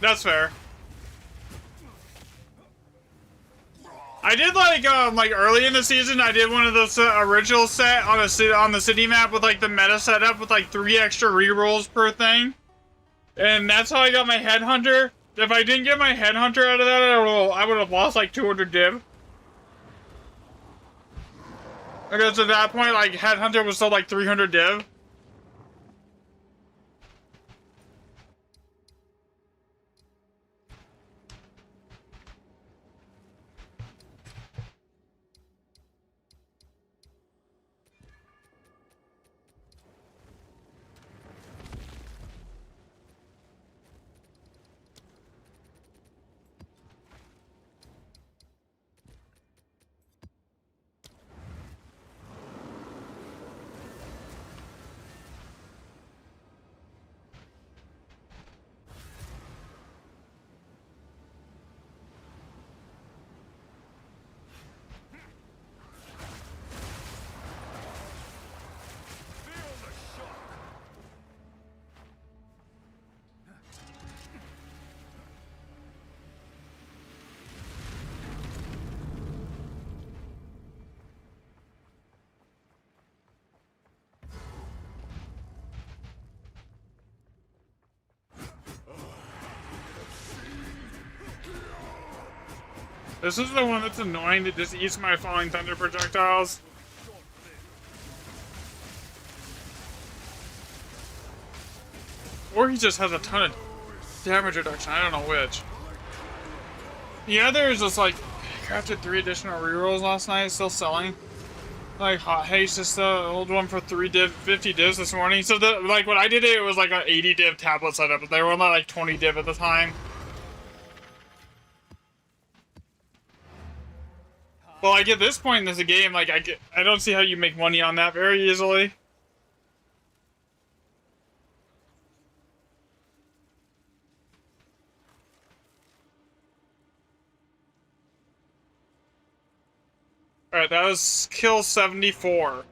That's fair. I did like early in the season. I did one of those original set on the city map with like the meta setup with like 3 extra rerolls per thing, and that's how I got my headhunter. If I didn't get my headhunter out of that, I would have lost like 200 div. Because at that point, like headhunter was still like 300 div. This is the one that's annoying that just eats my falling thunder projectiles. Or he just has a ton of damage reduction. I don't know which. The other is just like crafted 3 additional rerolls last night, still selling. Like hot haste, just the old one for 50 divs this morning. So the like when I did it, it was like an 80 div tablet setup, but they were only like 20 div at the time. Well, like at this point in the game, like I don't see how you make money on that very easily. Alright, that was kill 74.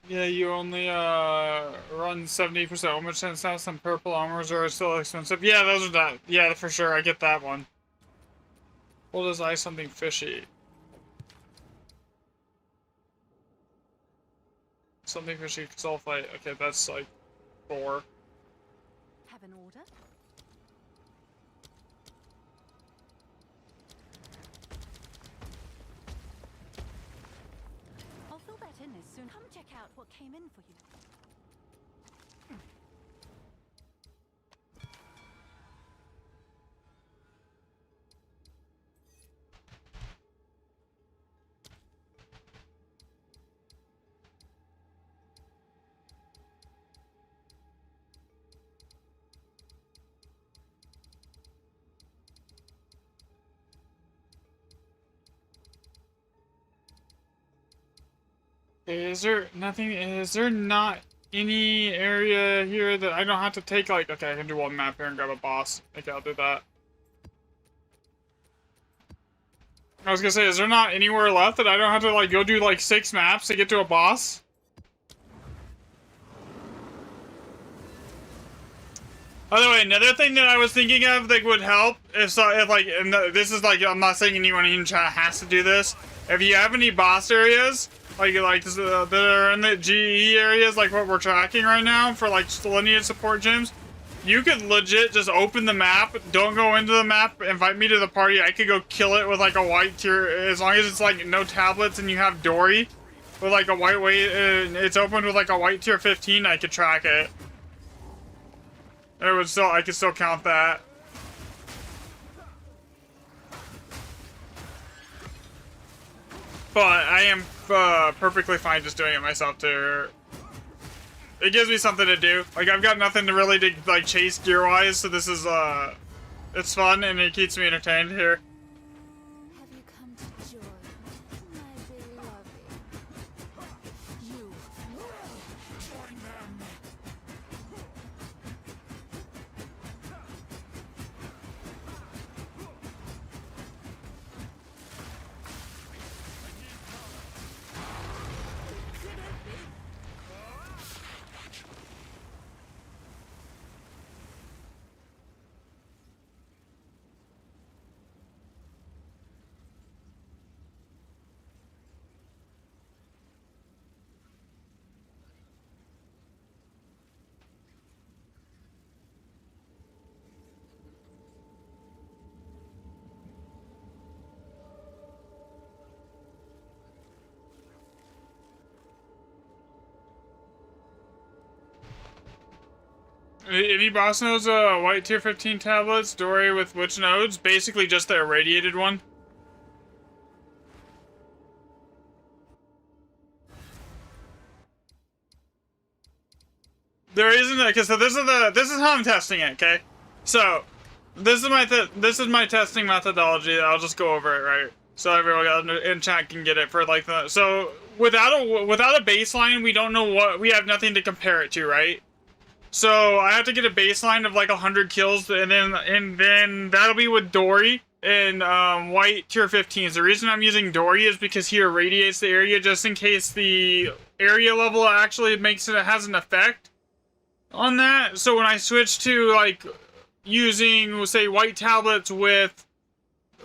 Yeah, you only run 70% armor chance now. Some purple armors are still expensive. Yeah, those are that. Yeah, for sure. I get that one. What is ice something fishy? Something fishy sulfite. Okay, that's like 4. Have an order? I'll fill that in as soon. Come check out what came in for you. Is there nothing? Is there not any area here that I don't have to take? Like, okay, I can do one map here and grab a boss. Okay, I'll do that. I was gonna say, is there not anywhere left that I don't have to like go do like 6 maps to get to a boss? By the way, another thing that I was thinking of that would help if like, and this is like, I'm not saying anyone in chat has to do this. If you have any boss areas, like that are in the GE areas, like what we're tracking right now for like Lineage support gyms, you could legit just open the map, don't go into the map, invite me to the party. I could go kill it with like a white tier, as long as it's like no tablets and you have Dory with like a white weight, and it's opened with like a white tier 15. I could track it. It would still, I could still count that. But I am perfectly fine just doing it myself too. It gives me something to do. Like, I've got nothing to really to like chase gear-wise, so this is it's fun and it keeps me entertained here. Have you come to join my beloved? You join them. Any boss nodes, white tier 15 tablets, Dory with which nodes? Basically just the irradiated one. There isn't a, so this is how I'm testing it, okay? So, this is my testing methodology. I'll just go over it, right? So everyone in chat can get it for like the, so without a baseline, we don't know what, we have nothing to compare it to, right? So I have to get a baseline of like 100 kills, and then that'll be with Dory and white tier 15s. The reason I'm using Dory is because he irradiates the area just in case the area level actually has an effect on that. So when I switch to like using, say, white tablets with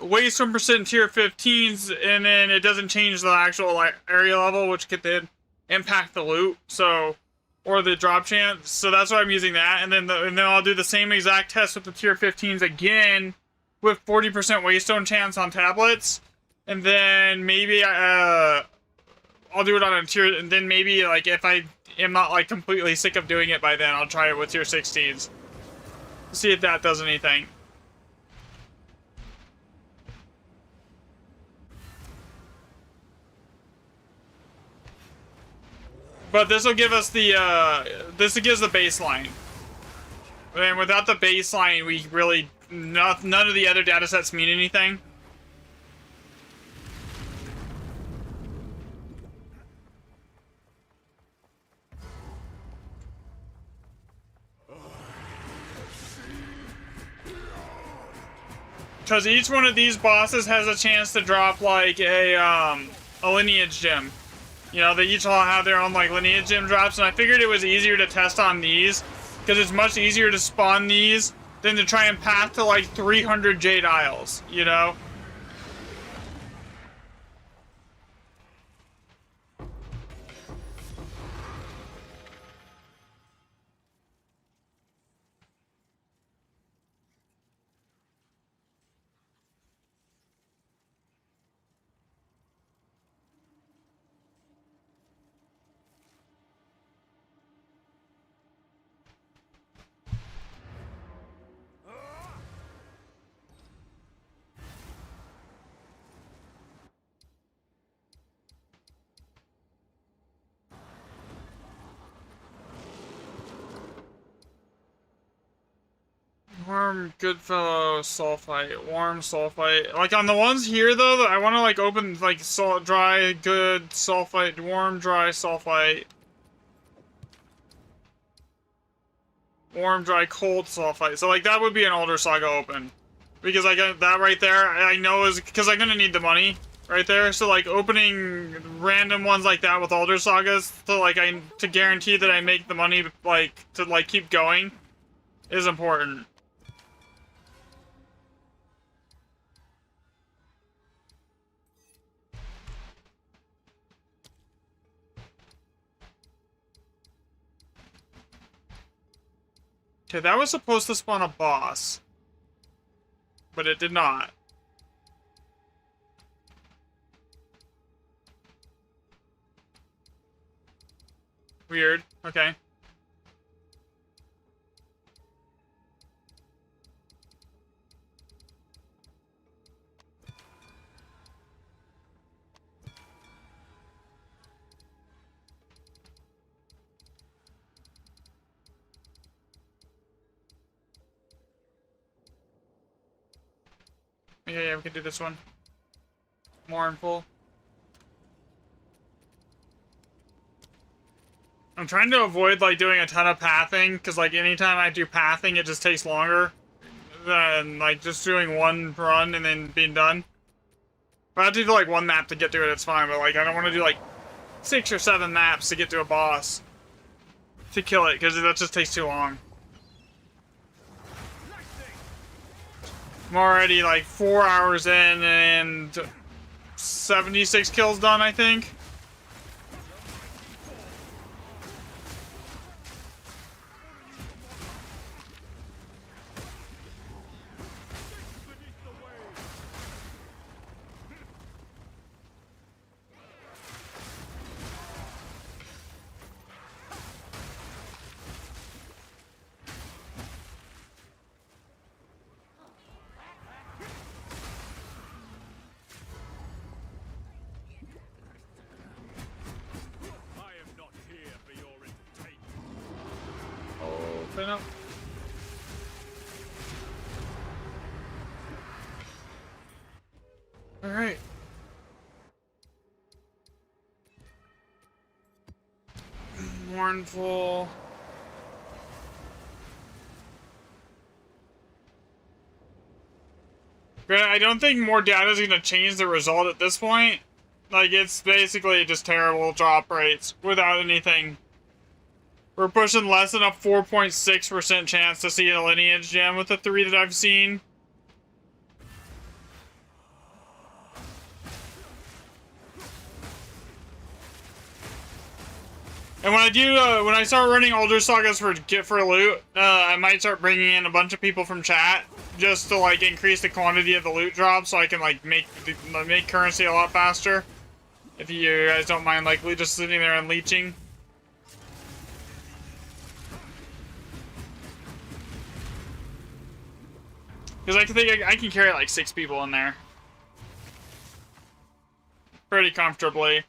waste 1% tier 15s, and then it doesn't change the actual like area level, which could then impact the loot. So, or the drop chance. So that's why I'm using that, and then I'll do the same exact test with the tier 15s again, with 40% waystone chance on tablets, and then maybe I'll do it on a tier, and then maybe like if I am not like completely sick of doing it by then, I'll try it with tier 16s. See if that does anything. But this will give us the this gives the baseline. And without the baseline, we really none of the other datasets mean anything. Because each one of these bosses has a chance to drop like a lineage gem. You know, they each all have their own like lineage gem drops, and I figured it was easier to test on these because it's much easier to spawn these than to try and path to like 300 Jade Isles, you know? Warm, Goodfellow, Sulfite, Warm, Sulfite. Like on the ones here though, I want to like open like salt, dry, good, Sulfite, warm, dry, Sulfite. Warm, dry, cold, Sulfite. So like that would be an older saga open. Because I got that right there, I know is because I'm gonna need the money right there. So like opening random ones like that with older sagas to guarantee that I make the money like to like keep going is important. Okay, that was supposed to spawn a boss, but it did not. Weird. Okay. Yeah, we can do this one. Mournful. I'm trying to avoid like doing a ton of pathing, because like anytime I do pathing it just takes longer than like just doing one run and then being done. If I have to do like one map to get to it, it's fine, but like I don't want to do like 6 or 7 maps to get to a boss to kill it, because that just takes too long. I'm already like 4 hours in and 76 kills done, I think. Open up. All right. Mournful. Granted, I don't think more data is going to change the result at this point. Like, it's basically just terrible drop rates without anything We're pushing less than a 4.6% chance to see a Lineage gem with the 3 that I've seen. And when I start running older sagas for loot, I might start bringing in a bunch of people from chat just to like increase the quantity of the loot drop, so I can like make currency a lot faster. If you guys don't mind, like just sitting there and leeching. Because I can carry like 6 people in there pretty comfortably.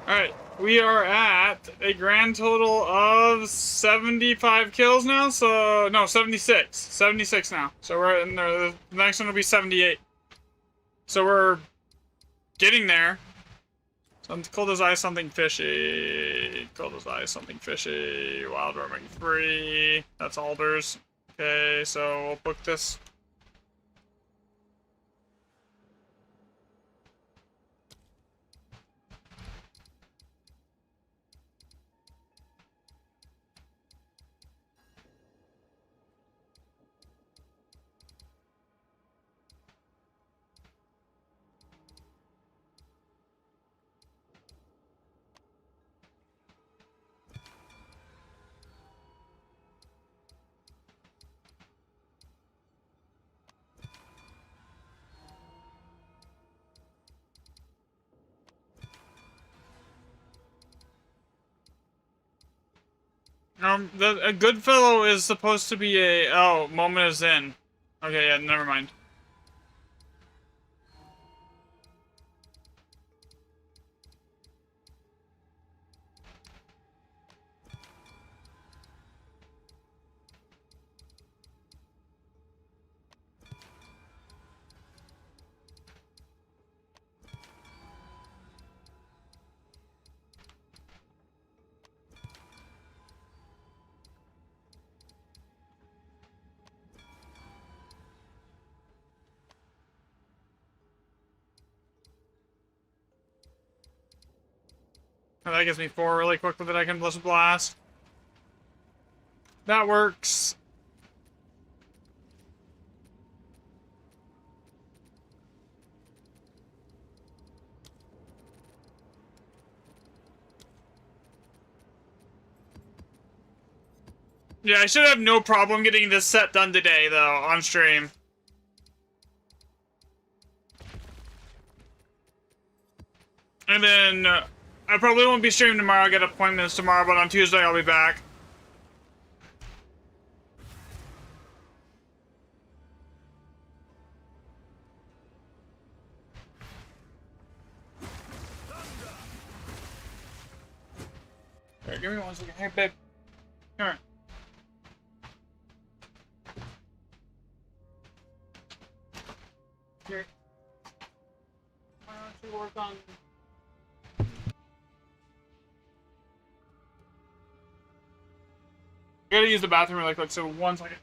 Alright, we are at a grand total of 75 kills now, so, no, 76. 76 now. So we're in the next one will be 78. So we're getting there. Cold as ice, something fishy. Cold as ice, something fishy. Wild roaming 3. That's alders. Okay, so we'll book this. A good fellow is supposed to be a... Oh, moment is in. Okay, yeah, never mind. Oh, that gives me 4 really quickly that I can blast. That works. Yeah, I should have no problem getting this set done today, though, on stream. And then, I probably won't be streaming tomorrow, I get appointments tomorrow, but on Tuesday I'll be back. Here, give me 1 second. Hey, babe. Come here. Here. Why don't you work on... I gotta use the bathroom really quick, so 1 second.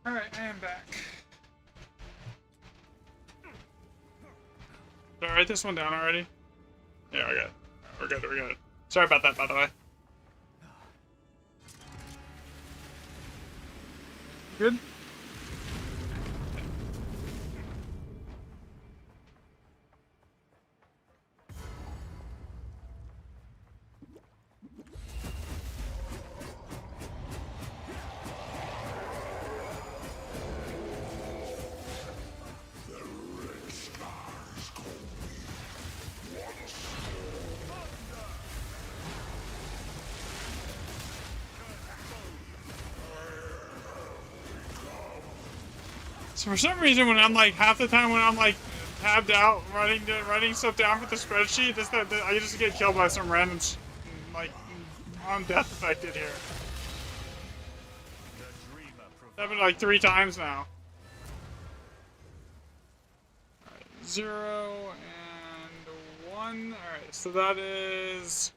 Alright, I am back. Did I write this one down already? Yeah, we got it. We're good, we're good. Sorry about that, by the way. Good? So for some reason, when I'm like half the time when I'm like tabbed out writing stuff down for the spreadsheet, I just get killed by some random like I'm death affected here. It's happened like 3 times now. Alright, 0 and 1. Alright, so that is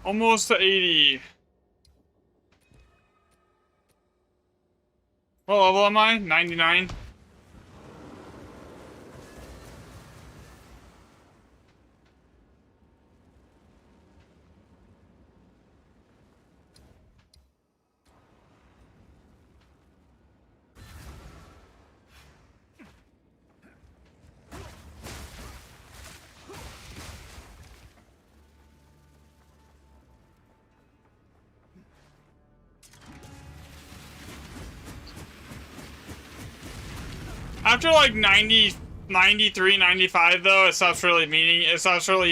almost to 80. What level am I? 99? After like 90, 93, 95 though, it stops really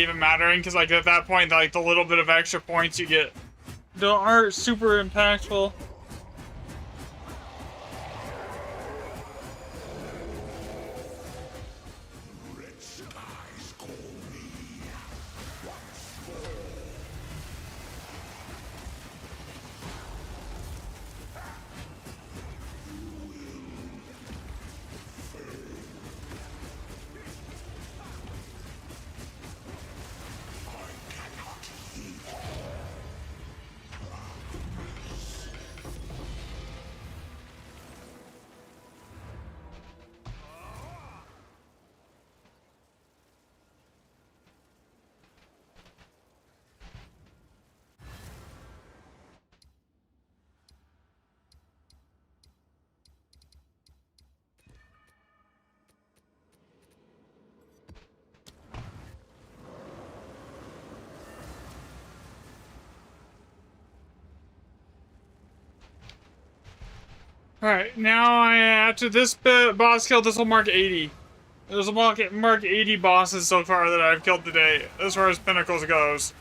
even mattering, because like at that point, like the little bit of extra points you get aren't super impactful. Alright, now after this boss kill, this will mark 80. This will mark 80 bosses so far that I've killed today, as far as Pinnacles goes.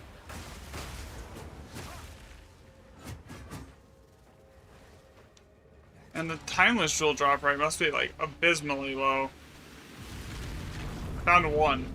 And the timeless jewel drop rate must be like abysmally low. Found 1.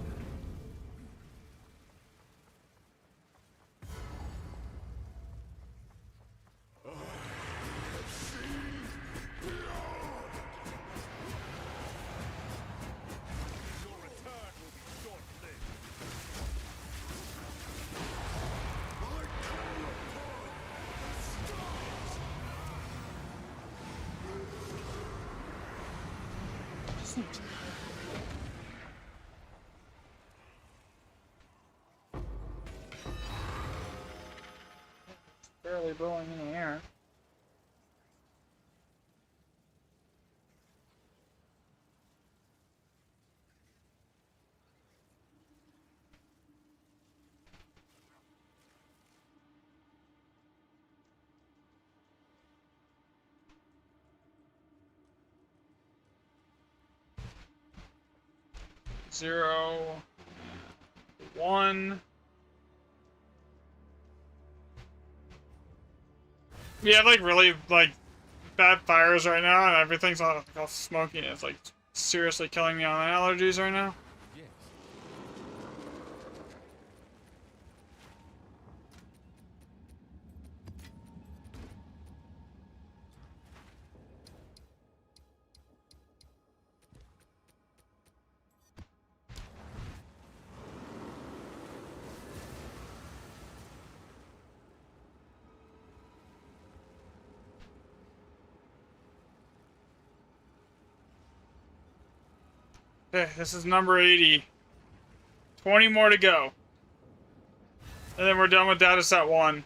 Barely blowing in the air. Zero, 1. We have like really like bad fires right now, and everything's all smoky. And it's like seriously killing me on allergies right now. Yes. Okay, this is number 80. 20 more to go. And then we're done with data set 1.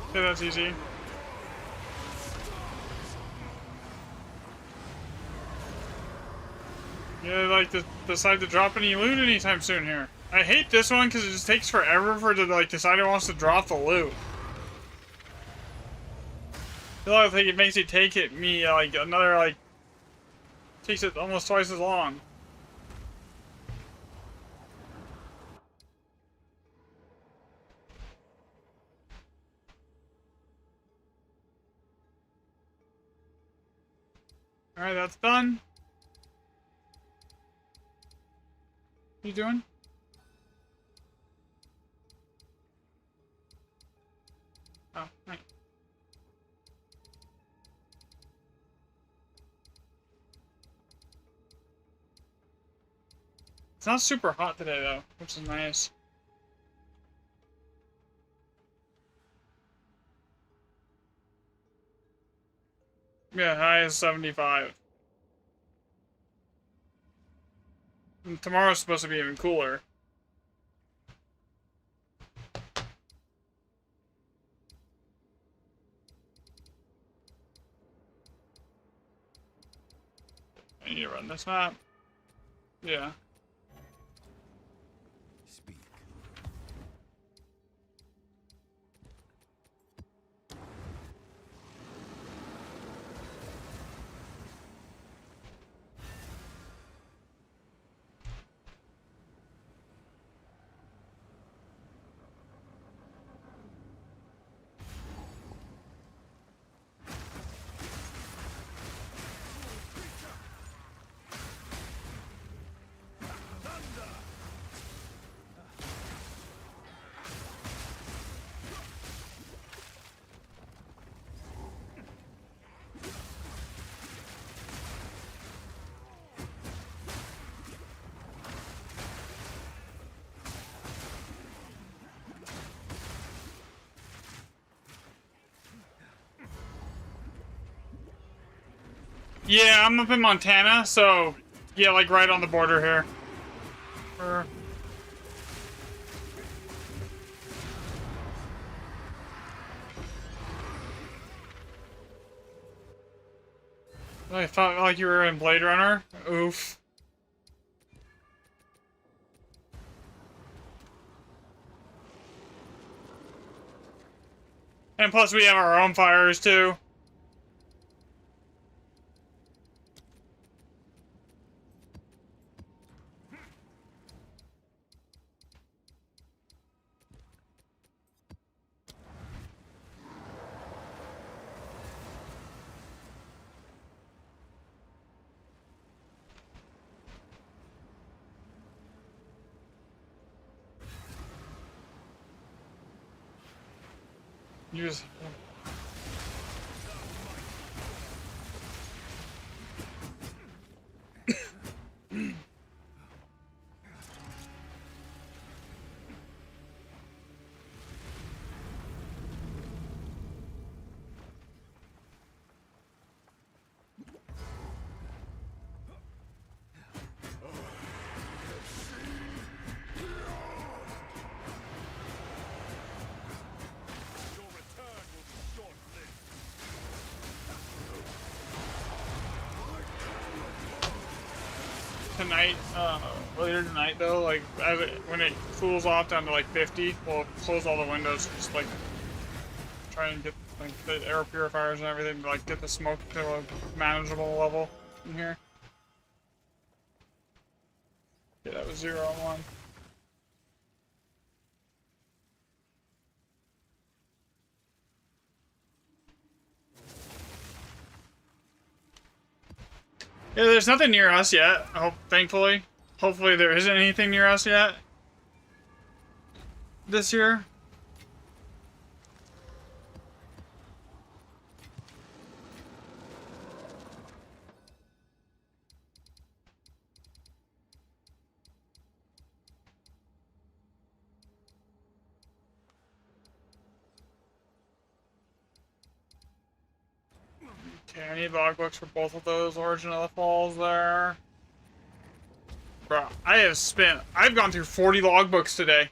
Okay, that's easy. Yeah, like to decide to drop any loot anytime soon here. I hate this one because it just takes forever for it to like decide it wants to drop the loot. I feel like it makes it take me like another like takes it almost twice as long. All right, that's done. What you doing? Oh, right. It's not super hot today though, which is nice. Yeah, high is 75. And tomorrow's supposed to be even cooler. I need to run this map. Yeah. Speak. Yeah, I'm up in Montana, so yeah, like right on the border here. I thought like you were in Blade Runner. Oof. And plus we have our own fires too. You just... Tonight, later tonight though, like when it cools off down to like 50, we'll close all the windows, just like try and get like the air purifiers and everything to like get the smoke to a manageable level in here. Yeah, that was 0 on 1. Yeah, there's nothing near us yet. Thankfully. Hopefully there isn't anything near us yet. This year. Okay, I need logbooks for both of those. Origin of the Falls there. Bro, I've gone through 40 logbooks today.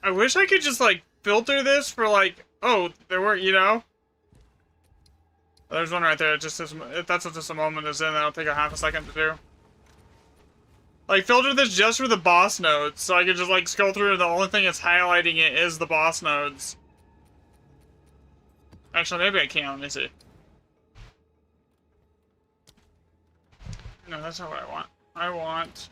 I wish I could just, like, filter this for, like, oh, there were, you know? There's one right there. It just says, if that's what just a moment is in, that'll take a half a second to do. Like, filter this just for the boss nodes, so I can just, like, scroll through and the only thing that's highlighting it is the boss nodes. Actually, maybe I can. Let me see. No, that's not what I want. I want,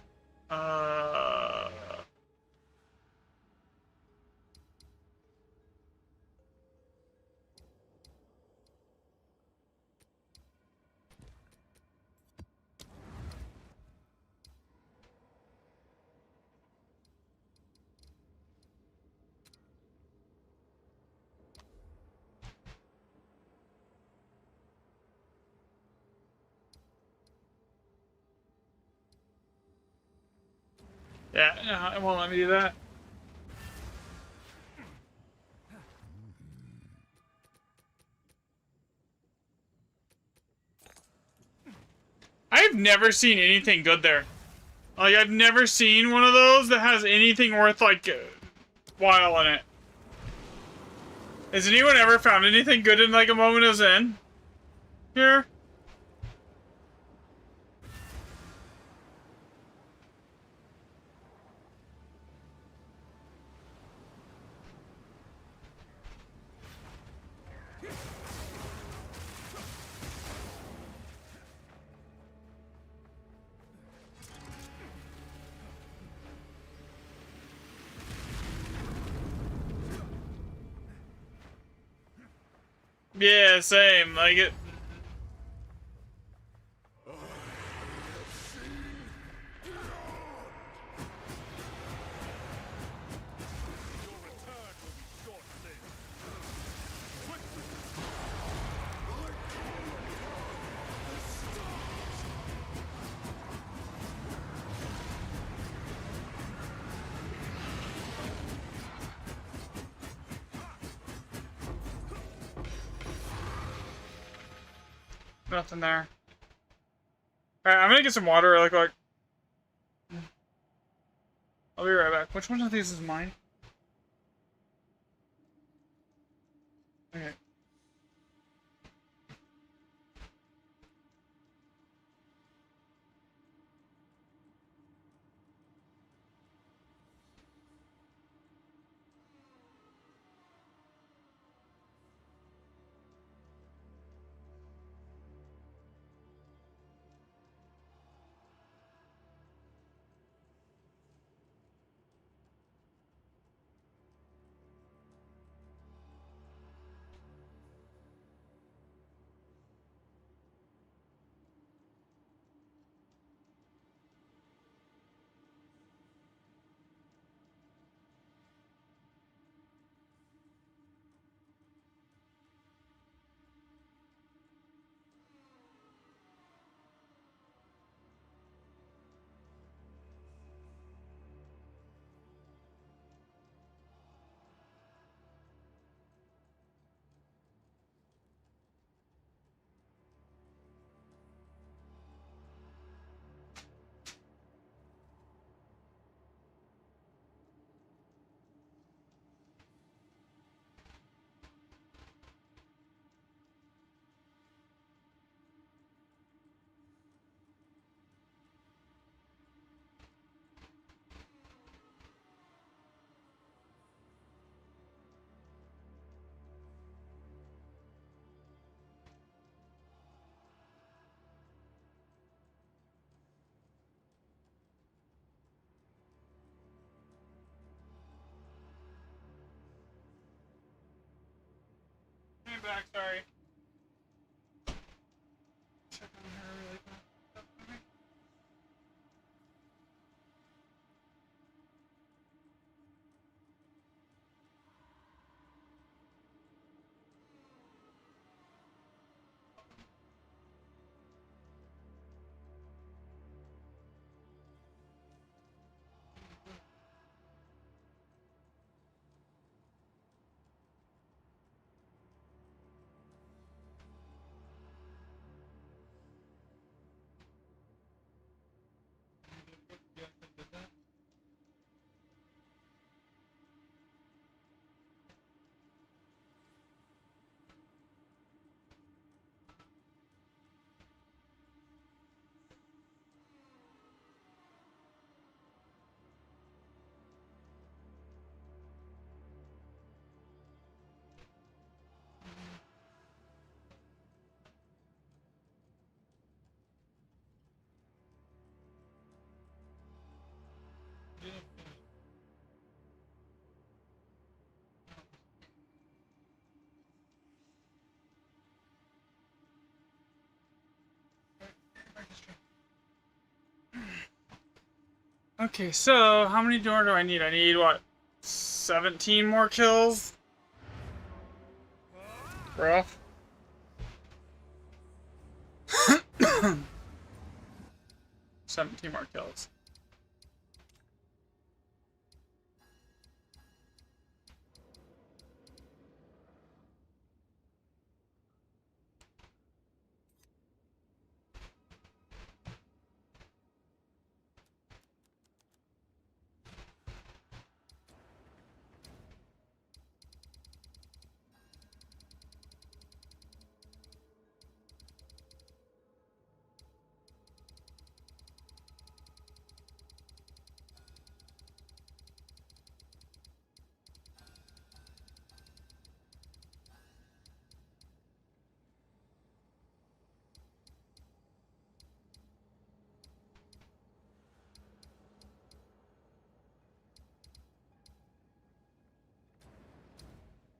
yeah, it won't let me do that. I've never seen anything good there. Like, I've never seen one of those that has anything worth, like, while in it. Has anyone ever found anything good in, like, a moment of Zen? Here? Yeah, same. Like, it... Nothing there. Alright, I'm gonna get some water really quick. I'll be right back. Which one of these is mine? Okay. back, sorry. Check on her really quick. Okay, so how many more do I need? I need what? 17 more kills? Rough. 17 more kills.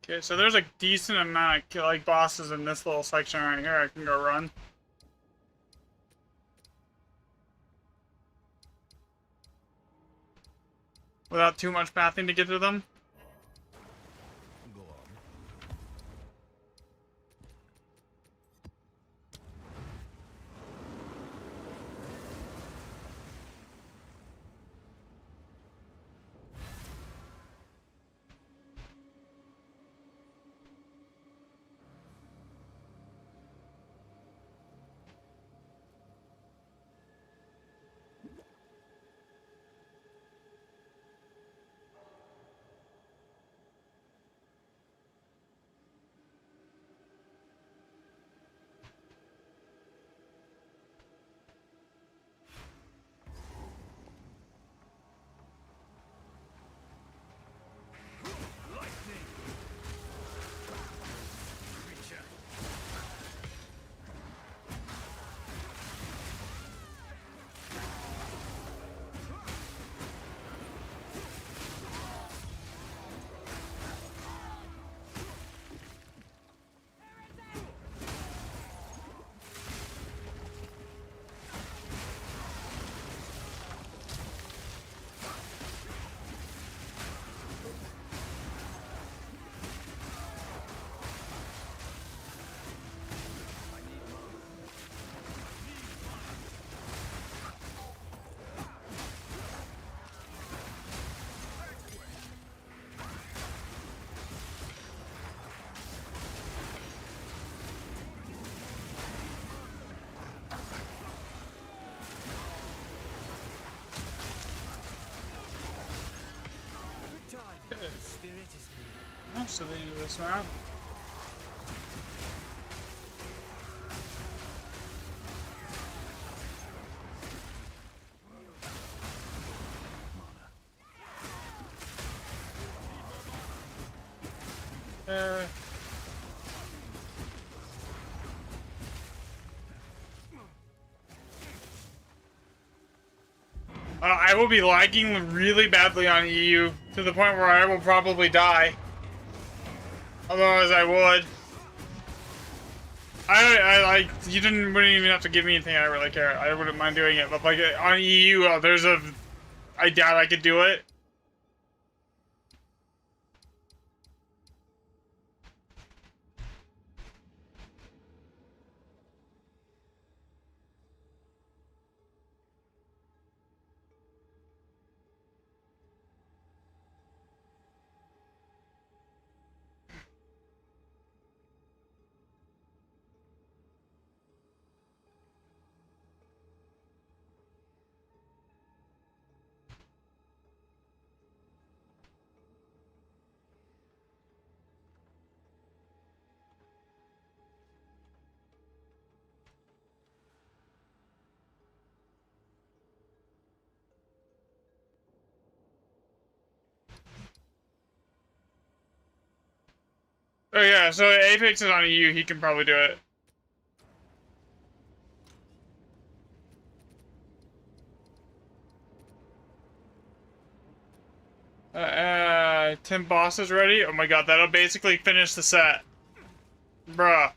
Okay, so there's a decent amount of like bosses in this little section right here. I can go run. Without too much pathing to get to them. Go on. Most of the end of this map. I will be lagging really badly on EU to the point where I will probably die. Otherwise I would. I like, you wouldn't even have to give me anything. I really care. I wouldn't mind doing it, but like on EU, I doubt I could do it. Oh yeah, so Apex is on EU, he can probably do it. Tim Boss is ready? Oh my god, that'll basically finish the set. Bruh.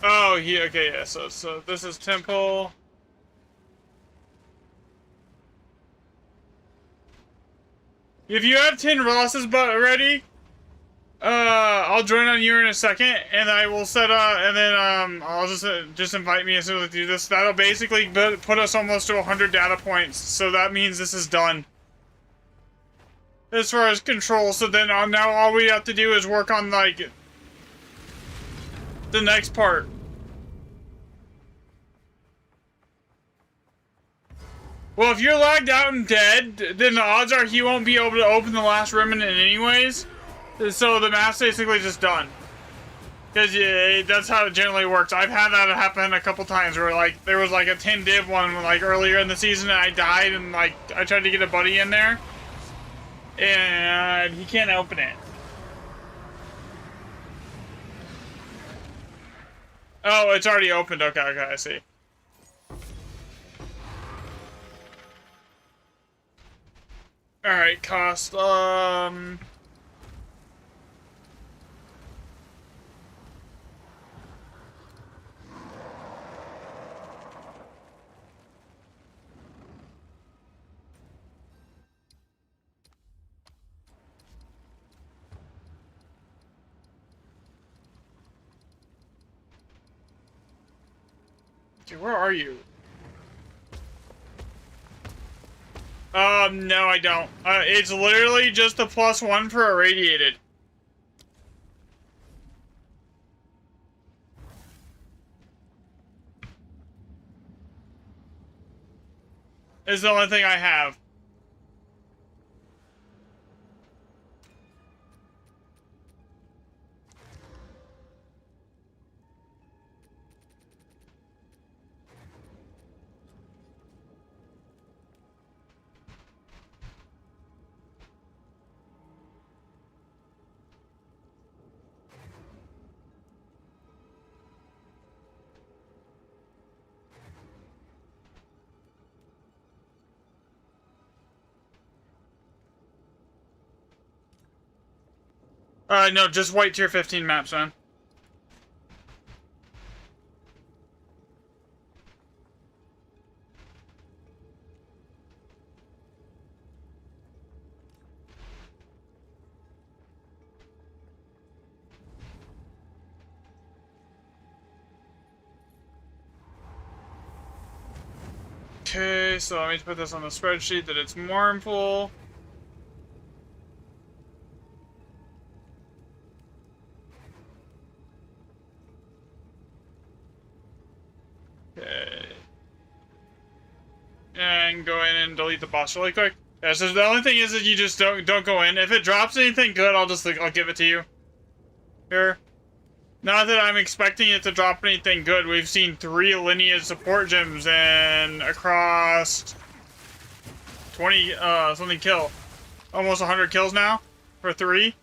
Oh, okay, yeah, so this is Temple. If you have 10 Rosses ready, I'll join on you in a second, and I will set up, and then, I'll just invite me as soon as I do this. That'll basically put us almost to 100 data points, so that means this is done. As far as control, so then now all we have to do is work on, like, the next part. Well, if you're lagged out and dead, then the odds are he won't be able to open the last remnant anyways. So the map's basically just done. Because that's how it generally works. I've had that happen a couple times where, like, there was, like, a 10 div one, like, earlier in the season and I died and, like, I tried to get a buddy in there. And he can't open it. Oh, it's already opened. Okay, I see. Alright, cost, okay, where are you? No, I don't. It's literally just a +1 for irradiated. Is the only thing I have. No, just white tier 15 maps, man. Okay, so let me put this on the spreadsheet that it's mournful. Okay. And go in and delete the boss really quick. Yeah, so the only thing is that you just don't go in. If it drops anything good, I'll give it to you. Here. Not that I'm expecting it to drop anything good. We've seen 3 Lineage support gems and across 20 something kill. Almost 100 kills now for 3.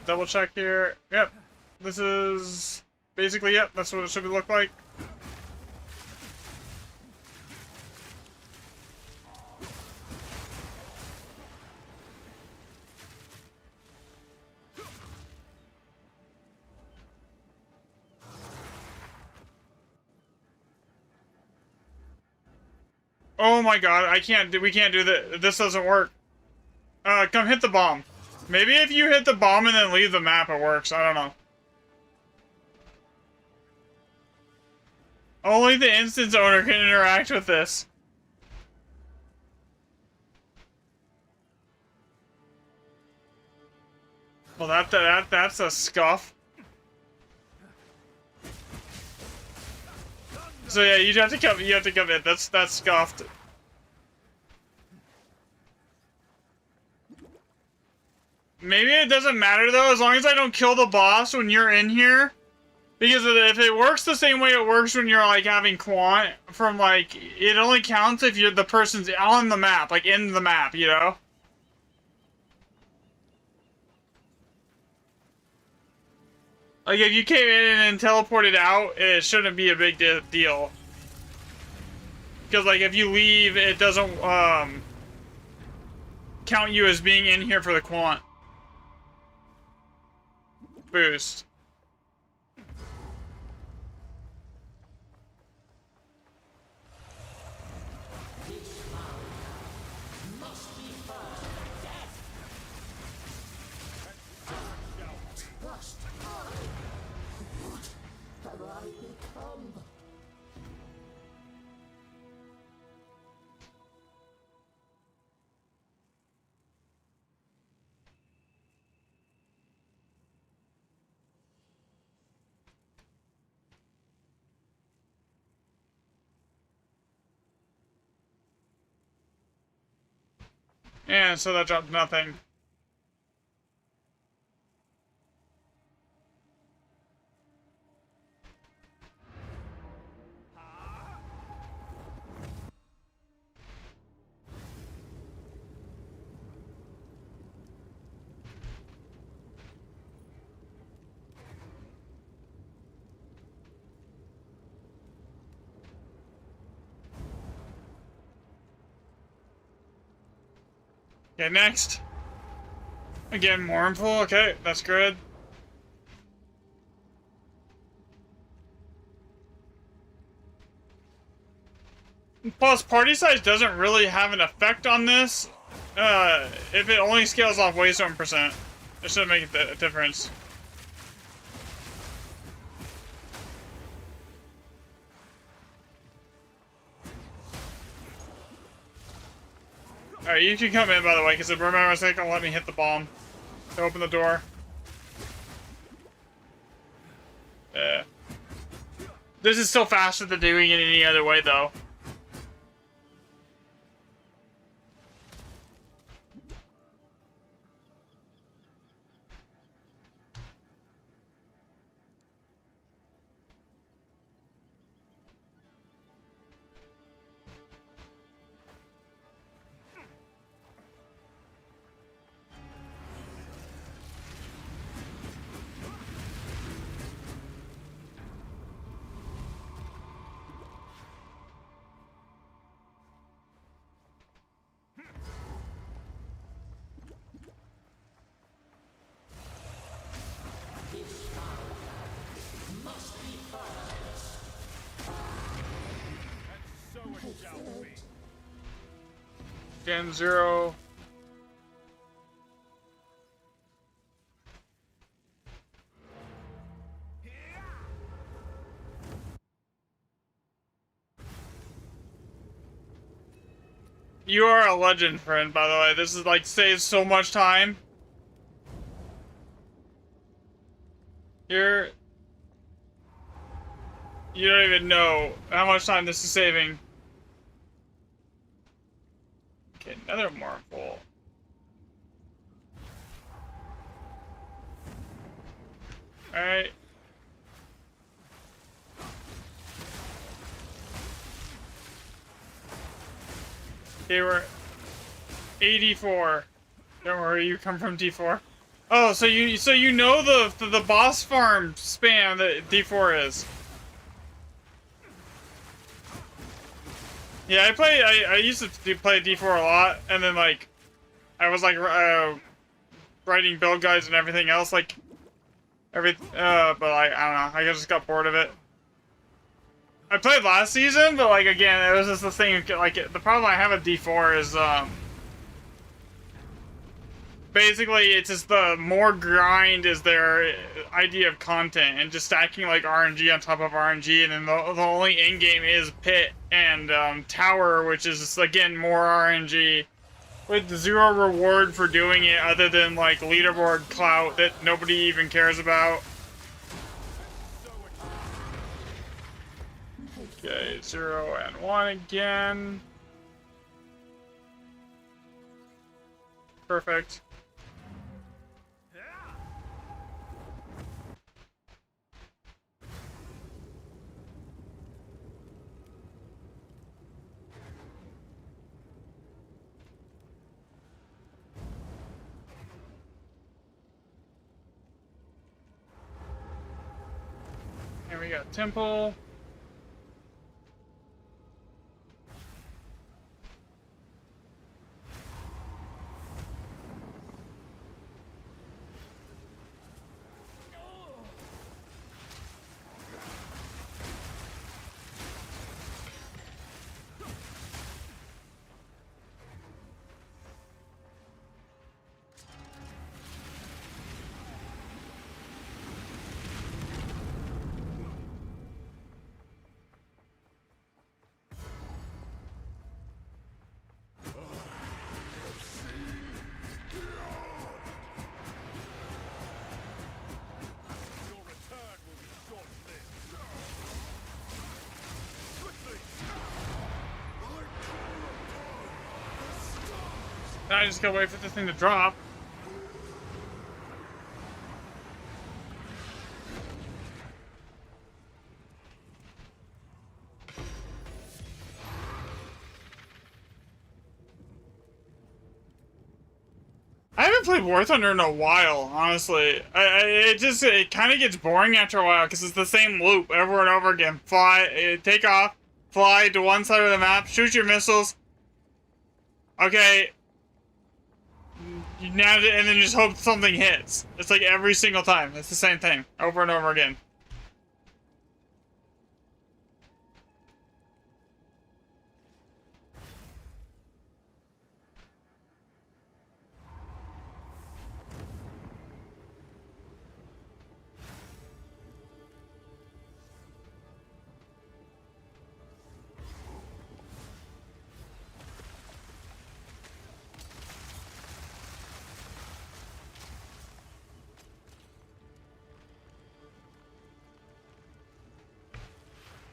Double check here. Yep. This is basically, yep, that's what it should look like. Oh my god, I can't do, we can't do that. This doesn't work. Come hit the bomb. Maybe if you hit the bomb and then leave the map, it works. I don't know. Only the instance owner can interact with this. Well, that's a scuff. So yeah, you have to come in. That's scuffed. Maybe it doesn't matter though, as long as I don't kill the boss when you're in here. Because if it works the same way it works when you're like having quant from like, it only counts if you're the person's on the map, like in the map, you know? Like if you came in and teleported out, it shouldn't be a big deal. Because like if you leave, it doesn't count you as being in here for the quant boost. And so that dropped nothing. Okay, next. Again, mournful. Okay, that's good. Plus, party size doesn't really have an effect on this. If it only scales off waystone percent, it shouldn't make a difference. Alright, you can come in, by the way, because remember, it's not gonna let me hit the bomb to open the door. Yeah. This is still faster than doing it any other way, though. Again, 0. You are a legend, friend, by the way. This is like saves so much time. You don't even know how much time this is saving. Okay, another mournful. Alright. Okay, we're 84. Don't worry, you come from D4. Oh, so you know the boss farm spam that D4 is. Yeah, I used to play D4 a lot, and then like I was like writing build guides and everything else, like but like I don't know, I just got bored of it. I played last season, but like again, it was just the thing. Like the problem I have with D4 is basically it's just the more grind is their idea of content, and just stacking like RNG on top of RNG, and then the only in game is pit and tower, which is just, again, more RNG with zero reward for doing it other than like leaderboard clout that nobody even cares about. Okay, 0 and 1 again. Perfect. And we got temple. Now I just gotta wait for this thing to drop. I haven't played War Thunder in a while, honestly. It kind of gets boring after a while because it's the same loop over and over again. Fly, take off, fly to one side of the map, shoot your missiles. Okay. Now, and then just hope something hits. It's like every single time. It's the same thing over and over again.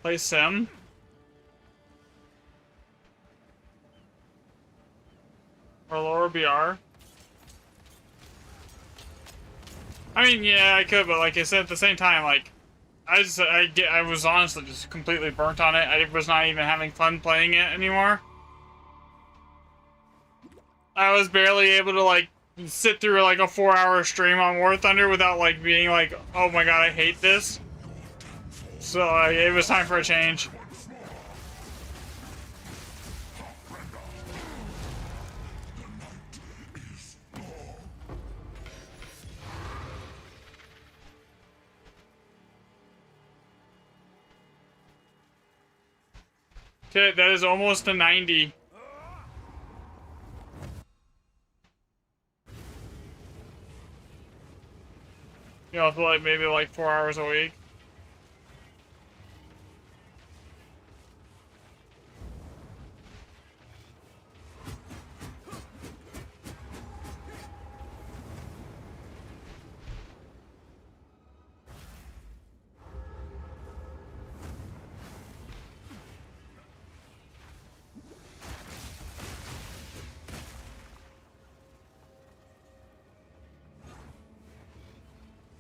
Play Sim. Or lower BR. I mean, yeah, I could, but like I said, at the same time, like, I was honestly just completely burnt on it. I was not even having fun playing it anymore. I was barely able to, like, sit through, like, a 4-hour stream on War Thunder without, like, being like, oh my god, I hate this. So, it was time for a change. Okay, that is almost a 90. You know, for like maybe like 4 hours a week.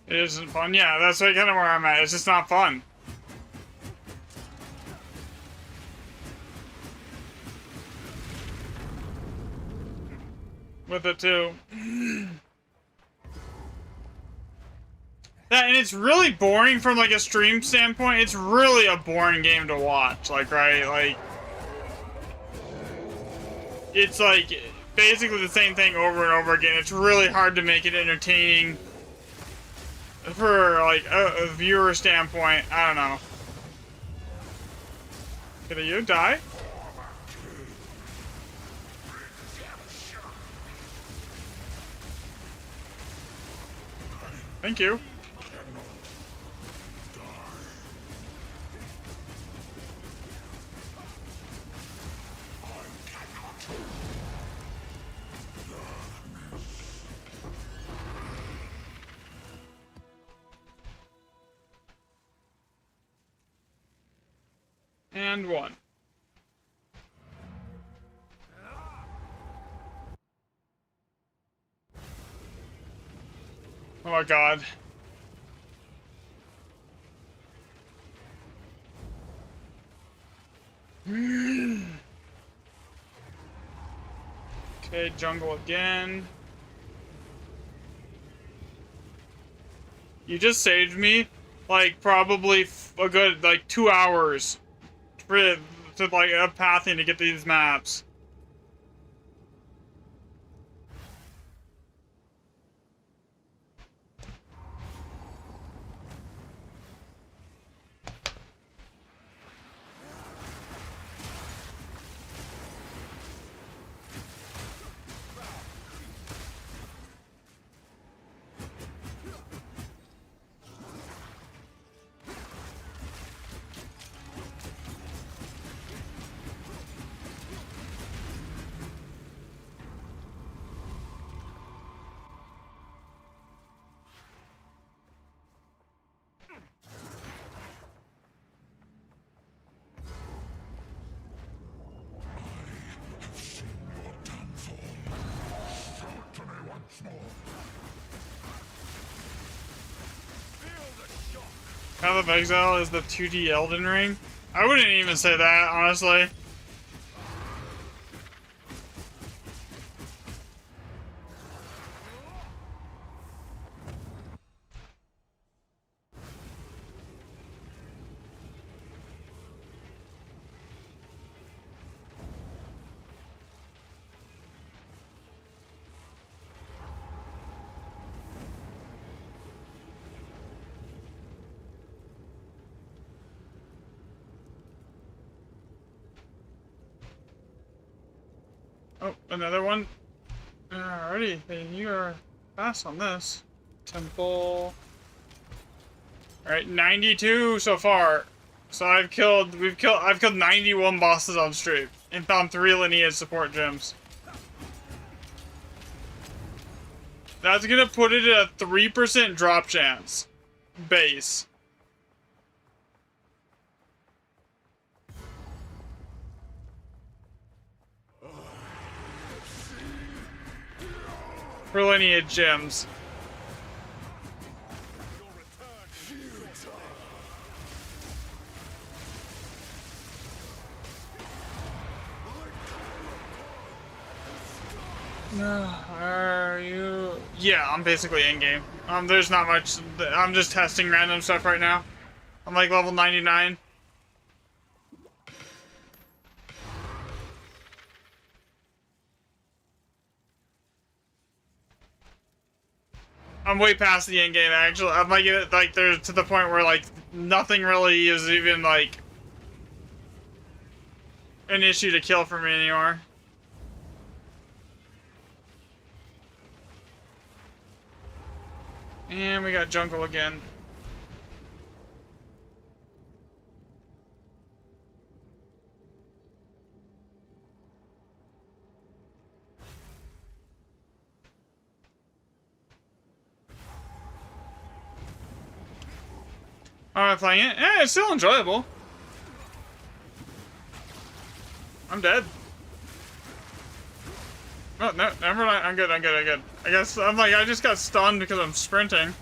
It isn't fun. Yeah, that's kind of where I'm at. It's just not fun. With it too. That, and it's really boring from like a stream standpoint. It's really a boring game to watch. Like, right? Like, it's like basically the same thing over and over again. It's really hard to make it entertaining. For, like, a viewer standpoint, I don't know. Look at you, die. Thank you. And one. Oh my god. Okay, jungle again. You just saved me, like, probably a good, like, 2 hours to like, of pathing to get these maps. Path of Exile is the 2D Elden Ring? I wouldn't even say that, honestly. Oh, another one. Alrighty, then you are fast on this. Temple. Alright, 92 so far. So I've killed 91 bosses on stream and found 3 Lineage support gems. That's gonna put it at a 3% drop chance. Base. For Lineage gems. Are you? Yeah, I'm basically in game. There's not much. I'm just testing random stuff right now. I'm like level 99. I'm way past the end game actually. I'm like there's to the point where like nothing really is even like an issue to kill for me anymore. And we got jungle again. Am I playing it? Yeah, it's still enjoyable. I'm dead. Oh, no, never mind. I'm good. I guess I'm like, I just got stunned because I'm sprinting.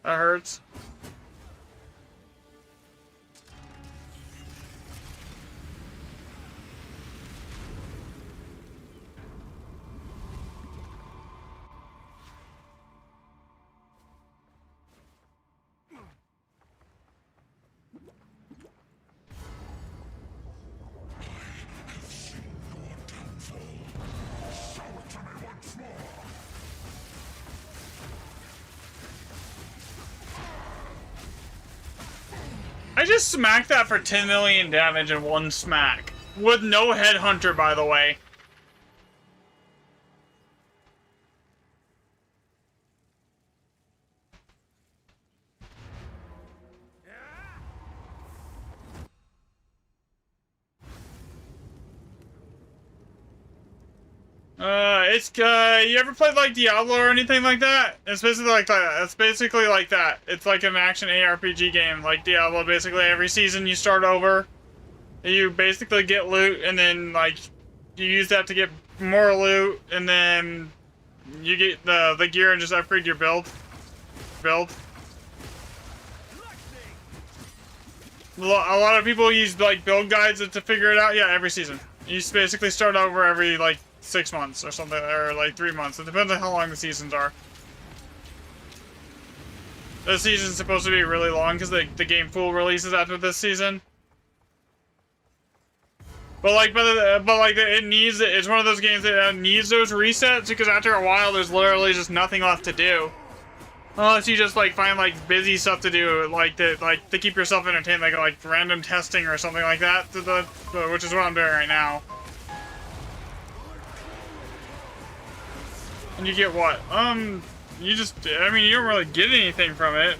That hurts. I just smacked that for 10 million damage in one smack. With no headhunter, by the way. You ever played like Diablo or anything like that? It's basically like that. It's basically like that. It's like an action ARPG game, like Diablo. Basically, every season you start over. You basically get loot, and then like you use that to get more loot, and then you get the gear and just upgrade your build. A lot of people use like build guides to figure it out. Yeah, every season. You just basically start over every like 6 months or something, or like 3 months. It depends on how long the seasons are. This season's supposed to be really long because the game full releases after this season. But like, it needs. It's one of those games that needs those resets because after a while, there's literally just nothing left to do. Unless you just like find like busy stuff to do, like to keep yourself entertained, like random testing or something like that. Which is what I'm doing right now. And you get what? You just. I mean, you don't really get anything from it.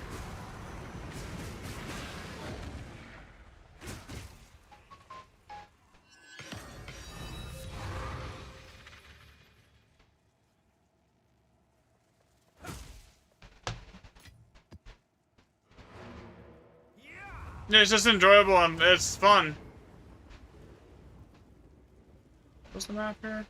Yeah, it's just enjoyable and it's fun. What's the map here?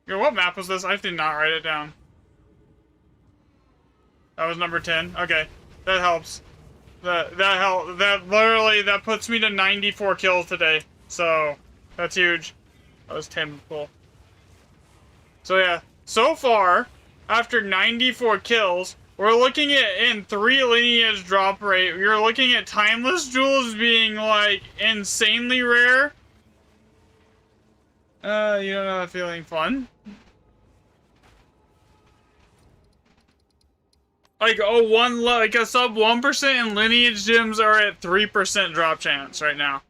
Yo, what map was this? I did not write it down. That was number 10. Okay, that helps. That literally that puts me to 94 kills today. So that's huge. That was 10. Cool. So yeah, so far after 94 kills, we're looking at in 3 lineage drop rate. You're looking at timeless jewels being like insanely rare. You don't know that feeling fun? Like like a sub 1% and lineage gems are at 3% drop chance right now.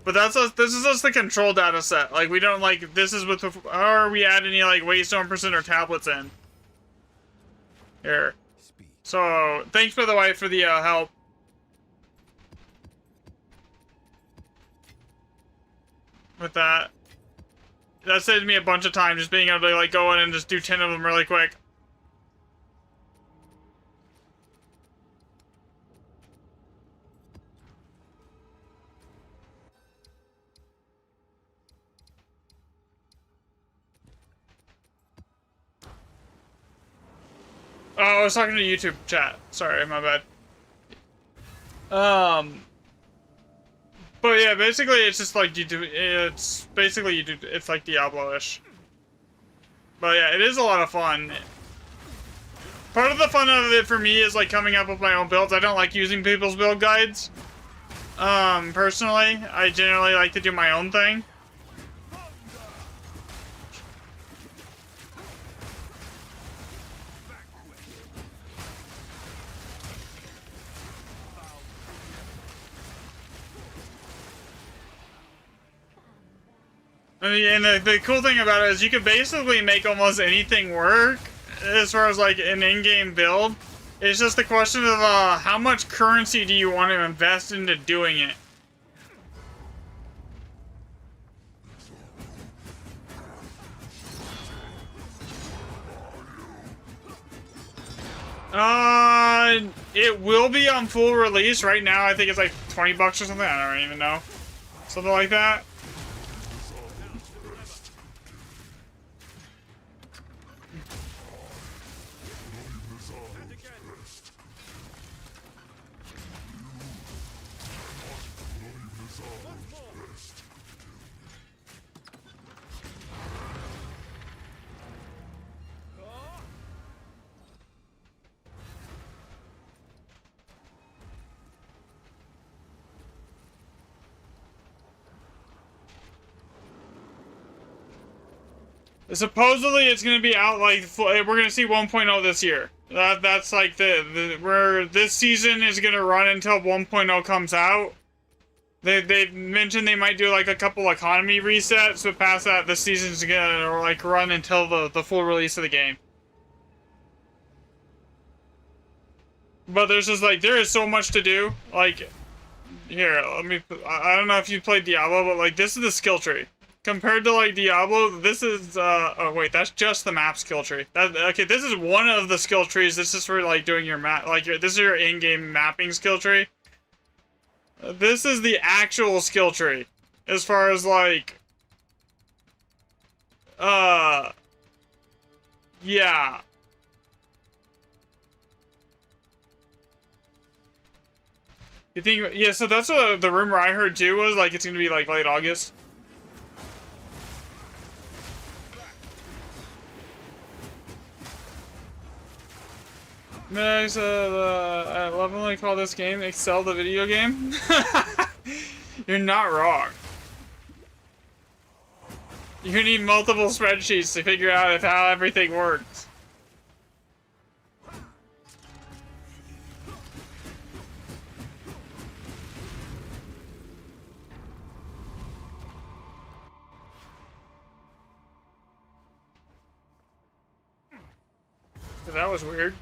But this is just the control data set. Like we don't like this is with or we add any like waystone percent or tablets in. Here. So thanks by the way for the help. With that. That saved me a bunch of time just being able to like go in and just do 10 of them really quick. Oh, I was talking to YouTube chat. Sorry, my bad. But yeah, basically it's just like it's like Diablo-ish. But yeah, it is a lot of fun. Part of the fun of it for me is like coming up with my own builds. I don't like using people's build guides. Personally, I generally like to do my own thing. And the cool thing about it is you can basically make almost anything work as far as like an in-game build. It's just a question of how much currency do you want to invest into doing it. It will be on full release right now. I think it's like 20 bucks or something. I don't even know. Something like that. Supposedly it's gonna be out like we're gonna see 1.0 this year. That's like where this season is gonna run until 1.0 comes out. They mentioned they might do like a couple economy resets, but past that, the season's gonna like run until the full release of the game. But there's just like there is so much to do. Like here, let me. I don't know if you played Diablo, but like this is the skill tree. Compared to like Diablo, this is oh wait, that's just the map skill tree. Okay, this is one of the skill trees. This is for like doing your map, like this is your in-game mapping skill tree. This is the actual skill tree, as far as like, yeah. You think, yeah, so that's what the rumor I heard too was, like, it's gonna be like late August. Max, I lovingly call this game Excel the video game. You're not wrong. You need multiple spreadsheets to figure out how everything works. That was weird.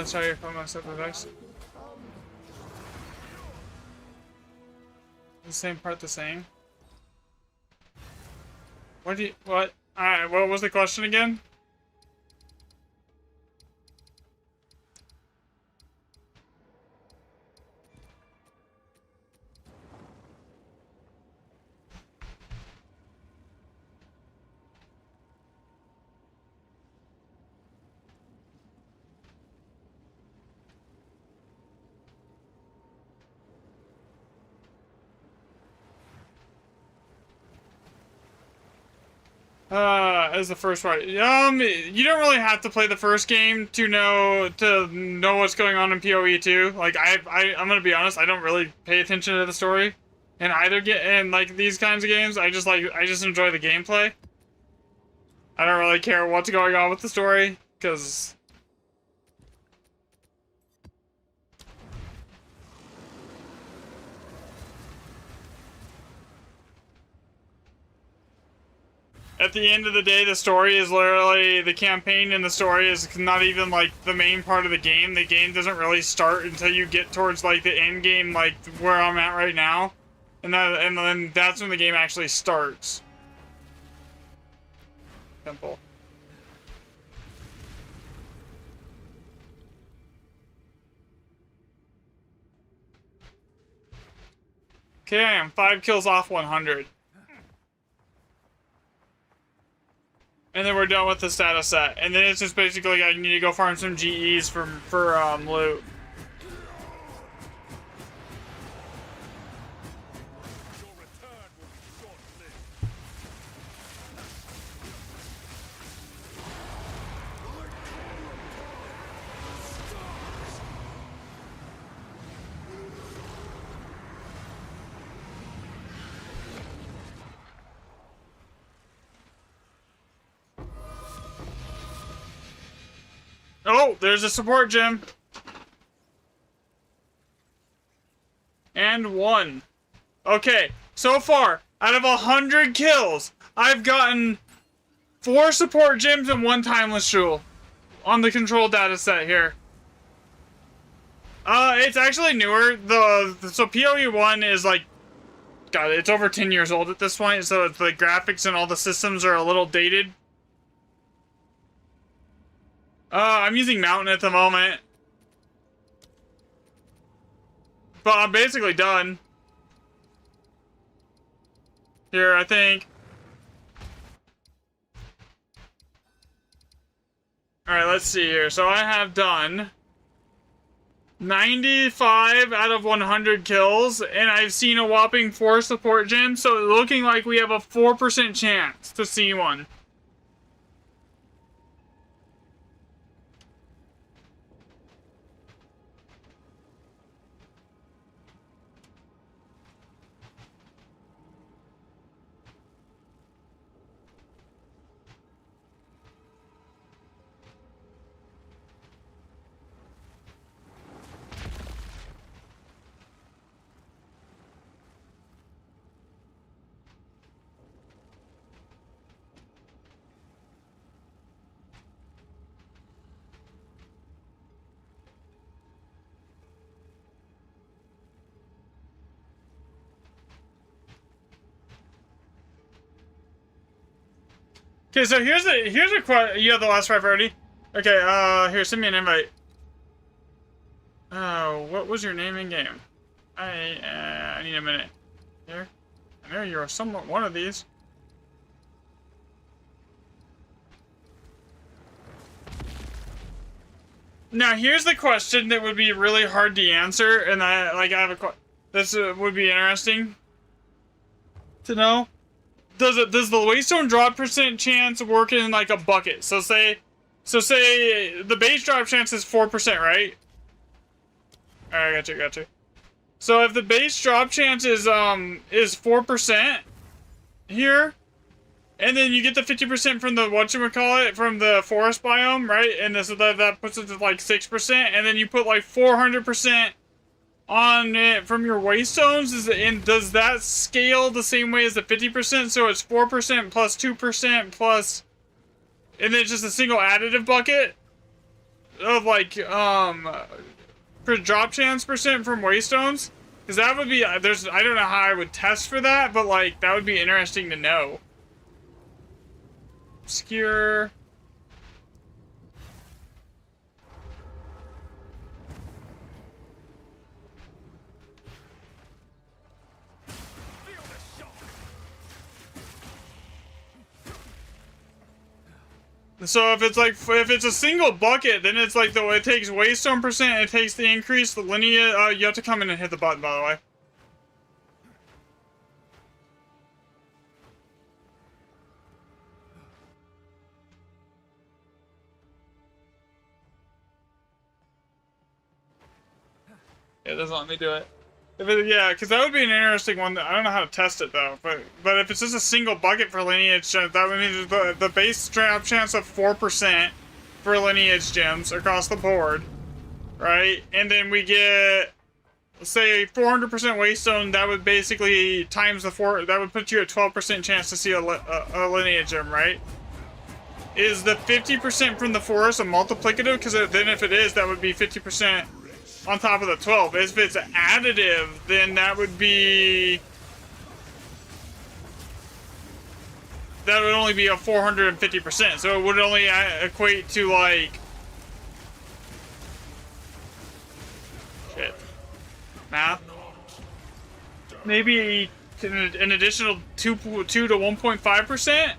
Sorry if I messed up the vex. The same part the same. What? Alright, what was the question again? As the first part. You don't really have to play the first game to know what's going on in PoE 2. Like I'm gonna be honest, I don't really pay attention to the story in like these kinds of games. I just enjoy the gameplay. I don't really care what's going on with the story, because at the end of the day, the story is literally, the campaign and the story is not even, like, the main part of the game. The game doesn't really start until you get towards, like, the end game, like, where I'm at right now. And then that's when the game actually starts. Simple. Okay, I am 5 kills off 100. And then we're done with the status set. And then it's just basically I need to go farm some GEs for loot. Oh, there's a support gem. And 1. Okay, so far, out of 100 kills, I've gotten 4 support gems and 1 timeless jewel on the control data set here. It's actually newer. So PoE 1 is like, God, it's over 10 years old at this point, so the graphics and all the systems are a little dated. I'm using Mountain at the moment. But I'm basically done. Here, I think. Alright, let's see here. So I have done 95 out of 100 kills, and I've seen a whopping 4 support gems, so it's looking like we have a 4% chance to see one. Okay, so here's a question. You have the last 5 already? Okay, here, send me an invite. Oh, what was your name in game? I need a minute. Here? I know you're somewhat one of these. Now, here's the question that would be really hard to answer, and I have a this would be interesting to know. Does the waystone drop percent chance work in like a bucket? So say the base drop chance is 4%, right? Alright, got you. So if the base drop chance is 4% here, and then you get the 50% from the whatchamacallit, from the forest biome, right? And so that puts it to like 6%, and then you put like 400% on it from your waystones, and does that scale the same way as the 50%? So it's 4% plus 2% plus, and then it's just a single additive bucket of like for drop chance percent from waystones? Because that would be I don't know how I would test for that, but like that would be interesting to know. Obscure. So if it's a single bucket, then it's like it takes waystone percent, it takes the increase, the lineage. You have to come in and hit the button, by the way. Yeah, it doesn't let me do it. Yeah, because that would be an interesting one. I don't know how to test it though. But if it's just a single bucket for lineage gems, that would mean the base drop chance of 4% for lineage gems across the board, right? And then we get, say, 400% waystone. That would basically times the 4. That would put you at 12% chance to see a lineage gem, right? Is the 50% from the forest a multiplicative? Because then if it is, that would be 50%. On top of the 12. If it's additive, then that would be... That would only be a 450%. So it would only equate to like... Shit. Math? Maybe an additional 2 to 1.5%?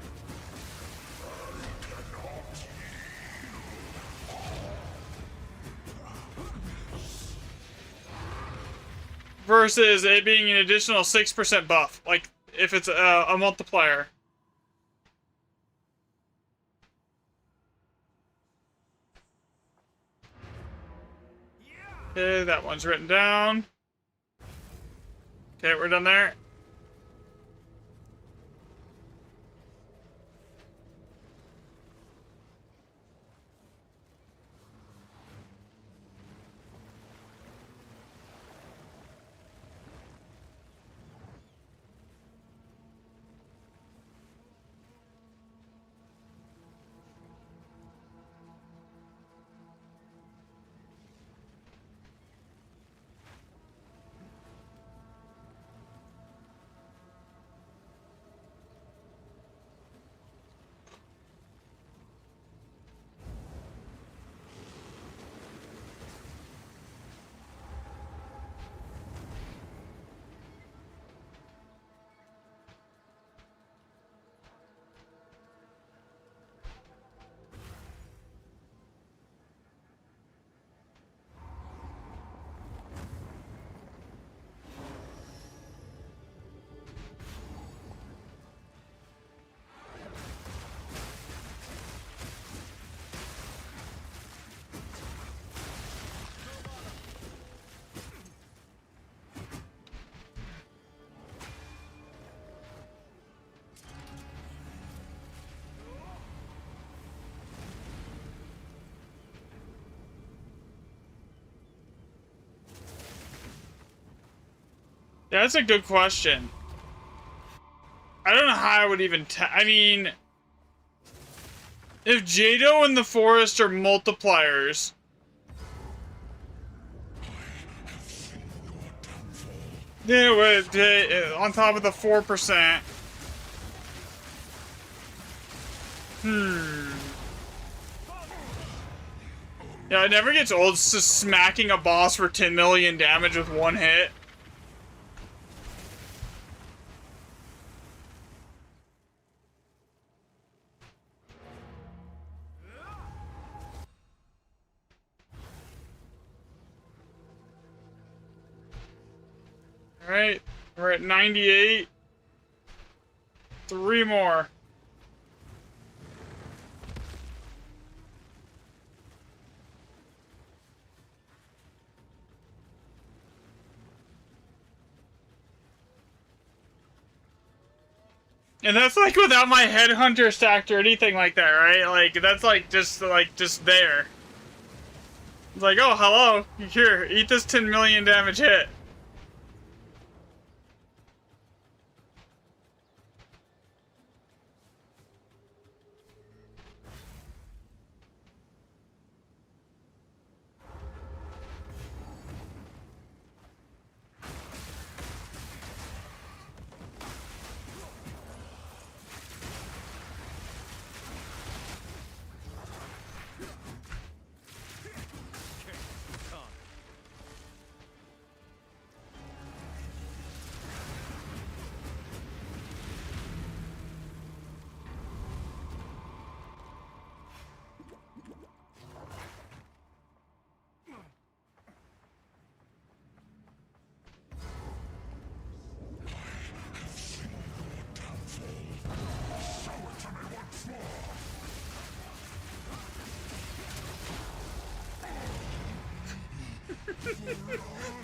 Versus it being an additional 6% buff, like if it's a multiplier. Okay, that one's written down. Okay, we're done there. That's a good question. I don't know how I would even I mean, if Jado and the Forest are multipliers... Yeah, on top of the 4%. Yeah, it never gets old just smacking a boss for 10 million damage with one hit. Alright, we're at 98. 3 more. And that's like without my headhunter stacked or anything like that, right? Like that's like just there. It's like, oh hello, here, eat this 10 million damage hit.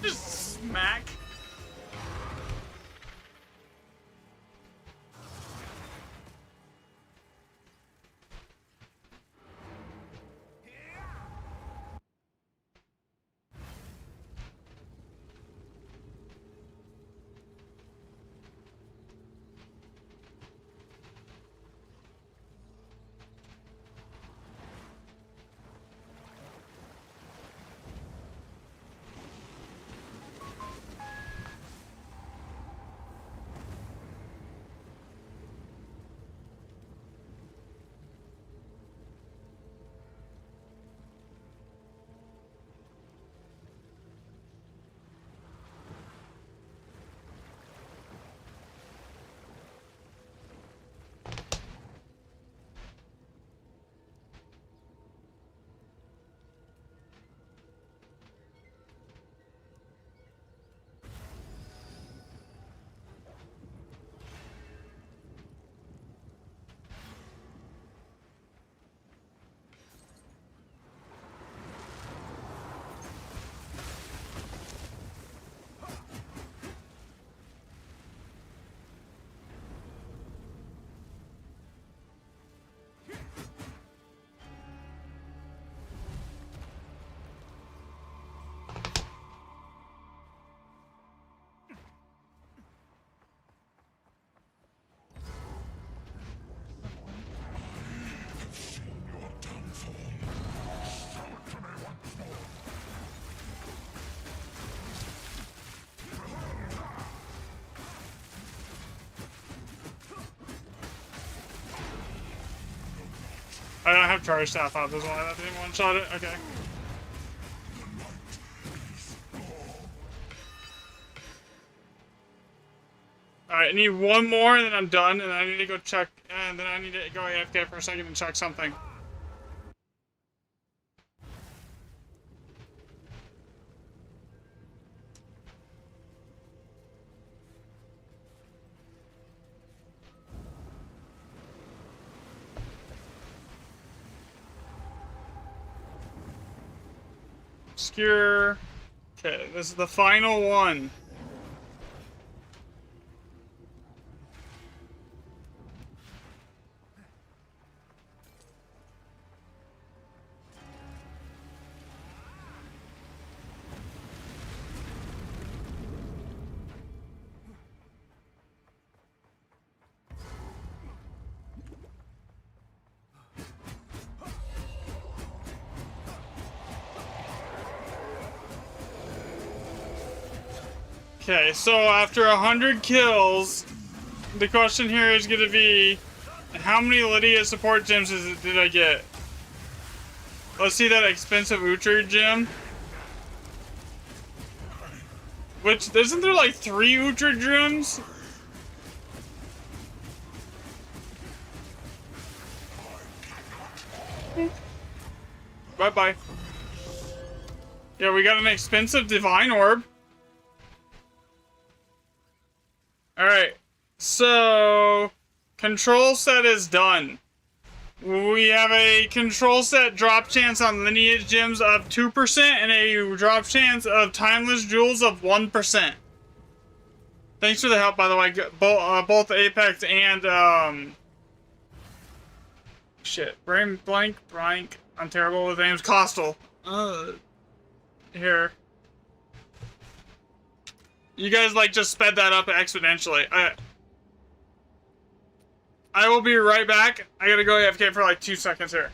Just smack. I don't have charge staff. I thought this one that didn't one shot it. Okay. Alright, I need one more and then I'm done, and I need to go check, and then I need to go AFK for a second and check something. Obscure. Okay, this is the final one. Okay, so after 100 kills, the question here is going to be, how many Lydia support gems did I get? Let's see that expensive Uhtred gem. Which, isn't there like 3 Uhtred gems? Bye-bye. Yeah, we got an expensive Divine Orb. Alright, so control set is done. We have a control set drop chance on Lineage gems of 2% and a drop chance of Timeless Jewels of 1%. Thanks for the help, by the way. Both Apex and, shit. Brain blank. I'm terrible with names. Costal. Here. You guys, like, just sped that up exponentially. I will be right back. I gotta go AFK for like 2 seconds here.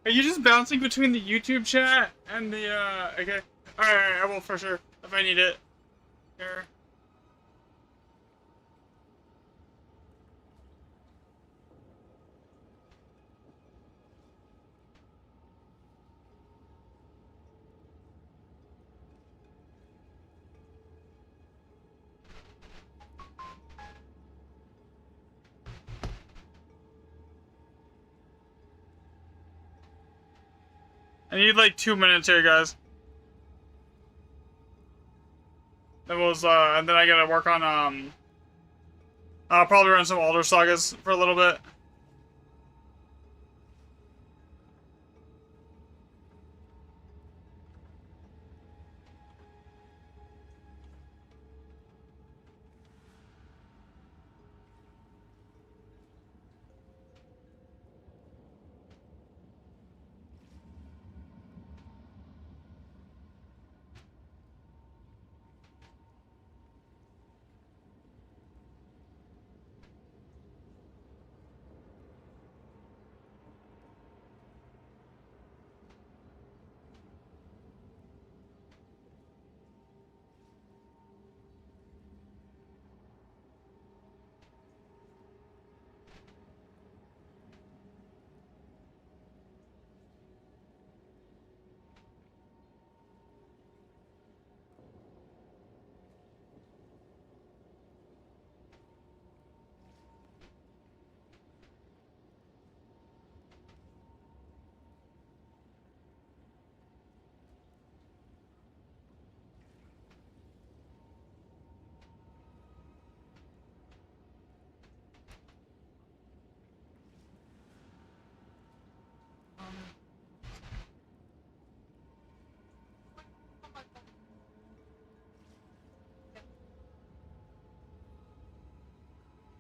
Are you just bouncing between the YouTube chat and the, okay. Alright, I will for sure, if I need it. Here. I need like 2 minutes here, guys. That was, and then I gotta work on, I'll probably run some Alder Sagas for a little bit.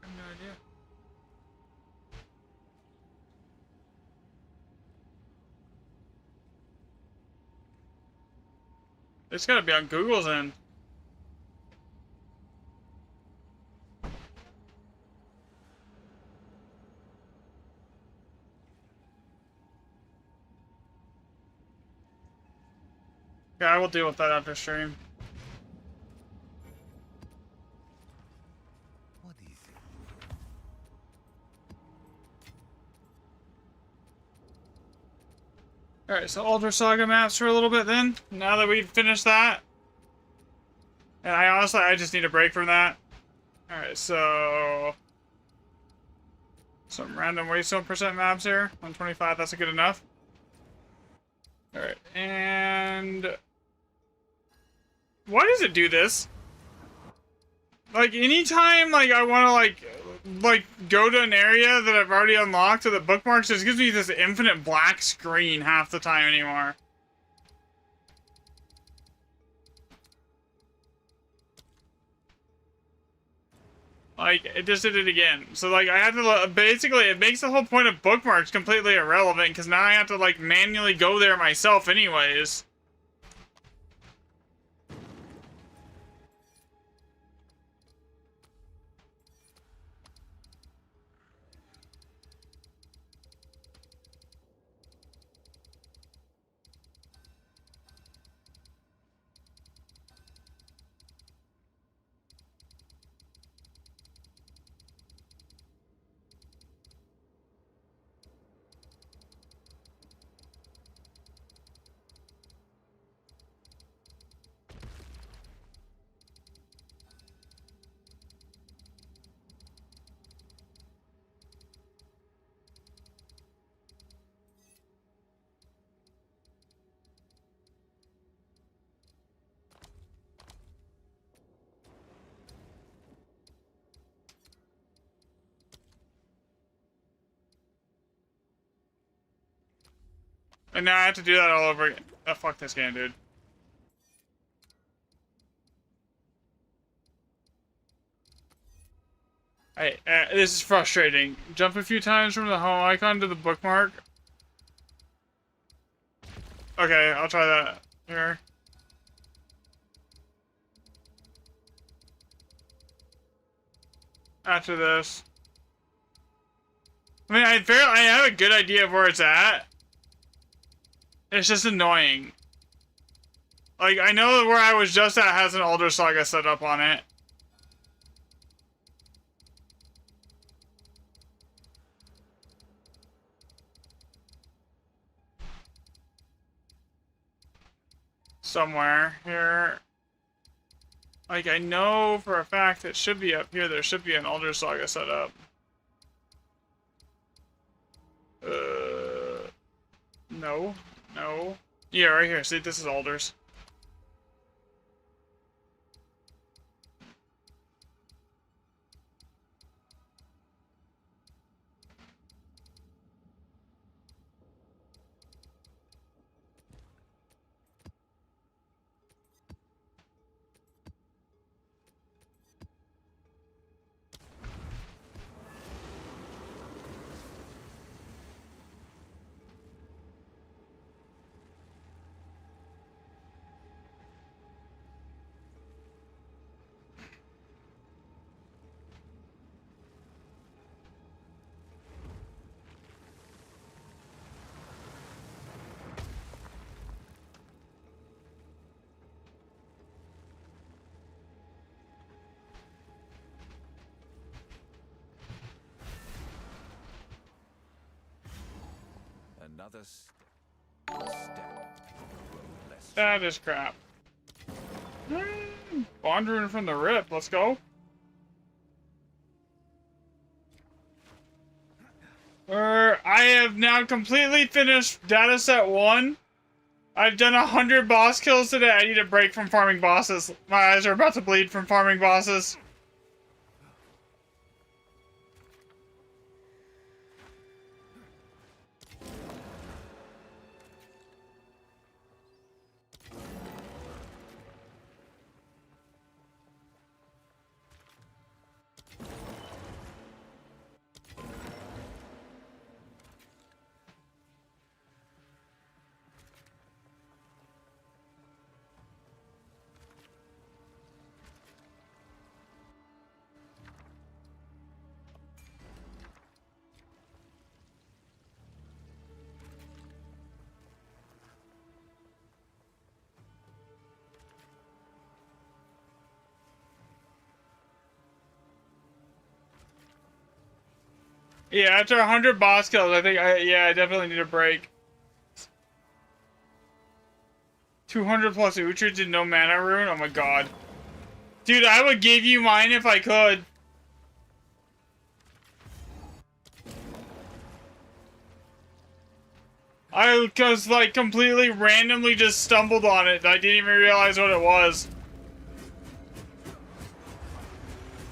I have no idea. It's gotta be on Google's end. Yeah, I will deal with that after stream. What is it? Alright, so Alter Saga maps for a little bit then. Now that we've finished that. And I just need a break from that. Alright, so... some random waystone percent maps here. 125, that's good enough. Alright, and... why does it do this? Like, anytime, like, I want to, like, go to an area that I've already unlocked with the bookmarks, it just gives me this infinite black screen half the time anymore. Like, it just did it again. So, like, I have to, basically, it makes the whole point of bookmarks completely irrelevant, because now I have to, like, manually go there myself anyways. And now I have to do that all over again. Oh, fuck this game, dude. Hey, this is frustrating. Jump a few times from the home icon to the bookmark. Okay, I'll try that here. After this. I mean, I have a good idea of where it's at. It's just annoying. Like, I know that where I was just at has an Alder Saga set up on it. Somewhere here. Like, I know for a fact it should be up here. There should be an Alder Saga set up. No. No. Yeah, right here. See, this is Alders. Another step. A step. Road less. That is crap. Wandering from the rip. Let's go. I have now completely finished dataset 1. I've done 100 boss kills today. I need a break from farming bosses. My eyes are about to bleed from farming bosses. Yeah, after 100 boss kills, I think I definitely need a break. 200 plus Uhtred and no mana rune? Oh my god. Dude, I would give you mine if I could. I just like completely randomly just stumbled on it. I didn't even realize what it was.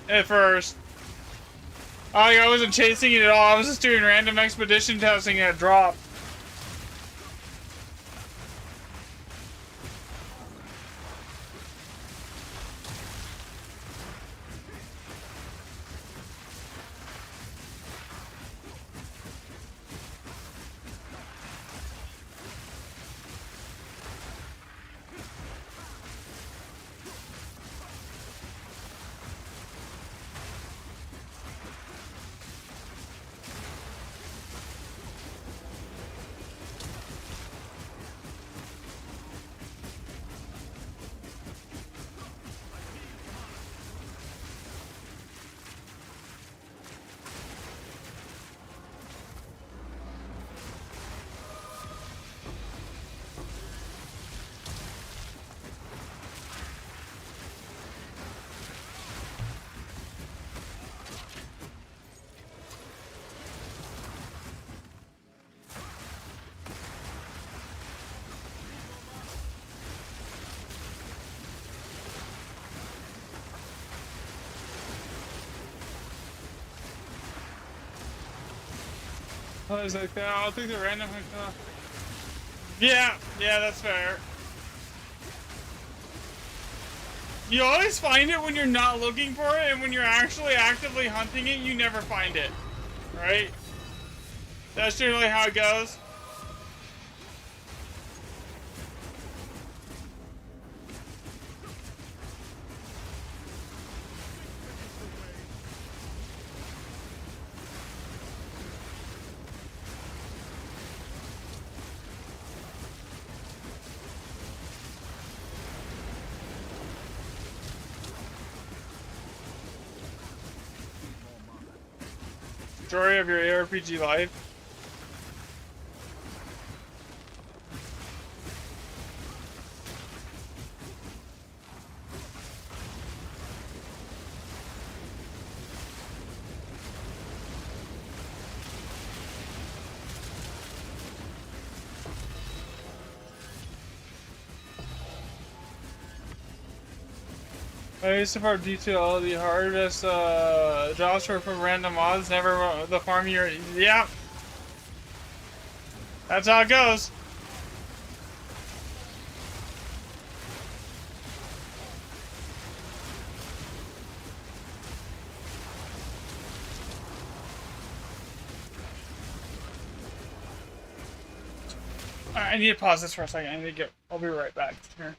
At first. Like, I wasn't chasing it at all. I was just doing random expedition testing and it dropped. I was like, I'll take the random. Yeah, that's fair. You always find it when you're not looking for it, and when you're actually actively hunting it, you never find it. Right? That's generally how it goes. Story of your ARPG life. I used to farm detail the hardest jobs were from random mods, never the farm you're. Yeah. That's how it goes. Alright, I need to pause this for a second. I need to get. I'll be right back here.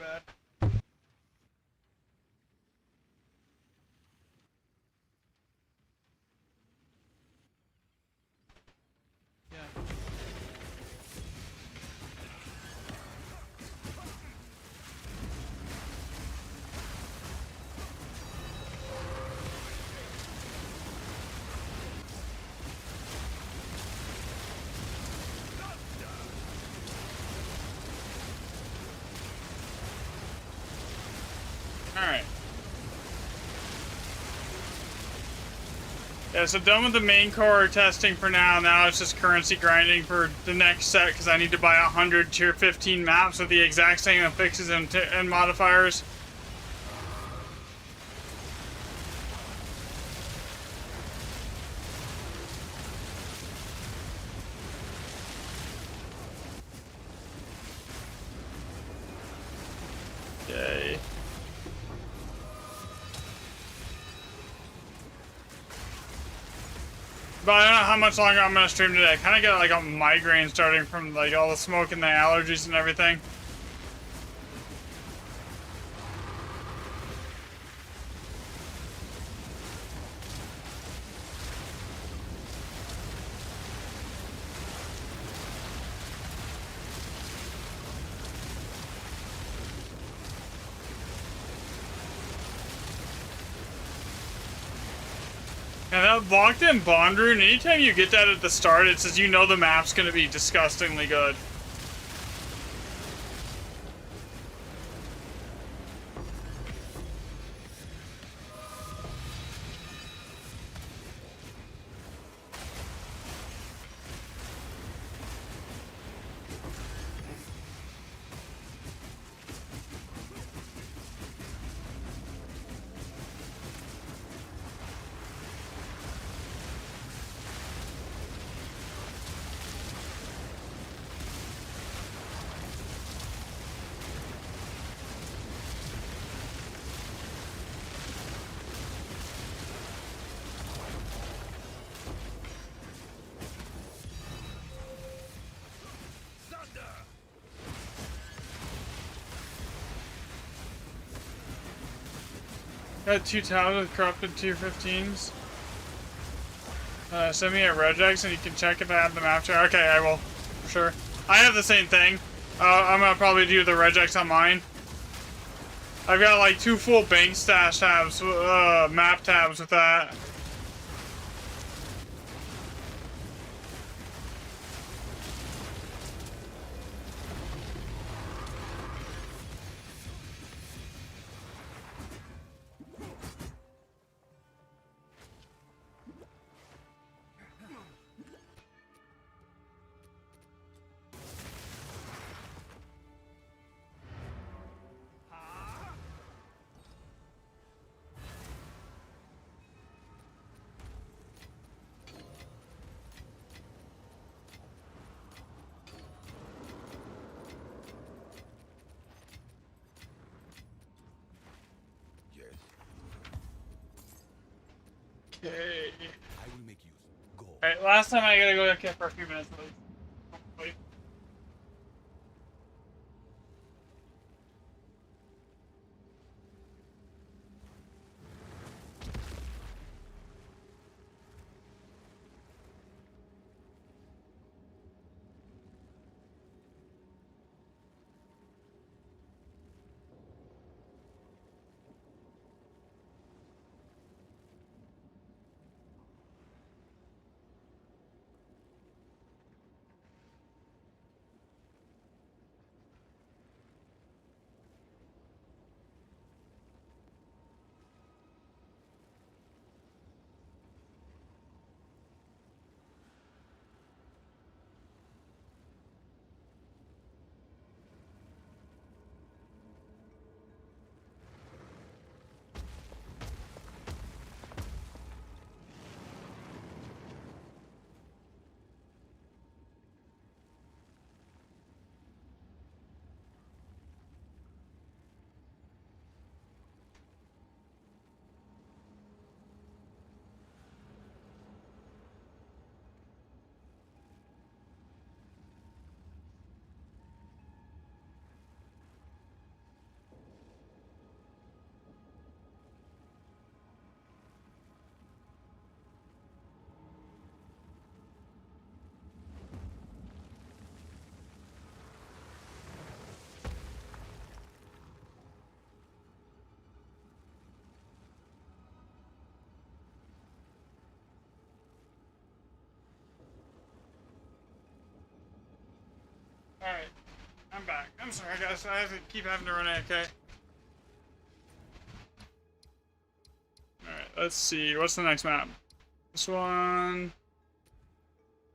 bad. Yeah. Alright. Yeah, so done with the main core testing for now. Now it's just currency grinding for the next set because I need to buy 100 tier 15 maps with the exact same affixes and modifiers. Yay. But I don't know how much longer I'm gonna stream today. I kind of get like a migraine starting from like all the smoke and the allergies and everything. And that locked in bond rune, anytime you get that at the start, it says you know the map's gonna be disgustingly good. Got 2 towers with corrupted tier 15s. Send me a regex and you can check if I have the map chart. Okay, I will. For sure. I have the same thing. I'm gonna probably do the regex on mine. I've got like 2 full bank stash tabs, map tabs with that. Yes, Okay. I will make use. Go. Alright, last time I gotta go for a few minutes at least. Hopefully. I'm back. I'm sorry, guys. I have to keep having to run AFK. Alright, let's see. What's the next map? This one...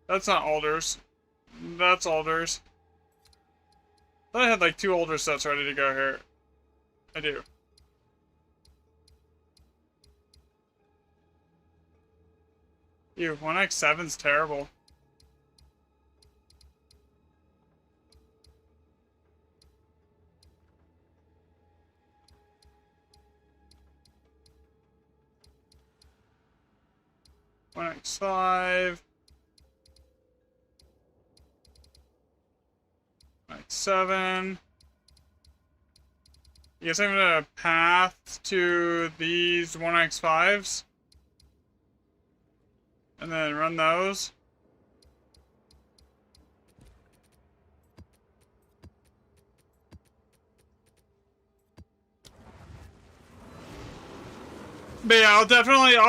That's not Alders. That's Alders. I thought I had like 2 older sets ready to go here. I do. Ew, 1x7's terrible. One X5. X7. I guess I'm gonna path to these 1x5s. And then run those. But yeah, I'll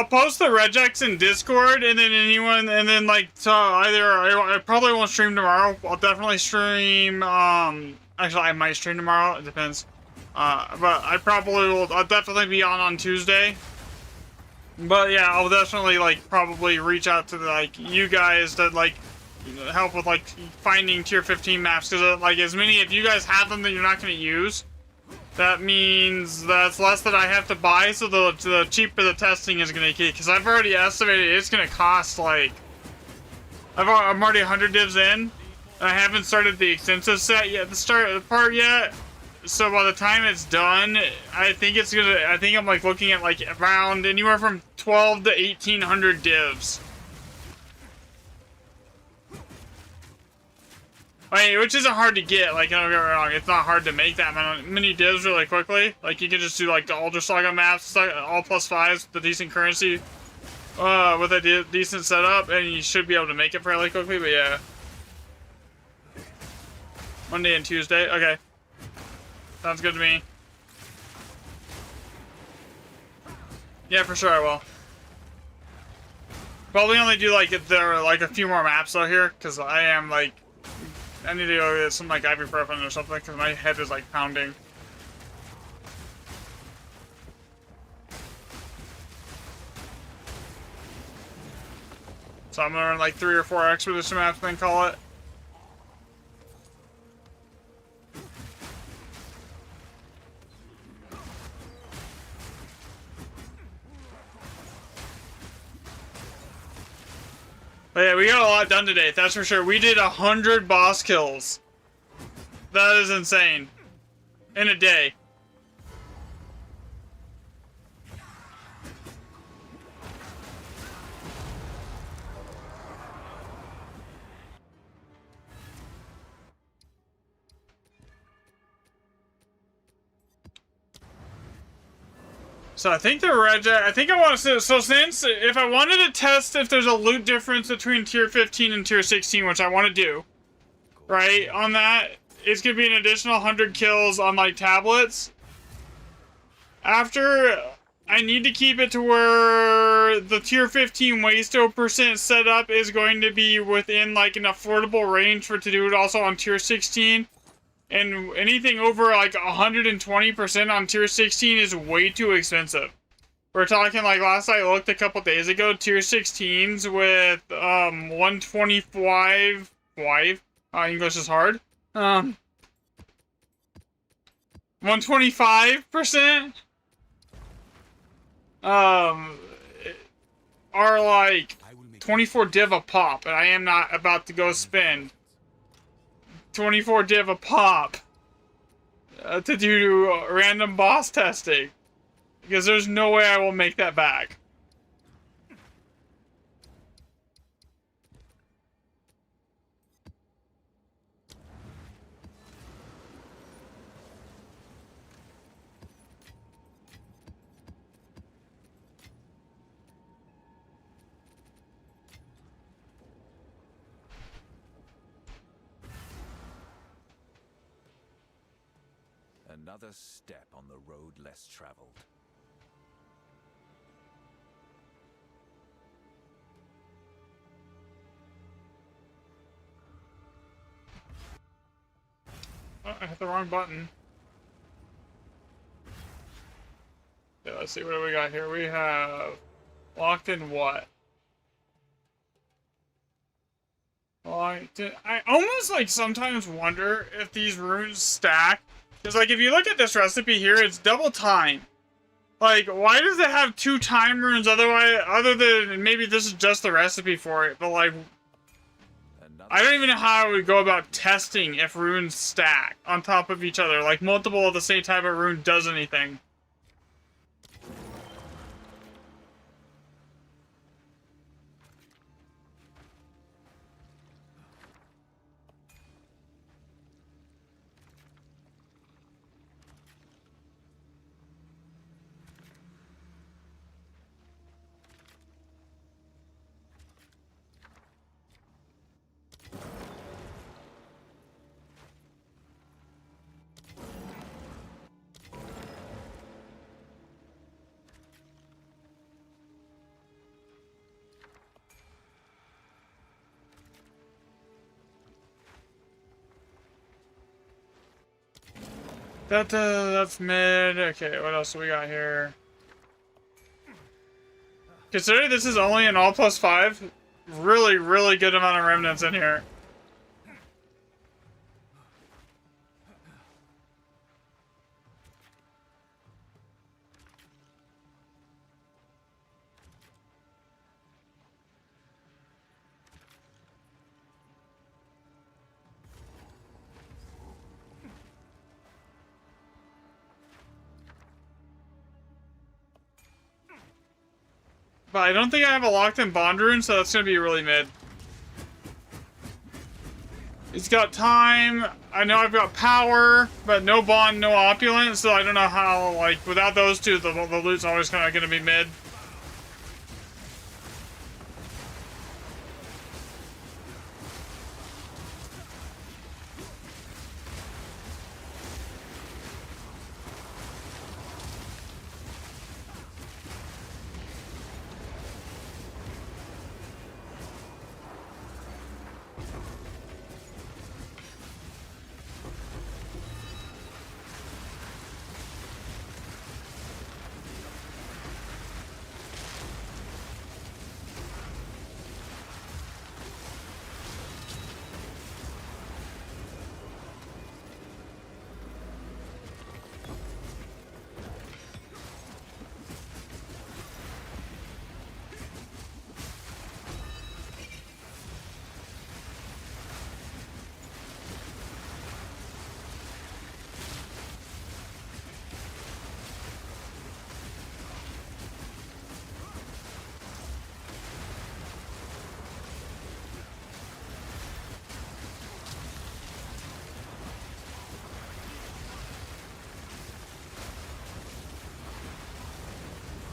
post the regex in Discord, and then anyone, and then like, so I probably won't stream tomorrow. I'll definitely stream, actually I might stream tomorrow, it depends. But I'll definitely be on Tuesday. But yeah, I'll definitely like probably reach out to like you guys to like help with like finding tier 15 maps, because like as many, if you guys have them that you're not going to use, that means that's less that I have to buy, so the cheaper the testing is going to get, because I've already estimated it's going to cost like, I'm already 100 divs in, and I haven't started the extensive set yet, the part yet. So by the time it's done, I think I'm like looking at like around anywhere from 12 to 1800 divs. I mean, which isn't hard to get, like, don't get me wrong, it's not hard to make that many divs really quickly. Like, you can just do like the Ultra Saga maps, like, all +5s, the decent currency, with a decent setup, and you should be able to make it fairly quickly, but yeah. Monday and Tuesday, okay. Sounds good to me. Yeah, for sure I will. Probably only do like a few more maps though here, because I am like, I need to go get some like ibuprofen or something, because my head is like pounding. So I'm gonna run like 3 or 4 expedition maps, then call it. But yeah, we got a lot done today, that's for sure. We did 100 boss kills. That is insane. In a day. So I think I want to, so since, if I wanted to test if there's a loot difference between tier 15 and tier 16, which I want to do, right, on that, it's going to be an additional 100 kills on, like, tablets. After, I need to keep it to where the tier 15 wasto percent setup is going to be within, like, an affordable range to do it also on tier 16. And anything over like 120% on tier 16 is way too expensive. We're talking like last I looked a couple days ago, tier 16s with 125 English is hard. 125% are like 24 div a pop, and I am not about to go spend 24 div a pop to do random boss testing, because there's no way I will make that back. Another step on the road less traveled. I hit the wrong button. Yeah, let's see, what do we got here? We have locked in what? Locked in, I almost like sometimes wonder if these runes stack. Because like if you look at this recipe here, it's double time. Like, why does it have 2 time runes otherwise, other than maybe this is just the recipe for it, but like, I don't even know how I would go about testing if runes stack on top of each other. Like, multiple of the same type of rune does anything. That's mid. Okay, what else do we got here? Considering this is only an all plus 5, really good amount of remnants in here. But I don't think I have a locked-in bond rune, so that's gonna be really mid. It's got time. I know I've got power, but no bond, no opulence, so I don't know how, like, without those two, the loot's always kind of gonna be mid.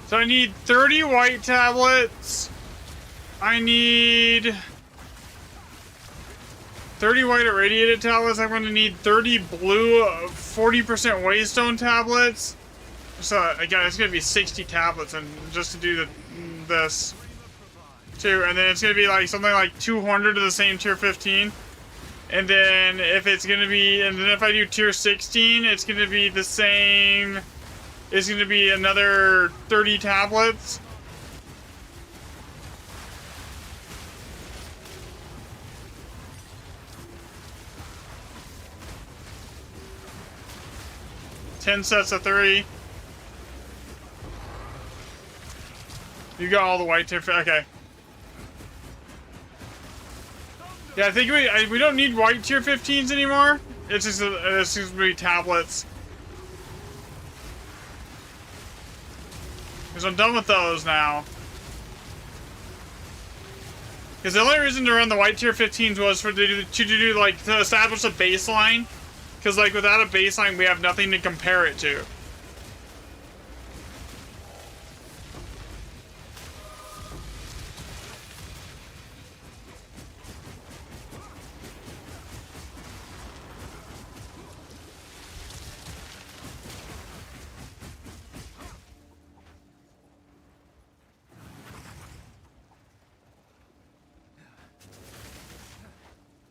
So I need 30 white tablets. I need 30 white irradiated tablets. I'm going to need 30 blue 40% waystone tablets. So again, it's going to be 60 tablets, and just to do this too. And then it's going to be like something like 200 of the same tier 15. And then if it's going to be, and then if I do tier 16, it's going to be the same. It's going to be another 30 tablets. Ten sets of 3. You got all the white tier. Okay. Yeah, I think we don't need white tier 15s anymore. It's just going to be tablets. Because I'm done with those now. Because the only reason to run the white tier 15s was to do like to establish a baseline. Because like without a baseline, we have nothing to compare it to.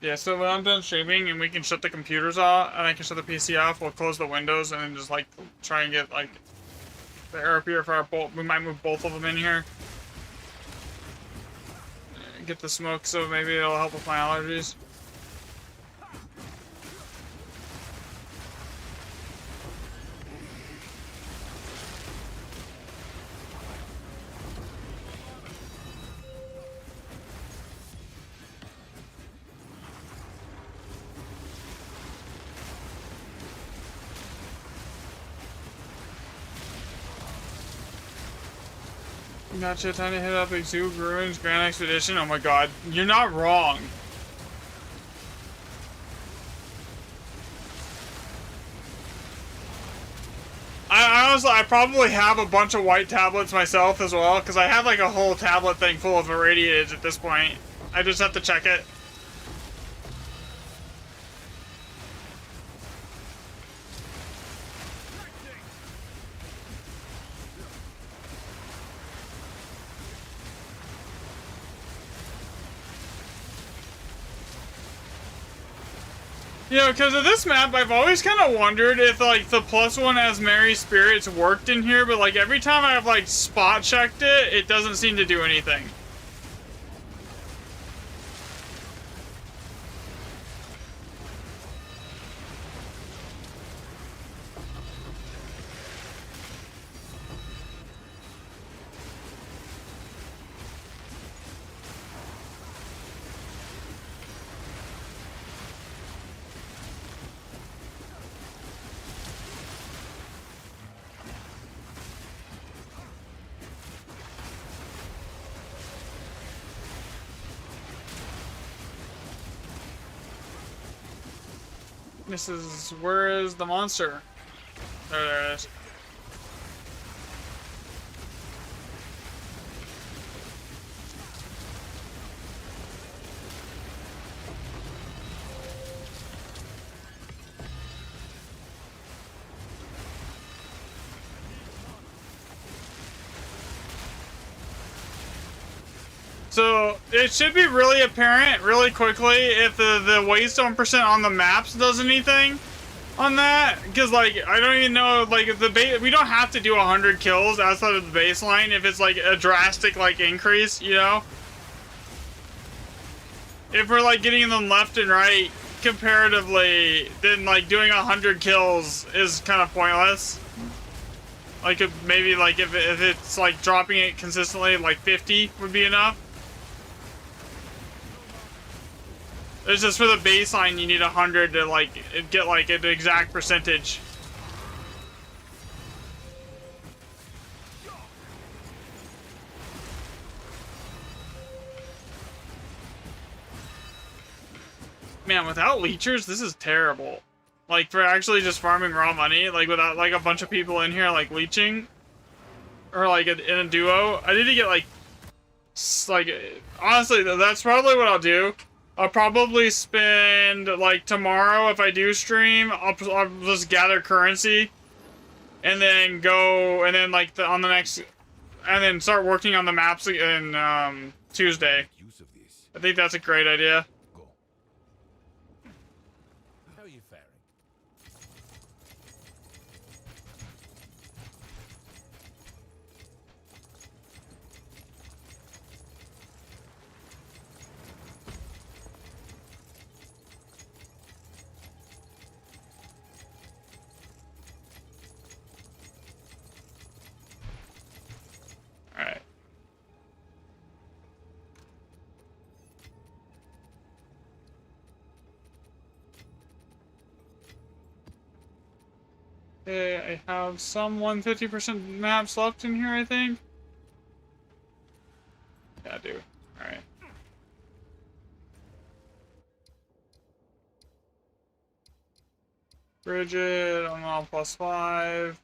Yeah, so when I'm done streaming and we can shut the computers off, and I can shut the PC off, we'll close the windows and then just like try and get like the air purifier bolt. We might move both of them in here. Get the smoke, so maybe it'll help with my allergies. Gotcha, time to hit up Exude Ruins Grand Expedition. Oh my god, you're not wrong. I honestly, I probably have a bunch of white tablets myself as well, because I have like a whole tablet thing full of irradiated at this point. I just have to check it. You know, because of this map, I've always kind of wondered if, like, the +1 as Mary Spirits worked in here, but, like, every time I've, like, spot checked it, it doesn't seem to do anything. Where is the monster? There it is. So, it should be really apparent really quickly if the waystone % on the maps does anything on that. Because, like, I don't even know, like, we don't have to do 100 kills outside of the baseline if it's, like, a drastic, like, increase, you know? If we're, like, getting them left and right comparatively, then, like, doing 100 kills is kind of pointless. Like, maybe, like, if it's, like, dropping it consistently, like, 50 would be enough. It's just for the baseline, you need 100 to, like, get, like, an exact percentage. Man, without leechers, this is terrible. Like, for actually just farming raw money, like, without, like, a bunch of people in here, like, leeching. Or, like, in a duo. I need to get, like, honestly, that's probably what I'll do. I'll probably spend, like, tomorrow, if I do stream, I'll just gather currency. And then go, and then, like, on the next, and then start working on the maps in, Tuesday. Use of this. I think that's a great idea. Go. How are you faring? Alright. Okay, I have some 150% maps left in here, I think. Yeah, I do. Alright. Bridget, I'm on +5.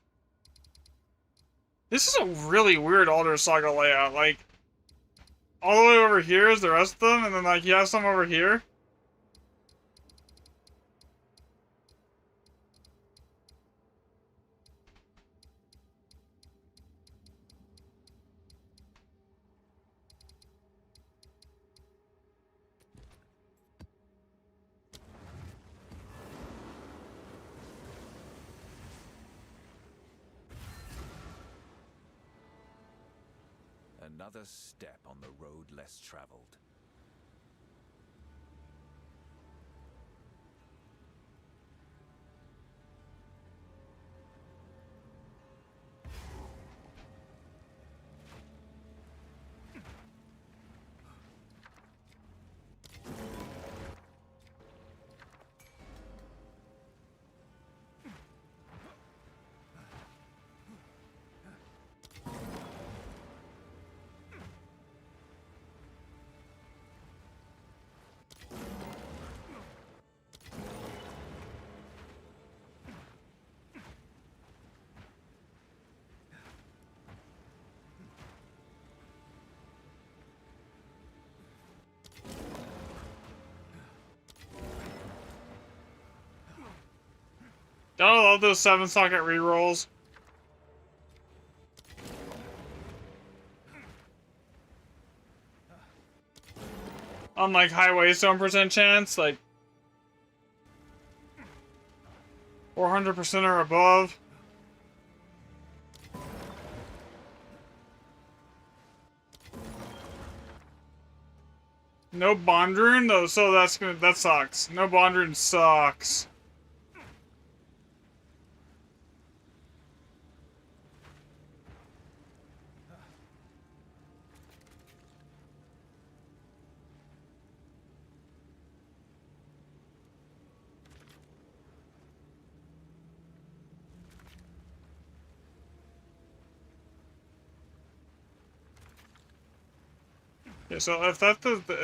This is a really weird Alder Saga layout. Like, all the way over here is the rest of them, and then, like, you have some over here. another step on the road less traveled. Don't I love those 7-socket rerolls? On like highway stone percent chance, like 400% or above. No bond rune though, so that sucks. No bond rune sucks. Yeah, so if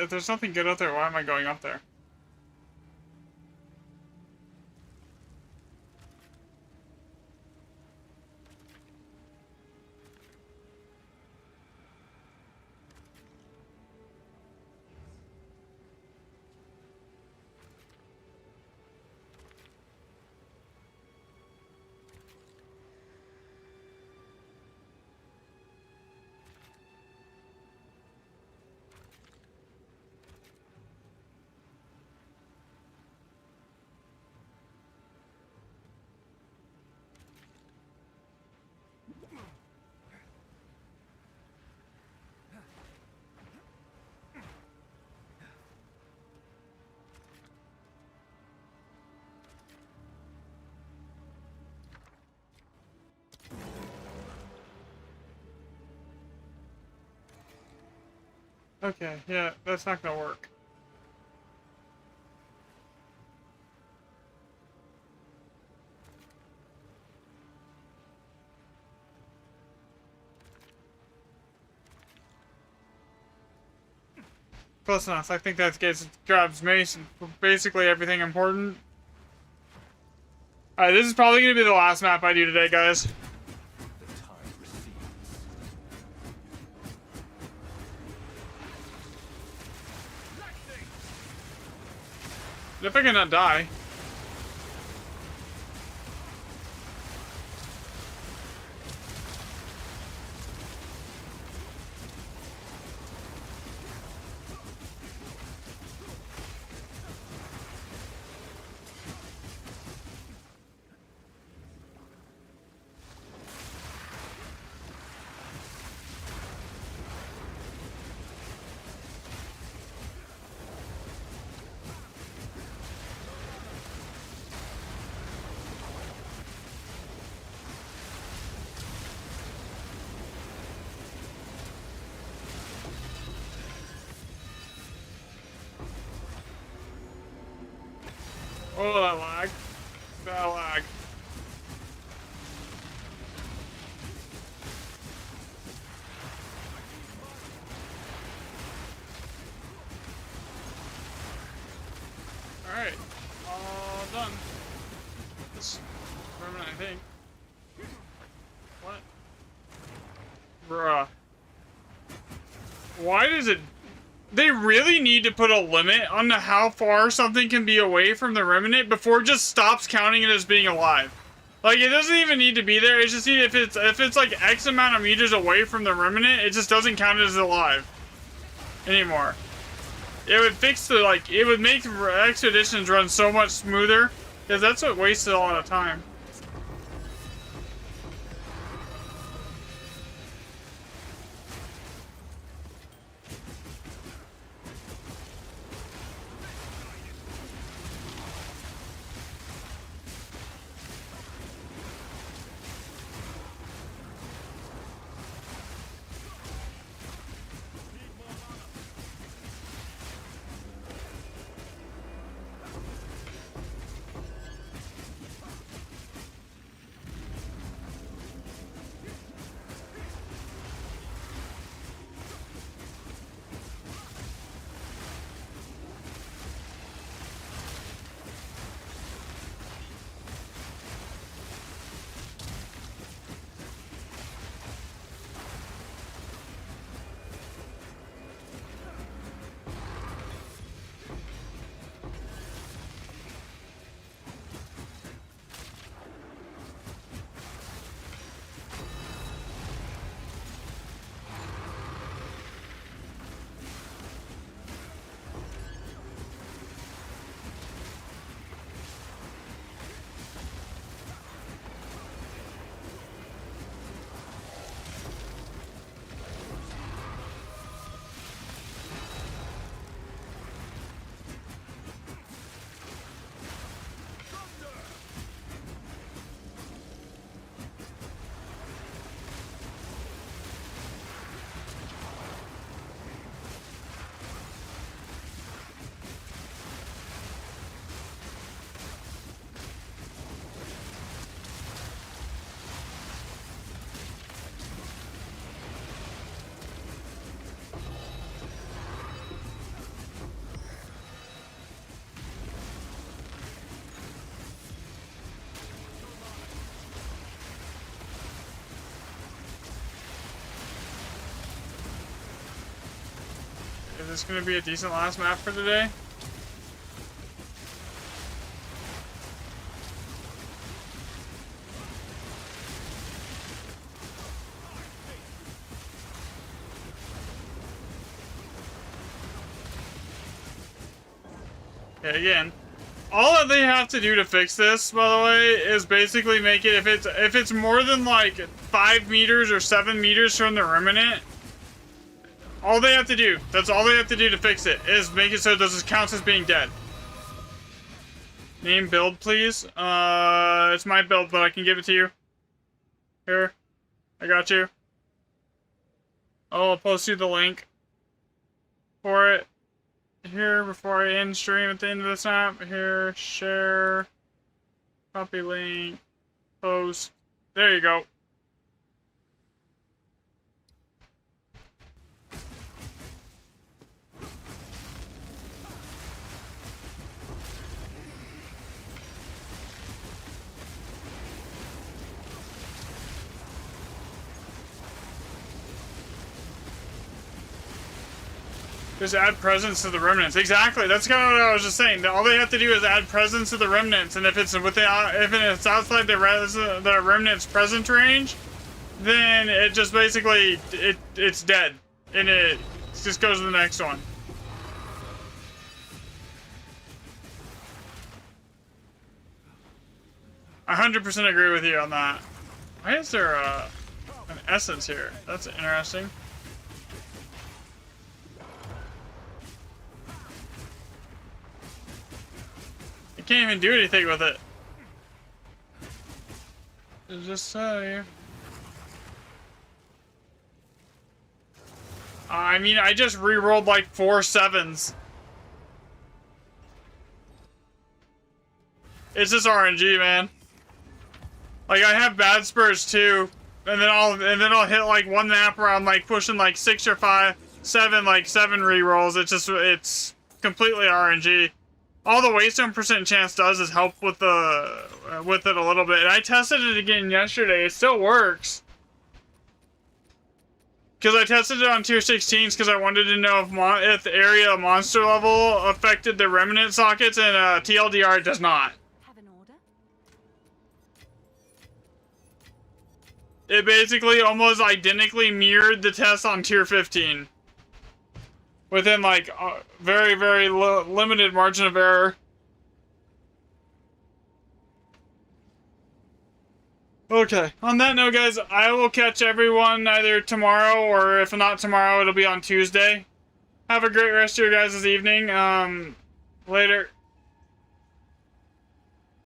there's nothing good out there, why am I going up there? Okay, yeah, that's not gonna work. Close enough. I think that grabs Mace and basically everything important. Alright, this is probably gonna be the last map I do today, guys. The tide recedes. If I cannot die. Oh, that lag. That lag. Alright. All done. This permanent, I think. What? Bruh. Why does it... They really need to put a limit on how far something can be away from the remnant before it just stops counting it as being alive. Like, it doesn't even need to be there. It's just if it's like X amount of meters away from the remnant, it just doesn't count as alive anymore. It would fix the, like, it would make expeditions run so much smoother, because that's what wasted a lot of time. this gonna be a decent last map for today? Okay, again, all that they have to do to fix this, by the way, is basically make it, if it's more than like 5 meters or 7 meters from the remnant, all they have to do, that's all they have to do to fix it, is make it so it doesn't count as being dead. Name build, please. It's my build, but I can give it to you. Here. I got you. I'll post you the link for it. Here, before I end stream at the end of this map. Here, share. Copy link. Post. There you go. Just add presence to the remnants. Exactly. That's kind of what I was just saying. All they have to do is add presence to the remnants, and if it's outside the remnants' presence range, then it just basically it's dead, and it just goes to the next one. I 100% agree with you on that. Why is there an essence here? That's interesting. Can't even do anything with it. Just you. I mean, I just re-rolled like 4 7s. It's just RNG, man. Like I have bad spurs too, and then I'll hit like one map where I'm like pushing like 6 or 5, 7, like 7 re-rolls. It's completely RNG. All the waystone percent chance does is help with it a little bit. And I tested it again yesterday. It still works. Because I tested it on tier 16s because I wanted to know if the area monster level affected the remnant sockets, and TLDR does not. Have an order? It basically almost identically mirrored the test on tier 15. Within like very, very limited margin of error. Okay, on that note, guys, I will catch everyone either tomorrow, or if not tomorrow, it'll be on Tuesday. Have a great rest of your guys' evening. Later.